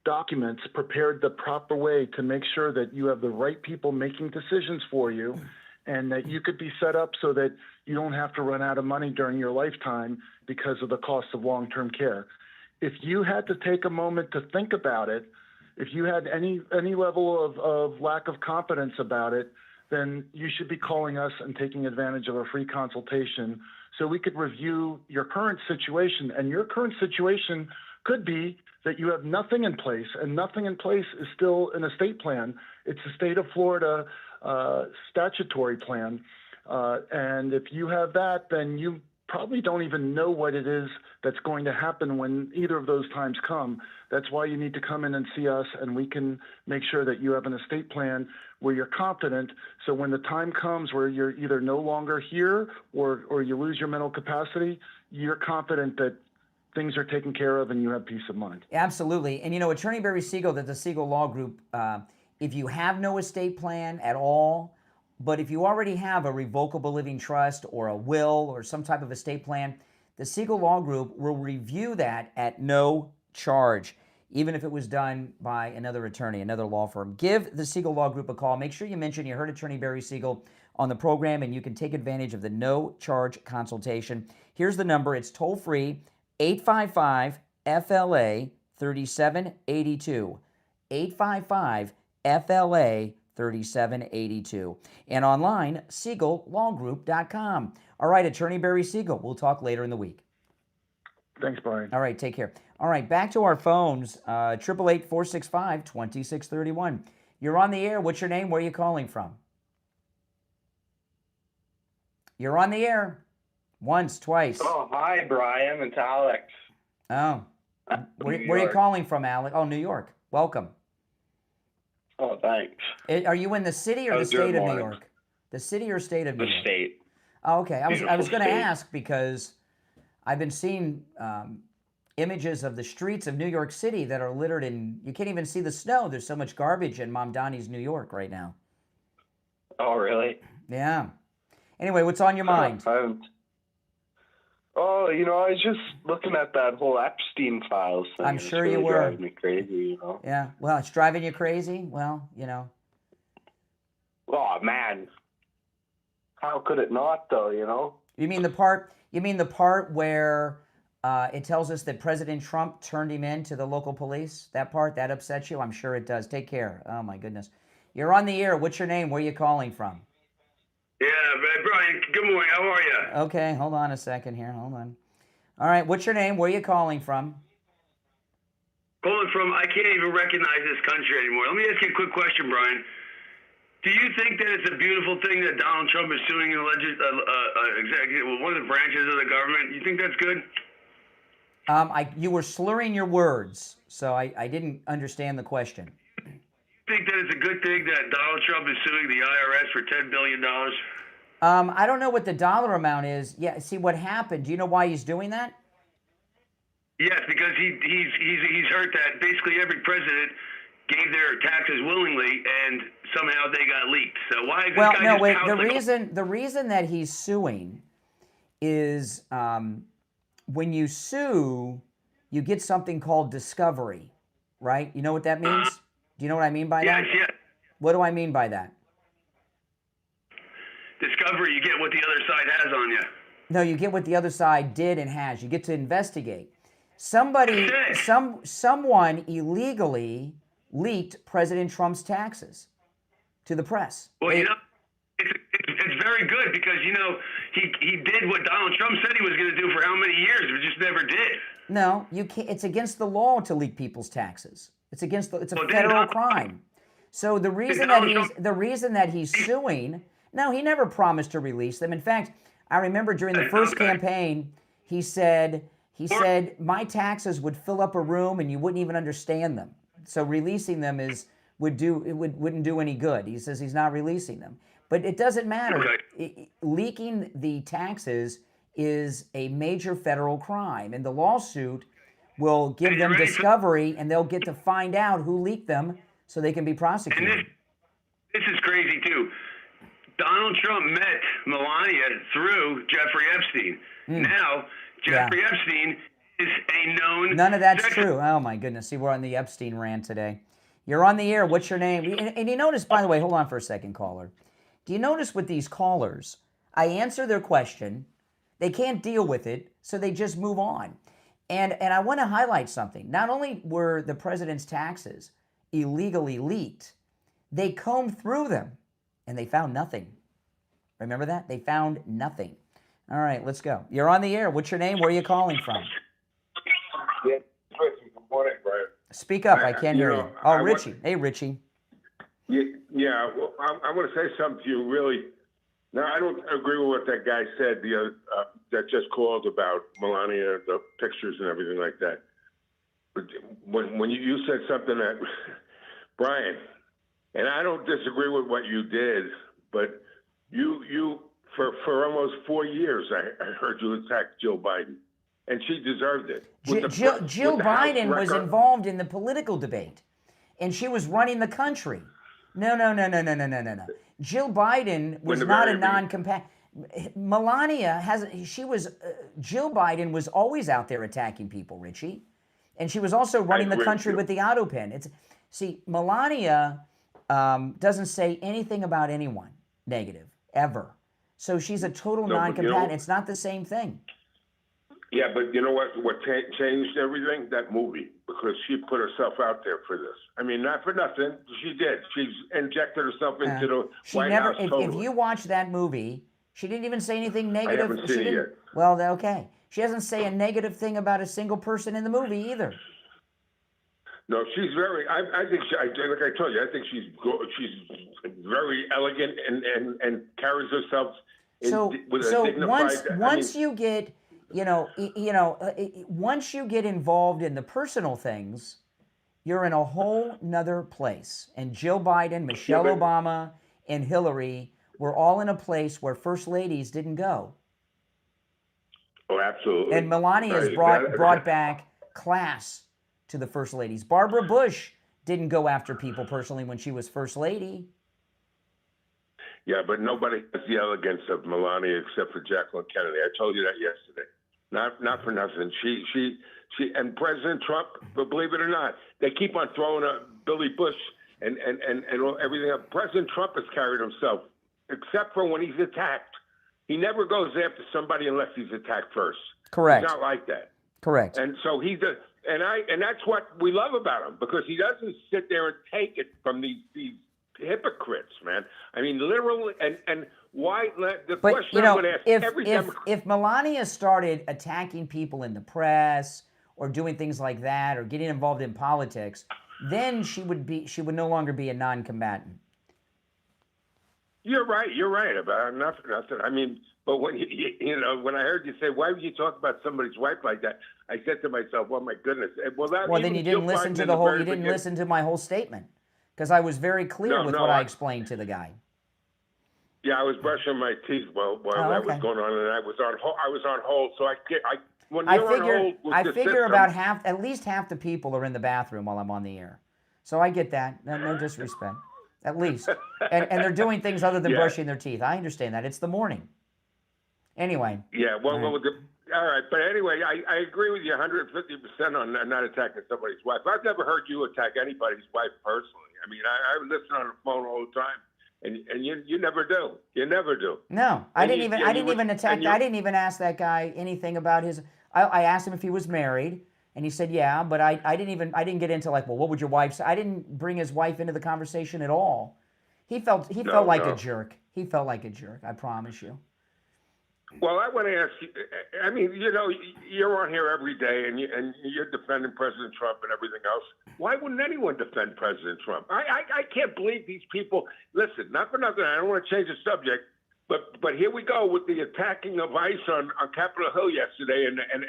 documents prepared the proper way to make sure that you have the right people making decisions for you, and that you could be set up so that you don't have to run out of money during your lifetime because of the cost of long-term care? If you had to take a moment to think about it, if you had any level of lack of confidence about it, then you should be calling us and taking advantage of a free consultation so we could review your current situation. And your current situation could be that you have nothing in place, and nothing in place is still an estate plan. It's a state of Florida statutory plan. And if you have that, then you probably don't even know what it is that's going to happen when either of those times come. That's why you need to come in and see us, and we can make sure that you have an estate plan where you're confident. So when the time comes where you're either no longer here or you lose your mental capacity, you're confident that things are taken care of and you have peace of mind. Absolutely. And Attorney Barry Siegel, that the Siegel Law Group, if you have no estate plan at all, but if you already have a revocable living trust or a will or some type of estate plan, the Siegel Law Group will review that at no charge, even if it was done by another attorney, another law firm. Give the Siegel Law Group a call. Make sure you mention you heard Attorney Barry Siegel on the program, and you can take advantage of the no-charge consultation. Here's the number. It's toll-free, 855-FLA-3782. 855-FLA 3782. And online, SiegelLawGroup.com. All right, Attorney Barry Siegel. We'll talk later in the week. Thanks, Brian. All right, take care. All right, back to our phones, 888-465-2631. You're on the air. What's your name? Where are you calling from? You're on the air. Once, twice. Oh, hi, Brian. It's Alex. Oh. Where are you calling from, Alex? Oh, New York. Welcome. Oh, thanks. Are you in the city or the state of New York? The city or state of New York? The state. Oh, okay. I was going to ask because I've been seeing images of the streets of New York City that are littered in, you can't even see the snow. There's so much garbage in Mamdani's New York right now. Oh, really? Yeah. Anyway, what's on your mind? Oh, I was just looking at that whole Epstein files thing. I'm sure you were. Driving me crazy, Yeah. Well, it's driving you crazy. Well, Oh, man. How could it not, though, You mean the part where it tells us that President Trump turned him in to the local police? That part, that upsets you? I'm sure it does. Take care. Oh, my goodness. You're on the air. What's your name? Where are you calling from? Yeah, Brian, good morning. How are you? Okay, hold on a second here. Hold on. All right, what's your name? Where are you calling from? Calling from, I can't even recognize this country anymore. Let me ask you a quick question, Brian. Do you think that it's a beautiful thing that Donald Trump is suing one of the branches of the government? You think that's good? You were slurring your words, so I didn't understand the question. Do you think that it's a good thing that Donald Trump is suing the IRS for $10 billion? I don't know what the dollar amount is. Yeah, see what happened. Do you know why he's doing that? Yes, because he's heard that basically every president gave their taxes willingly, and somehow they got leaked. So why? Well, no, wait. The reason that he's suing is when you sue, you get something called discovery, right? You know what that means? Do you know what I mean by that? Yes. What do I mean by that? Discovery, you get what the other side has on you. No, you get what the other side did and has. You get to investigate. Someone illegally leaked President Trump's taxes to the press. Well, it's very good because, he did what Donald Trump said he was going to do for how many years, but just never did. No, you can't. It's against the law to leak people's taxes. It's a federal crime. So the reason that he's suing, no, he never promised to release them. In fact, I remember during the first campaign, he said my taxes would fill up a room and you wouldn't even understand them. So releasing them wouldn't do any good. He says he's not releasing them. But it doesn't matter. Leaking the taxes is a major federal crime, and the lawsuit will give them discovery, and they'll get to find out who leaked them so they can be prosecuted. And this is crazy, too. Donald Trump met Melania through Jeffrey Epstein. Now, Jeffrey Epstein is a known... None of that's true. Oh, my goodness. See, we're on the Epstein rant today. You're on the air. What's your name? And you notice, by the way, hold on for a second, caller. Do you notice with these callers, I answer their question, they can't deal with it, so they just move on. And I want to highlight something. Not only were the president's taxes illegally leaked, they combed through them, and they found nothing. Remember that? They found nothing. All right, let's go. You're on the air. What's your name? Where are you calling from? Yeah, Richie. Good morning, Brian. Speak up. I can't hear you. Oh, Richie. Hey, Richie. Yeah. Well, I want to say something to you, really. Now, I don't agree with what that guy said that just called about Melania, the pictures and everything like that. But when you said something that, Brian, and I don't disagree with what you did, but you for almost 4 years, I heard you attack Jill Biden, and she deserved it. Jill Biden was involved in the political debate, and she was running the country. No. Jill Biden was not a non-compatible. Jill Biden was always out there attacking people, Richie. And she was also running the country with the auto pen. Melania doesn't say anything about anyone negative, ever. So she's a total non-compatible. It's not the same thing. Yeah, but you know what changed everything? That movie. Because because she put herself out there for this. I mean, not for nothing. She did. She's injected herself into the White House totally. If you watch that movie, she didn't even say anything negative. I haven't seen it yet. Well, okay. She doesn't say a negative thing about a single person in the movie either. No, she's very. I think like I told you, I think she's very elegant and carries herself with a dignified. Once you get, once you get involved in the personal things, you're in a whole nother place. And Jill Biden, Michelle Obama, and Hillary were all in a place where first ladies didn't go. Oh, absolutely. And Melania has brought back class to the first ladies. Barbara Bush didn't go after people personally when she was first lady. Yeah, but nobody has the elegance of Melania except for Jacqueline Kennedy. I told you that yesterday. Not for nothing. She and President Trump, but believe it or not, they keep on throwing up Billy Bush and everything up. President Trump has carried himself, except for when he's attacked. He never goes after somebody unless he's attacked first. Correct. He's not like that. Correct. And so and that's what we love about him, because he doesn't sit there and take it from these hypocrites, man. I mean, literally, and why? The question I would ask every Democrat. If Melania started attacking people in the press or doing things like that or getting involved in politics, then she would no longer be a non-combatant. You're right about nothing. I mean, but when when I heard you say, why would you talk about somebody's wife like that? I said to myself, well, my goodness. Well, then you didn't listen to you didn't listen to my whole statement, because I was very clear with what I explained to the guy. Yeah, I was brushing my teeth while that was going on, and I was on hold. So I figure about at least half the people are in the bathroom while I'm on the air. So I get that. No disrespect. At least. And they're doing things other than brushing their teeth. I understand that. It's the morning. Anyway. Yeah, all right. But anyway, I agree with you 150% on not attacking somebody's wife. I've never heard you attack anybody's wife personally. I mean, I listen on the phone all the time, and you never do. You never do. No, I didn't even ask that guy anything about his. I asked him if he was married. And he said, yeah, but I didn't get into like, well, what would your wife say? I didn't bring his wife into the conversation at all. He felt like a jerk. He felt like a jerk, I promise you. Well, I want to ask you, I mean, you're on here every day and you're defending President Trump and everything else. Why wouldn't anyone defend President Trump? I can't believe these people. Listen, not for nothing, I don't want to change the subject. But here we go with the attacking of ICE on Capitol Hill yesterday, and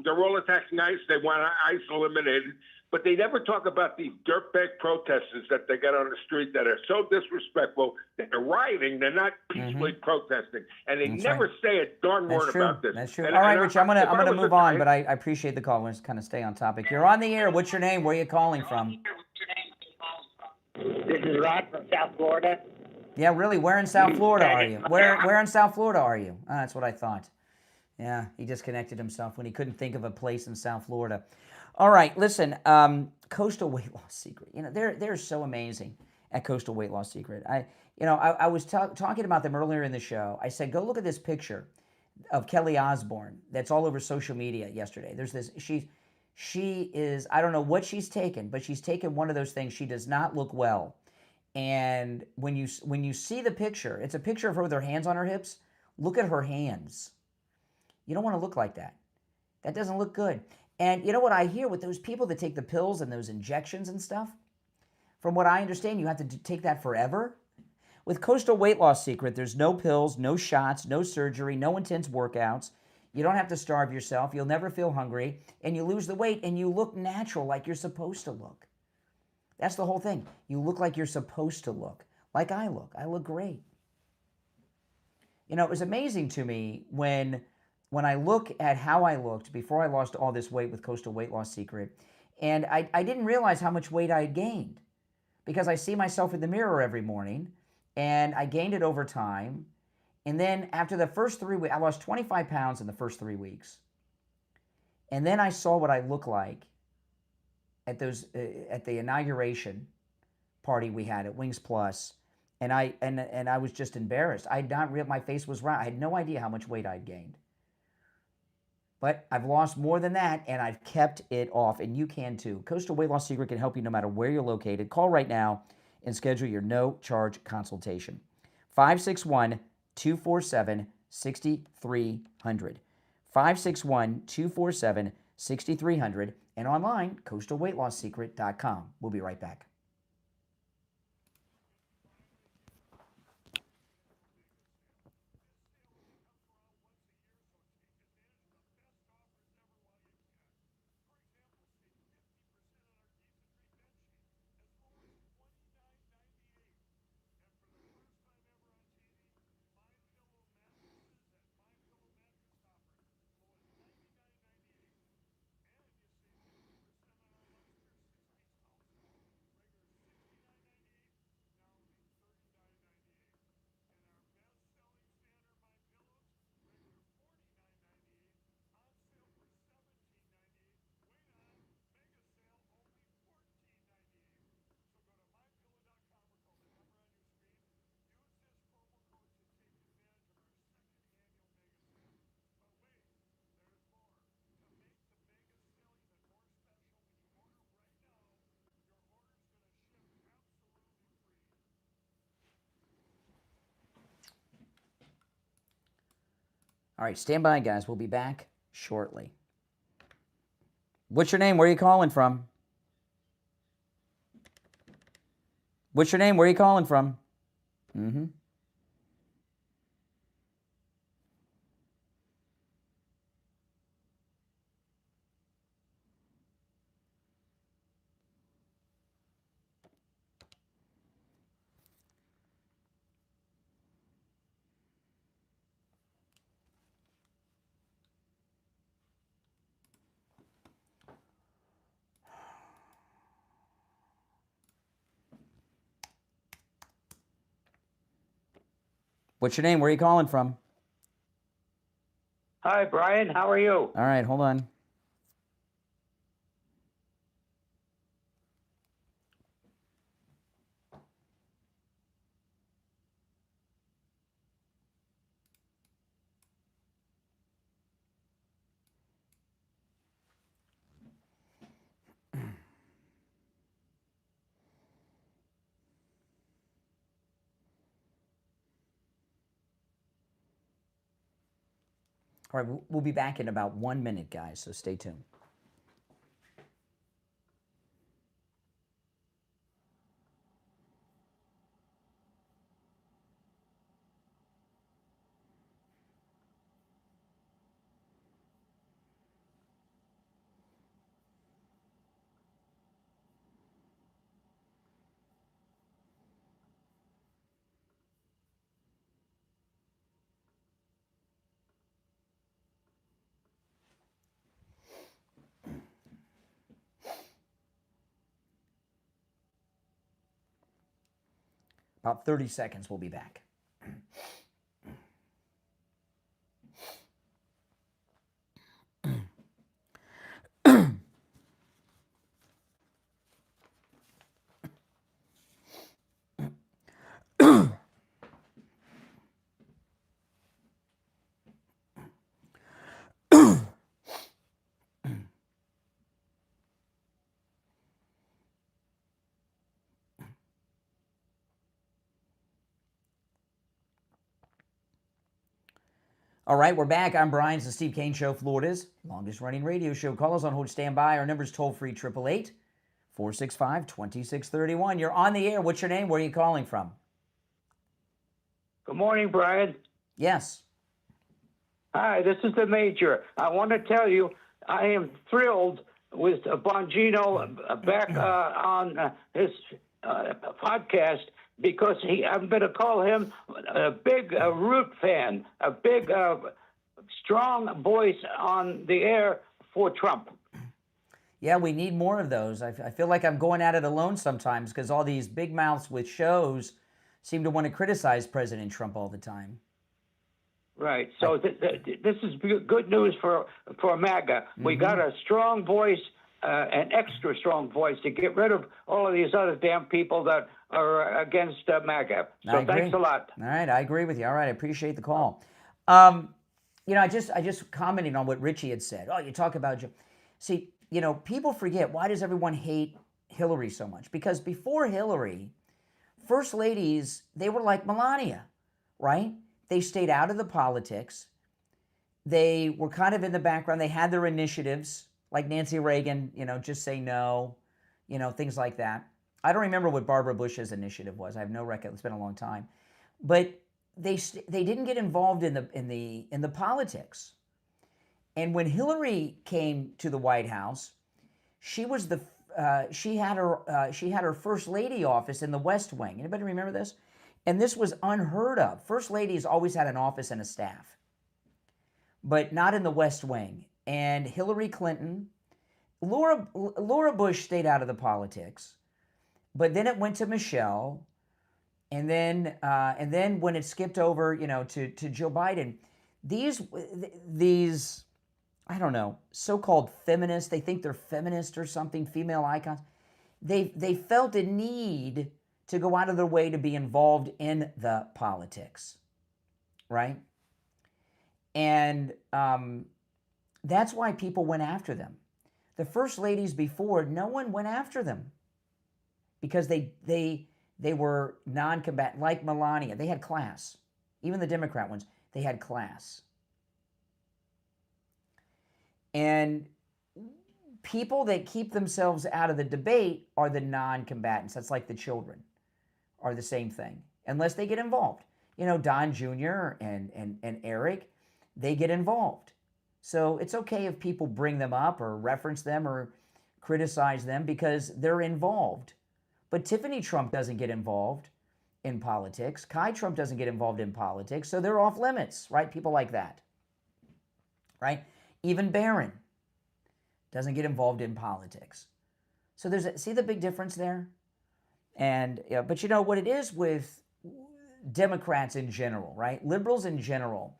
they're all attacking ICE. They want ICE eliminated, but they never talk about these dirtbag protesters that they get on the street that are so disrespectful. They're rioting. They're not peacefully protesting, and they never say a darn word about this. That's true. All right, Rich, I'm gonna move on, but I appreciate the call. Let's kind of stay on topic. You're on the air. What's your name? Where are you calling from? This is Rod from South Florida. Yeah, really? Where in South Florida are you? Where in South Florida are you? Oh, that's what I thought. Yeah, he disconnected himself when he couldn't think of a place in South Florida. All right, listen, Coastal Weight Loss Secret. They're so amazing at Coastal Weight Loss Secret. I was talking about them earlier in the show. I said, go look at this picture of Kelly Osbourne that's all over social media yesterday. There's this, she is, I don't know what she's taken, but she's taken one of those things. She does not look well. And when you see the picture, it's a picture of her with her hands on her hips. Look at her hands. You don't want to look like that. That doesn't look good. And you know what I hear with those people that take the pills and those injections and stuff? From what I understand, you have to take that forever. With Coastal Weight Loss Secret, there's no pills, no shots, no surgery, no intense workouts. You don't have to starve yourself. You'll never feel hungry. And you lose the weight and you look natural like you're supposed to look. That's the whole thing. You look like you're supposed to look. Like I look. I look great. It was amazing to me when I look at how I looked before I lost all this weight with Coastal Weight Loss Secret, and I didn't realize how much weight I had gained, because I see myself in the mirror every morning, and I gained it over time. And then after the first 3 weeks, I lost 25 pounds in the first 3 weeks. And then I saw what I look like at the inauguration party we had at Wings Plus, and I was just embarrassed. I had not realized my face was round. I had no idea how much weight I'd gained. But I've lost more than that, and I've kept it off, and you can too. Coastal Weight Loss Secret can help you no matter where you're located. Call right now and schedule your no-charge consultation. 561-247-6300. 561-247-6300. And online, coastalweightlossecret.com. We'll be right back. All right, stand by, guys. We'll be back shortly. What's your name? Where are you calling from? What's your name? Where are you calling from? Mm-hmm. What's your name? Where are you calling from? Hi, Brian. How are you? All right, hold on. All right, we'll be back in about 1 minute, guys, so stay tuned. About 30 seconds, we'll be back. All right, we're back. I'm Brian. It's the Steve Kane Show, Florida's longest-running radio show. Call us on hold, stand by. Our number's toll-free, 888-465-2631. You're on the air. What's your name? Where are you calling from? Good morning, Brian. Yes. Hi, this is the Major. I want to tell you, I am thrilled with Bongino back on his podcast, because I'm going to call him a big Root fan, a big, strong voice on the air for Trump. Yeah, we need more of those. I feel like I'm going at it alone sometimes because all these big mouths with shows seem to want to criticize President Trump all the time. Right. So this is good news for MAGA. Mm-hmm. We got a strong voice, an extra strong voice to get rid of all of these other damn people that are against MAGA. So thanks a lot. All right, I agree with you. All right, I appreciate the call. I just commented on what Richie had said. Oh, you talk about see, people forget, why does everyone hate Hillary so much? Because before Hillary, first ladies, they were like Melania, right? They stayed out of the politics. They were kind of in the background. They had their initiatives, like Nancy Reagan, just say no, things like that. I don't remember what Barbara Bush's initiative was. I have no record. It's been a long time. But they didn't get involved in the politics. And when Hillary came to the White House, she was she had her first lady office in the West Wing. Anybody remember this? And this was unheard of. First ladies always had an office and a staff, but not in the West Wing. And Hillary Clinton, Laura Bush stayed out of the politics, but then it went to Michelle, and then when it skipped over, to Joe Biden, these I don't know, so-called feminists, they think they're feminist or something, female icons. They felt a need to go out of their way to be involved in the politics, right? And that's why people went after them. The first ladies before, no one went after them because they were non-combatant, like Melania. They had class. Even the Democrat ones, they had class. And people that keep themselves out of the debate are the non-combatants. That's like the children are the same thing, unless they get involved. Don Jr. and Eric, they get involved. So it's okay if people bring them up or reference them or criticize them because they're involved. But Tiffany Trump doesn't get involved in politics. Kai Trump doesn't get involved in politics, so they're off limits, right? People like that, right? Even Barron doesn't get involved in politics. So see the big difference there? And but what it is with Democrats in general, right? Liberals in general,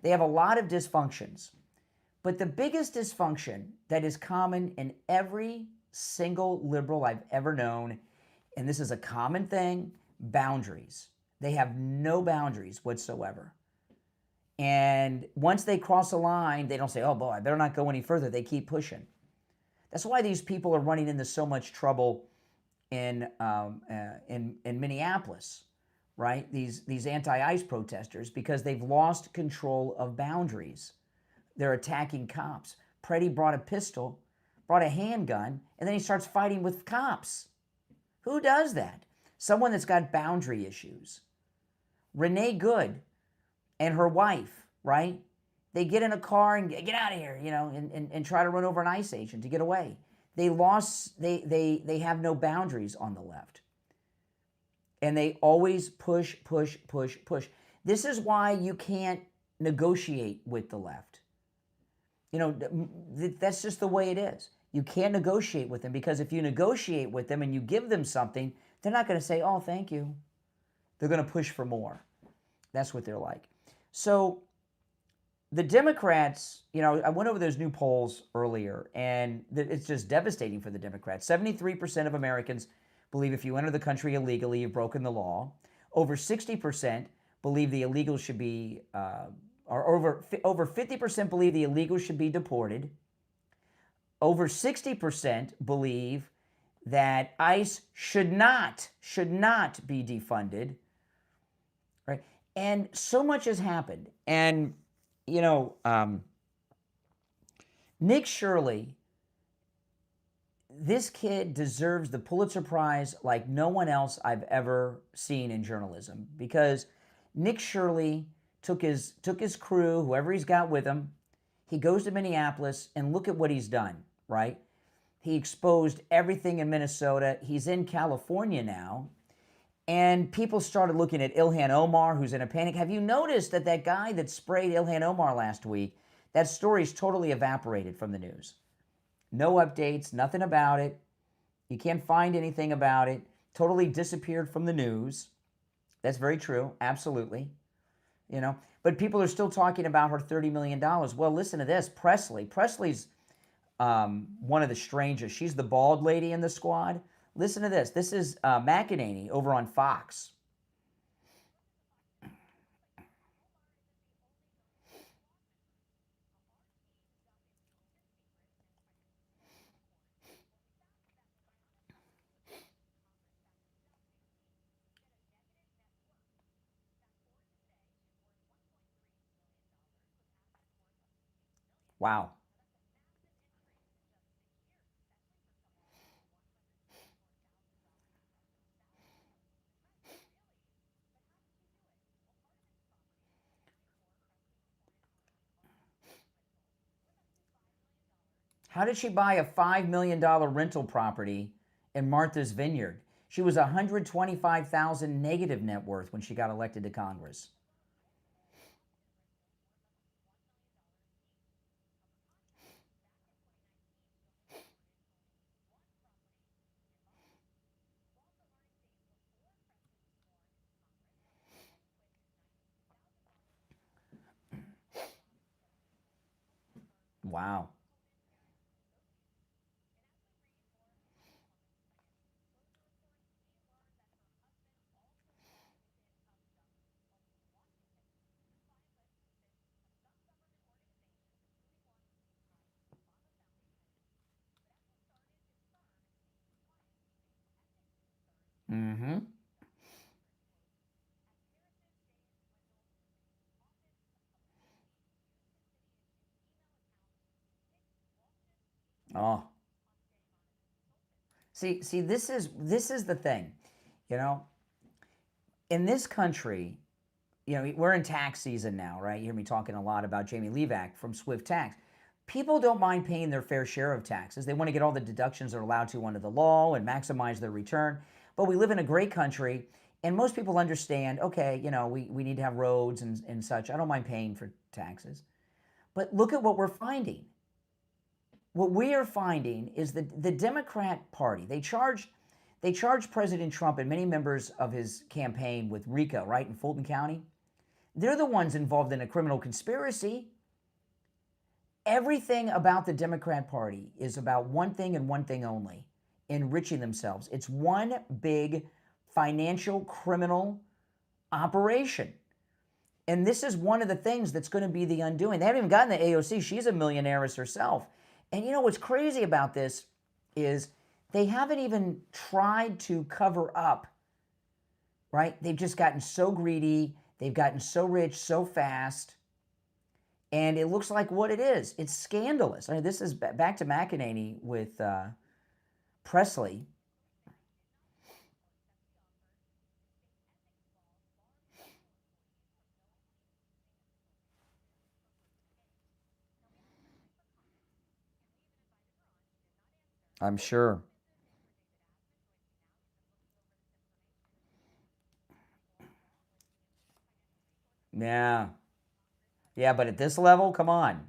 they have a lot of dysfunctions. But the biggest dysfunction that is common in every single liberal I've ever known, and this is a common thing, boundaries. They have no boundaries whatsoever. And once they cross a line, they don't say, oh boy, I better not go any further. They keep pushing. That's why these people are running into so much trouble in Minneapolis, right? These anti-ICE protesters, because they've lost control of boundaries. They're attacking cops. Preddy brought a pistol, brought a handgun, and then he starts fighting with cops. Who does that? Someone that's got boundary issues. Renee Good and her wife, right? They get in a car and get out of here, and try to run over an ICE agent to get away. They have no boundaries on the left. And they always push. This is why you can't negotiate with the left. That's just the way it is. You can't negotiate with them because if you negotiate with them and you give them something, they're not going to say, oh, thank you. They're going to push for more. That's what they're like. So the Democrats, I went over those new polls earlier, and it's just devastating for the Democrats. 73% of Americans believe if you enter the country illegally, you've broken the law. Over 60% believe the illegals should be, or over 50% believe the illegals should be deported. Over 60% believe that ICE should not be defunded. Right? And so much has happened. And, Nick Shirley, this kid deserves the Pulitzer Prize like no one else I've ever seen in journalism, because Nick Shirley took his crew, whoever he's got with him, he goes to Minneapolis, and look at what he's done, right? He exposed everything in Minnesota. He's in California now. And people started looking at Ilhan Omar, who's in a panic. Have you noticed that guy that sprayed Ilhan Omar last week, that story's totally evaporated from the news? No updates, nothing about it. You can't find anything about it. Totally disappeared from the news. That's very true, absolutely. But people are still talking about her $30 million. Well, listen to this. Presley's one of the strangest. She's the bald lady in the squad. Listen to this. This is McEnany over on Fox. Wow. How did she buy a $5 million rental property in Martha's Vineyard? She was $125,000 negative net worth when she got elected to Congress. Wow. Mm-hmm. Oh. See, this is the thing, you know. In this country, you know, we're in tax season now, right? You hear me talking a lot about Jamie Levac from Swift Tax. People don't mind paying their fair share of taxes. They want to get all the deductions they're allowed to under the law and maximize their return. But we live in a great country, and most people understand, okay, you know, we need to have roads and such. I don't mind paying for taxes. But look at what we're finding. What we are finding is that the Democrat Party, they charged President Trump and many members of his campaign with RICO, right, in Fulton County. They're the ones involved in a criminal conspiracy. Everything about the Democrat Party is about one thing and one thing only: enriching themselves. It's one big financial criminal operation. And this is one of the things that's going to be the undoing. They haven't even gotten the AOC. She's a millionaireess herself. And you know what's crazy about this is they haven't even tried to cover up, right? They've just gotten so greedy. They've gotten so rich so fast. And it looks like what it is. It's scandalous. I mean, this is back to McEnany with Presley. I'm sure. Yeah. Yeah, but at this level, come on.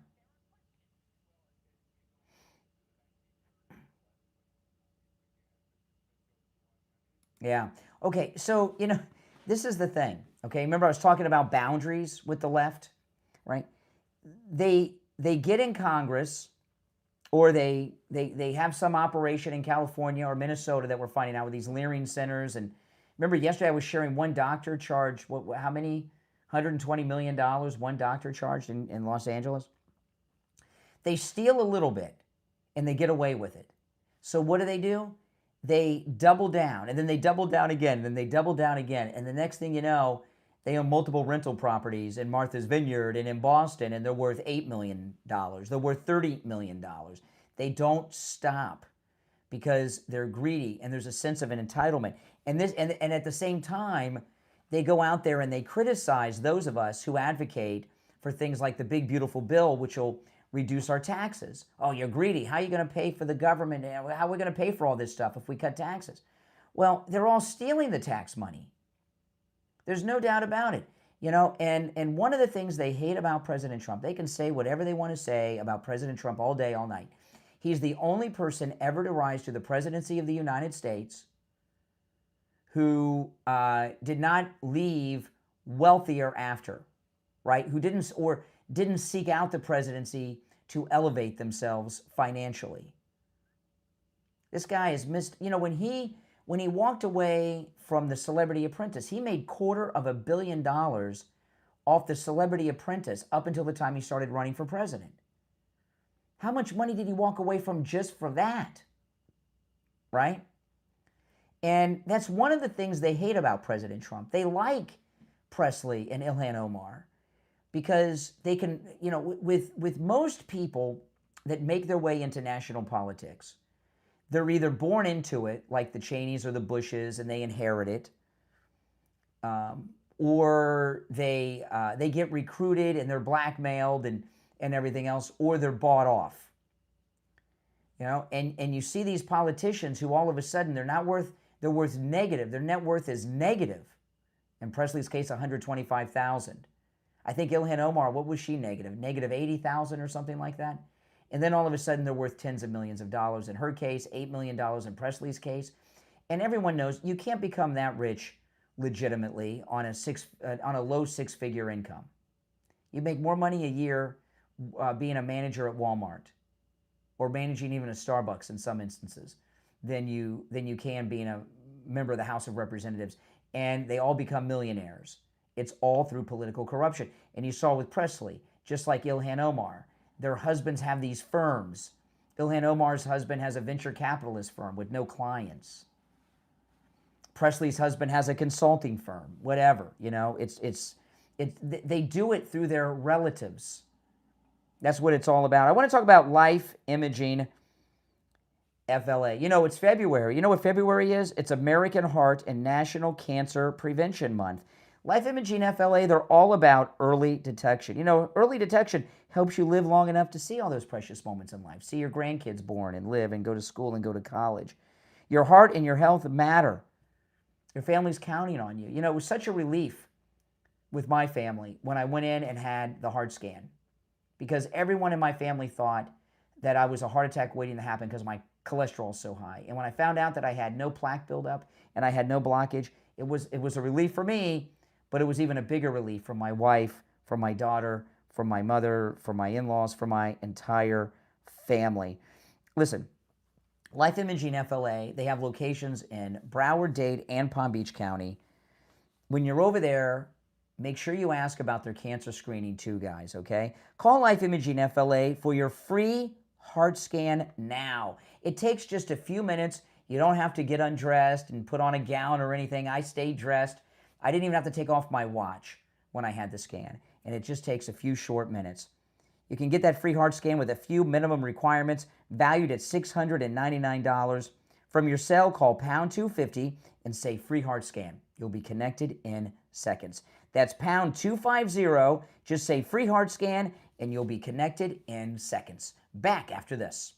Yeah. Okay, so, you know, this is the thing. Okay, remember I was talking about boundaries with the left, right? They get in Congress, or they have some operation in California or Minnesota that we're finding out with these Leering centers. And remember yesterday I was sharing one doctor charged, how many? $120 million one doctor charged in Los Angeles. They steal a little bit and they get away with it. So what do? They double down, and then they double down again, and then they double down again. And the next thing you know, they own multiple rental properties in Martha's Vineyard and in Boston, and they're worth $8 million. They're worth $30 million. They don't stop because they're greedy, and there's a sense of an entitlement. And at the same time, they go out there and they criticize those of us who advocate for things like the big, beautiful bill, which will reduce our taxes. Oh, you're greedy. How are you going to pay for the government? How are we going to pay for all this stuff if we cut taxes? Well, they're all stealing the tax money. There's no doubt about it. You know, and one of the things they hate about President Trump, they can say whatever they want to say about President Trump all day, all night. He's the only person ever to rise to the presidency of the United States who did not leave wealthier after, right? Who didn't seek out the presidency to elevate themselves financially. This guy has missed, you know, when he walked away from the Celebrity Apprentice, he made $250 million off the Celebrity Apprentice up until the time he started running for president. How much money did he walk away from just for that? Right? And that's one of the things they hate about President Trump. They like Presley and Ilhan Omar because they can, with most people that make their way into national politics, they're either born into it, like the Cheneys or the Bushes, and they inherit it, or they get recruited and they're blackmailed and everything else, or they're bought off. And you see these politicians who all of a sudden they're worth negative. Their net worth is negative. In Presley's case, $125,000. I think Ilhan Omar, what was she negative? Negative 80,000 or something like that. And then all of a sudden they're worth tens of millions of dollars. In her case, $8 million in Presley's case. And everyone knows you can't become that rich legitimately on a low six-figure income. You make more money a year being a manager at Walmart or managing even a Starbucks in some instances than you can being a member of the House of Representatives. And they all become millionaires. It's all through political corruption. And you saw with Presley, just like Ilhan Omar, their husbands have these firms. Ilhan Omar's husband has a venture capitalist firm with no clients. Presley's husband has a consulting firm, whatever. They do it through their relatives. That's what it's all about. I want to talk about Life Imaging FLA. It's February. You know what February is? It's American Heart and National Cancer Prevention Month. Life Imaging FLA, they're all about early detection. Early detection helps you live long enough to see all those precious moments in life. See your grandkids born and live and go to school and go to college. Your heart and your health matter. Your family's counting on you. It was such a relief with my family when I went in and had the heart scan, because everyone in my family thought that I was a heart attack waiting to happen because my cholesterol is so high. And when I found out that I had no plaque buildup and I had no blockage, it was a relief for me, but it was even a bigger relief for my wife, for my daughter, for my mother, for my in-laws, for my entire family. Listen, Life Imaging FLA, they have locations in Broward, Dade, and Palm Beach County. When you're over there, make sure you ask about their cancer screening too, guys, okay? Call Life Imaging FLA for your free heart scan now. It takes just a few minutes. You don't have to get undressed and put on a gown or anything. I stayed dressed. I didn't even have to take off my watch when I had the scan, and it just takes a few short minutes. You can get that free heart scan with a few minimum requirements valued at $699. From your cell, call pound 250 and say free heart scan. You'll be connected in seconds. That's pound 250. Just say free heart scan and you'll be connected in seconds. Back after this.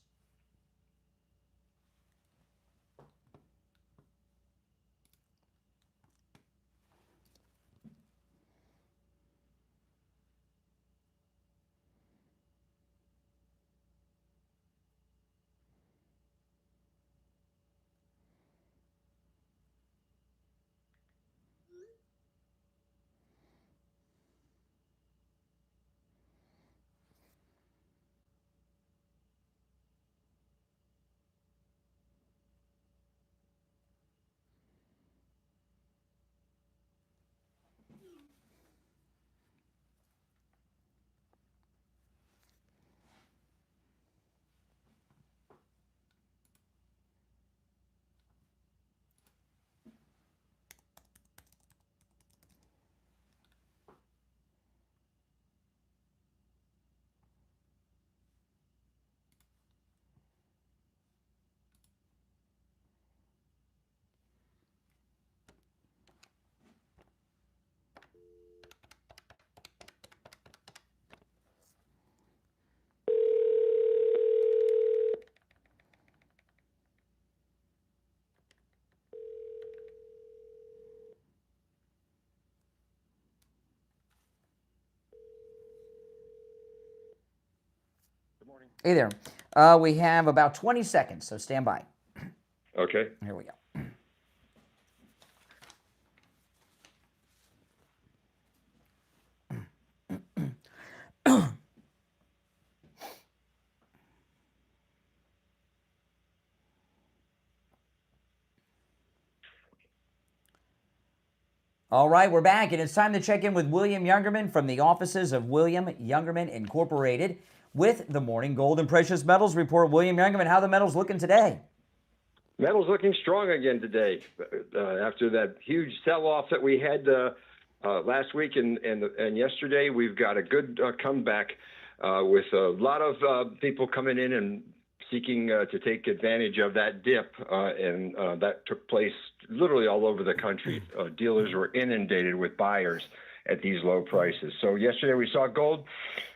Hey there. We have about 20 seconds, so stand by. Okay. Here we go. All right, we're back, and it's time to check in with William Youngerman from the offices of William Youngerman Incorporated with the Morning Gold and Precious Metals Report. William Youngerman, how are the metals looking today? Metals looking strong again today after that huge sell-off that we had last week and yesterday, we've got a good comeback with a lot of people coming in and seeking to take advantage of that dip, and that took place literally all over the country. Dealers were inundated with buyers at these low prices. So yesterday we saw gold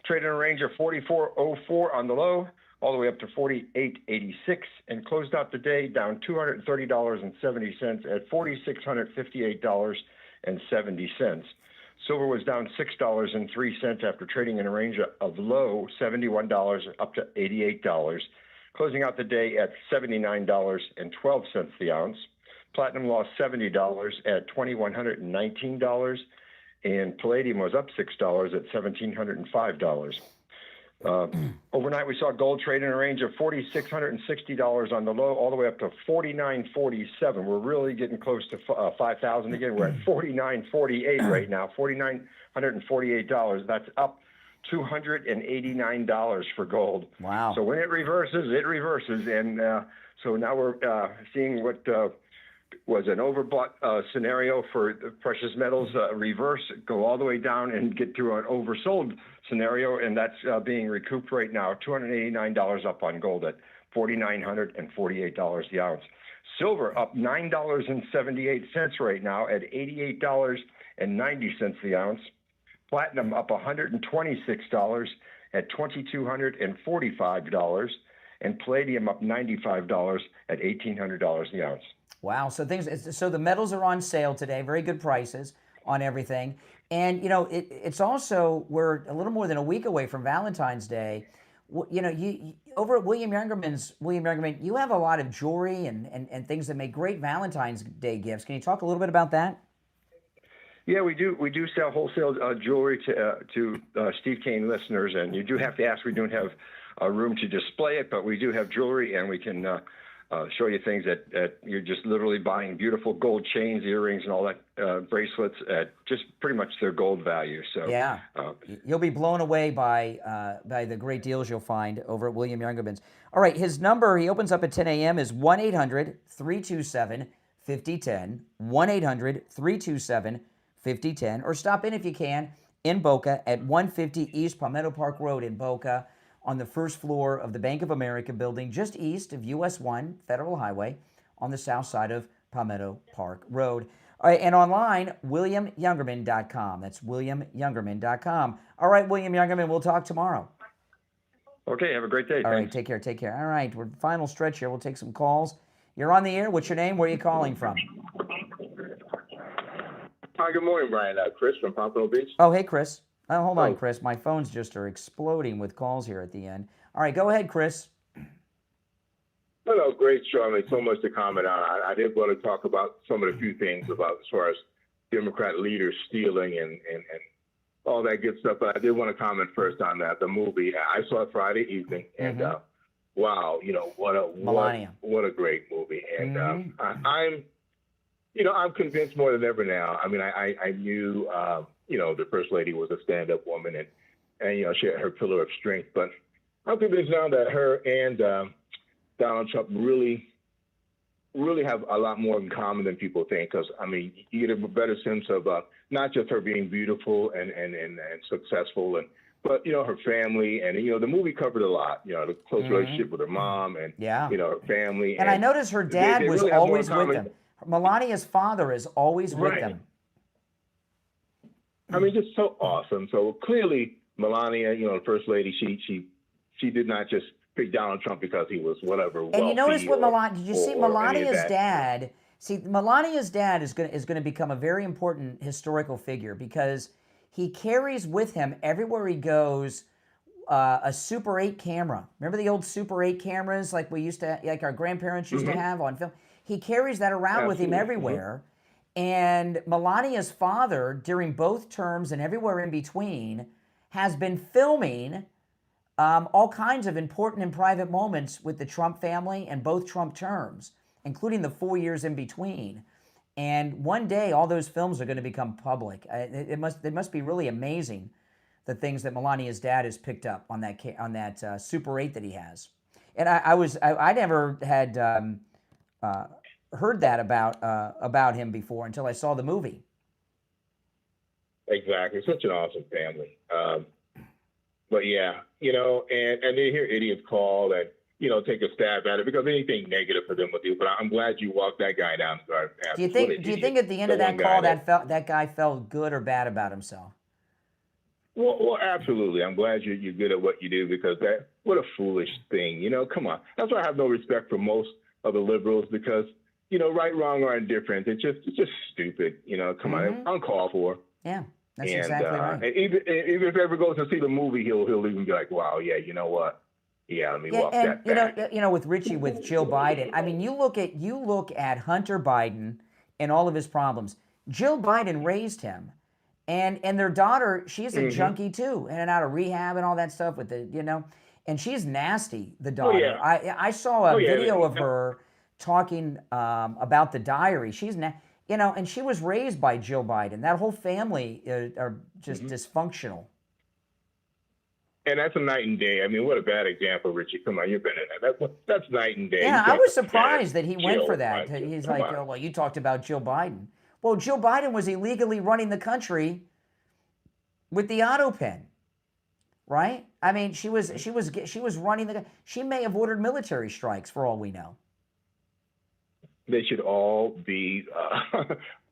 trade in a range of 44.04 on the low, all the way up to 48.86, and closed out the day down $230.70 at $4,658.70. Silver was down $6.03 after trading in a range of low $71 up to $88, closing out the day at $79.12 the ounce. Platinum lost $70 at $2,119, and palladium was up $6 at $1,705. Overnight, we saw gold trade in a range of $4,660 on the low, all the way up to $4,947. We're really getting close to 5,000 again. We're at $4,948 right now, $4,948. That's up $289 for gold. Wow. So when it reverses, it reverses. And so now we're seeing what was an overbought scenario for precious metals reverse, go all the way down and get to an oversold scenario, and that's being recouped right now. $289 up on gold at $4,948 the ounce. Silver up $9.78 right now at $88.90 the ounce. Platinum up $126 at $2,245, and palladium up $95 at $1,800 the ounce. Wow. So the metals are on sale today. Very good prices on everything. And, you know, it's also, we're a little more than a week away from Valentine's Day. You know, you over at William Youngerman, you have a lot of jewelry and things that make great Valentine's Day gifts. Can you talk a little bit about that? Yeah, we do. We do sell wholesale jewelry to Steve Kane listeners, and you do have to ask. We don't have a room to display it, but we do have jewelry, and we can show you things that you're just literally buying beautiful gold chains, earrings, and all that, bracelets at just pretty much their gold value. So yeah, you'll be blown away by the great deals you'll find over at William Youngerman's. All right, his number, he opens up at 10 a.m. is 1-800-327-5010, 1-800-327-5010, or stop in if you can in Boca at 150 East Palmetto Park Road in Boca, on the first floor of the Bank of America building, just east of US 1 Federal Highway, on the south side of Palmetto Park Road. All right, and online, WilliamYoungerman.com. That's WilliamYoungerman.com. All right, William Youngerman, we'll talk tomorrow. Okay, have a great day. All right, take care, take care. All right, we're final stretch here. We'll take some calls. You're on the air. What's your name? Where are you calling from? Hi, good morning, Brian. Chris from Pompano Beach. Oh, hey, Chris. Oh, hold on, Chris. My phones just are exploding with calls here at the end. All right, go ahead, Chris. Hello, great show. I mean, so much to comment on. I did want to talk about some of the few things about as far as Democrat leaders stealing and all that good stuff. But I did want to comment first on the movie. I saw it Friday evening, and wow, you know, what a great movie. And I'm convinced more than ever now. I mean, I knew, you know, the First Lady was a stand-up woman, and you know, she had her pillar of strength. But I'm convinced now that her and Donald Trump really have a lot more in common than people think. Because I mean, you get a better sense of not just her being beautiful and successful, but you know, her family, and you know, the movie covered a lot. You know, the close relationship with her mom, and you know, her family. And I noticed her dad was really always with them. Melania's father is always with them. I mean, just so awesome. So clearly, Melania, you know, the First Lady, she did not just pick Donald Trump because he was whatever. And you notice what Melania? Did you see Melania's dad? See, Melania's dad is going to become a very important historical figure because he carries with him everywhere he goes a Super 8 camera. Remember the old Super 8 cameras like our grandparents used to have on film? He carries that around with him everywhere. And Melania's father, during both terms and everywhere in between, has been filming all kinds of important and private moments with the Trump family and both Trump terms, including the 4 years in between. And one day, all those films are going to become public. It must be really amazing, the things that Melania's dad has picked up on that Super 8 that he has. And I never had heard that about him before until I saw the movie. Exactly. Such an awesome family. But yeah, and they hear idiots call and, take a stab at it because anything negative for them will do. But I'm glad you walked that guy down the garden path. Do you think at the end of that call that guy felt good or bad about himself? Well, absolutely. I'm glad you're good at what you do because what a foolish thing. Come on. That's why I have no respect for most of the liberals because, right, wrong, or indifferent. It's just stupid. Come on, uncalled for. Yeah, that's exactly right. And even if he ever goes to see the movie, he'll even be like, wow, yeah, you know what? Yeah, let me walk that back. With Richie, with Jill Biden, I mean, you look at Hunter Biden and all of his problems. Jill Biden raised him, and their daughter, she's a junkie too, in and out of rehab and all that stuff with and she's nasty. The daughter. Oh, yeah. I saw a video of her talking about the diary. She's and she was raised by Jill Biden. That whole family are just dysfunctional. And that's a night and day. I mean, what a bad example, Richie. Come on, you've been in that. That's night and day. Yeah, I was surprised that he went for that. He's like, oh, well, you talked about Jill Biden. Well, Jill Biden was illegally running the country with the auto pen, right? I mean, she was running she may have ordered military strikes for all we know. They should all be,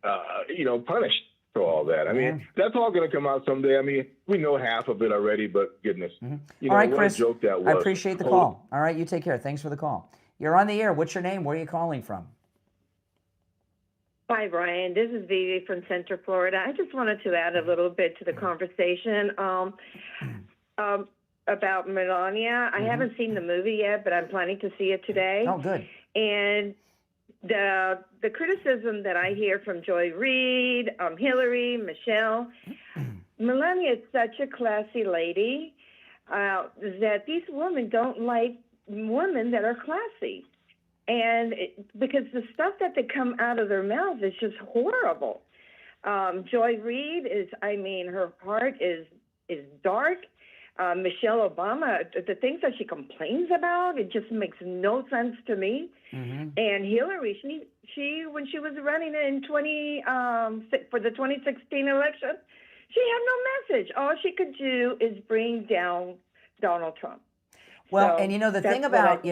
punished for all that. I mean, that's all going to come out someday. I mean, we know half of it already, but goodness. All right, Chris, what a joke that was. I appreciate the call. All right, you take care. Thanks for the call. You're on the air. What's your name? Where are you calling from? Hi, Brian. This is Vivi from Central Florida. I just wanted to add a little bit to the conversation about Melania. I haven't seen the movie yet, but I'm planning to see it today. Oh, good. And the criticism that I hear from Joy Reid, Hillary, Michelle, Melania is such a classy lady that these women don't like women that are classy. And because the stuff that they come out of their mouth is just horrible. Joy Reid her heart is dark. Michelle Obama, the things that she complains about, it just makes no sense to me. And Hillary, she when she was running in for the 2016 election, she had no message. All she could do is bring down Donald Trump. Well, so, and the thing about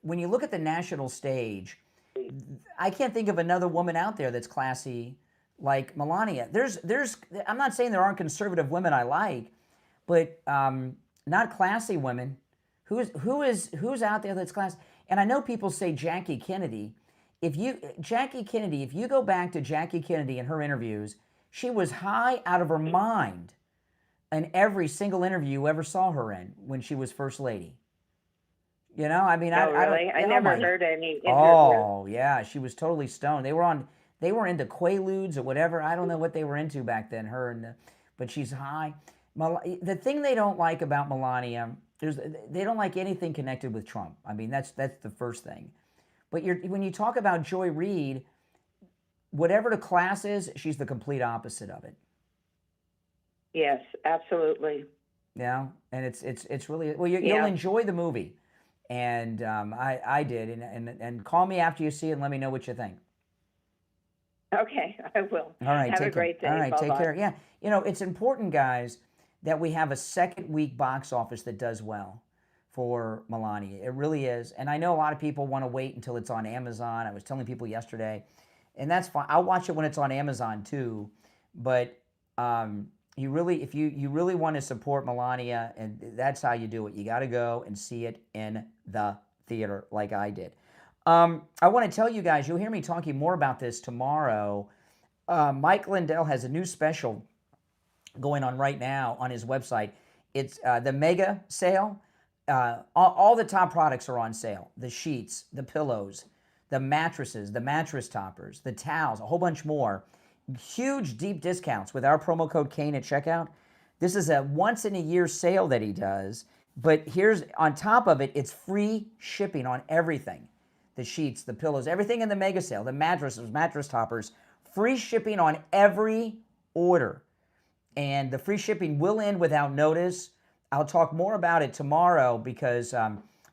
when you look at the national stage, I can't think of another woman out there that's classy like Melania. I'm not saying there aren't conservative women I like, but not classy women. Who's out there that's classy? And I know people say Jackie Kennedy. If you go back to Jackie Kennedy and her interviews, she was high out of her mind in every single interview you ever saw her in when she was First Lady. I mean, I never heard any interview. Oh, yeah, she was totally stoned. They were into Quaaludes or whatever. I don't know what they were into back then, but she's high. The thing they don't like about Melania is they don't like anything connected with Trump. I mean, that's the first thing. But when you talk about Joy Reid, whatever the class is, she's the complete opposite of it. Yes, absolutely. Yeah, and it's really well. You'll enjoy the movie, and I did, and call me after you see it and let me know what you think. Okay, I will. All right, have a great day. All right, Bye-bye. Take care. Yeah, it's important, guys, that we have a second week box office that does well for Melania. It really is, and I know a lot of people want to wait until it's on Amazon. I was telling people yesterday, and that's fine. I'll watch it when it's on Amazon too, but. If you really want to support Melania, and that's how you do it. You got to go and see it in the theater like I did. I want to tell you guys, you'll hear me talking more about this tomorrow. Mike Lindell has a new special going on right now on his website. It's the mega sale. All the top products are on sale. The sheets, the pillows, the mattresses, the mattress toppers, the towels, a whole bunch more. Huge deep discounts with our promo code Kane at checkout. This is a once in a year sale that he does, but here's on top of it, it's free shipping on everything. The sheets, the pillows, everything in the mega sale, the mattresses, mattress toppers, free shipping on every order. And the free shipping will end without notice. I'll talk more about it tomorrow because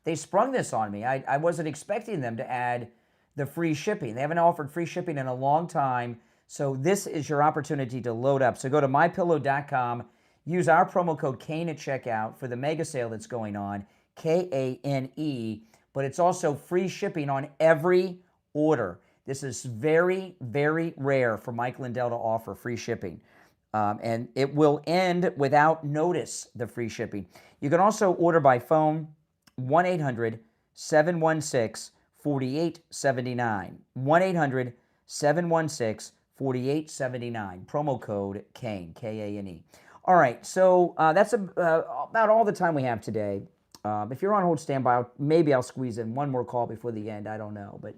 they sprung this on me. I wasn't expecting them to add the free shipping. They haven't offered free shipping in a long time. So this is your opportunity to load up. So go to mypillow.com, use our promo code Kane at checkout for the mega sale that's going on, Kane, but it's also free shipping on every order. This is very, very rare for Mike Lindell to offer free shipping. And it will end without notice, the free shipping. You can also order by phone, 1-800-716-4879. 1-800-716-4879. Promo code Kane, Kane. All right, so that's about all the time we have today. If you're on hold standby, maybe I'll squeeze in one more call before the end. I don't know, but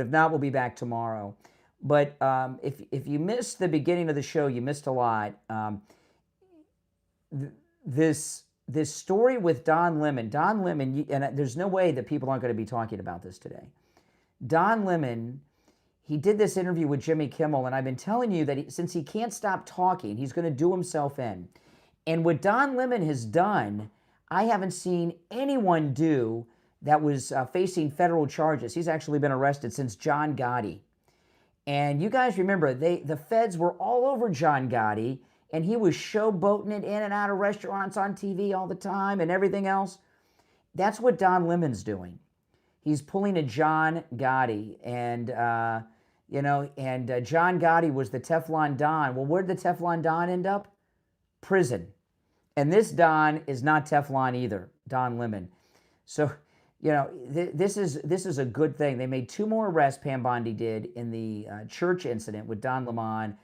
if not, we'll be back tomorrow. But if you missed the beginning of the show, you missed a lot. This story with Don Lemon, and there's no way that people aren't going to be talking about this today. Don Lemon, he did this interview with Jimmy Kimmel, and I've been telling you that since he can't stop talking, he's going to do himself in. And what Don Lemon has done, I haven't seen anyone do that was facing federal charges. He's actually been arrested since John Gotti. And you guys remember, the feds were all over John Gotti, and he was showboating it in and out of restaurants on TV all the time and everything else. That's what Don Lemon's doing. He's pulling a John Gotti, and John Gotti was the Teflon Don. Well, where'd the Teflon Don end up? Prison. And this Don is not Teflon either, Don Lemon. So, this is a good thing. They made 2 more arrests, Pam Bondi did, in the church incident with Don Lemon.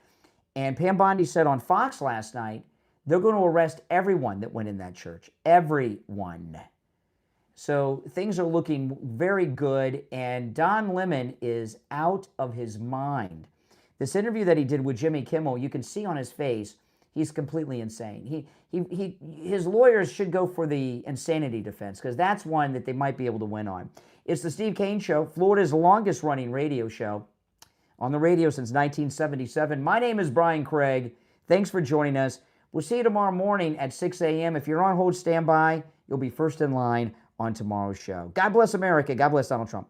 And Pam Bondi said on Fox last night, they're going to arrest everyone that went in that church. Everyone. So things are looking very good, and Don Lemon is out of his mind. This interview that he did with Jimmy Kimmel, you can see on his face, he's completely insane. His lawyers should go for the insanity defense, because that's one that they might be able to win on. It's the Steve Kane Show, Florida's longest-running radio show, on the radio since 1977. My name is Brian Craig. Thanks for joining us. We'll see you tomorrow morning at 6 a.m. If you're on hold standby, you'll be first in line on tomorrow's show. God bless America. God bless Donald Trump.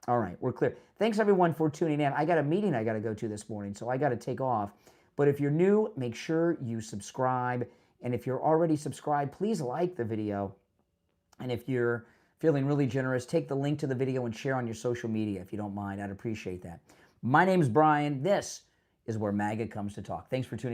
All right, we're clear. Thanks, everyone, for tuning in. I got a meeting I got to go to this morning, so I got to take off. But if you're new, make sure you subscribe. And if you're already subscribed, please like the video. And if you're feeling really generous, take the link to the video and share on your social media if you don't mind. I'd appreciate that. My name's Brian. This is where MAGA comes to talk. Thanks for tuning in.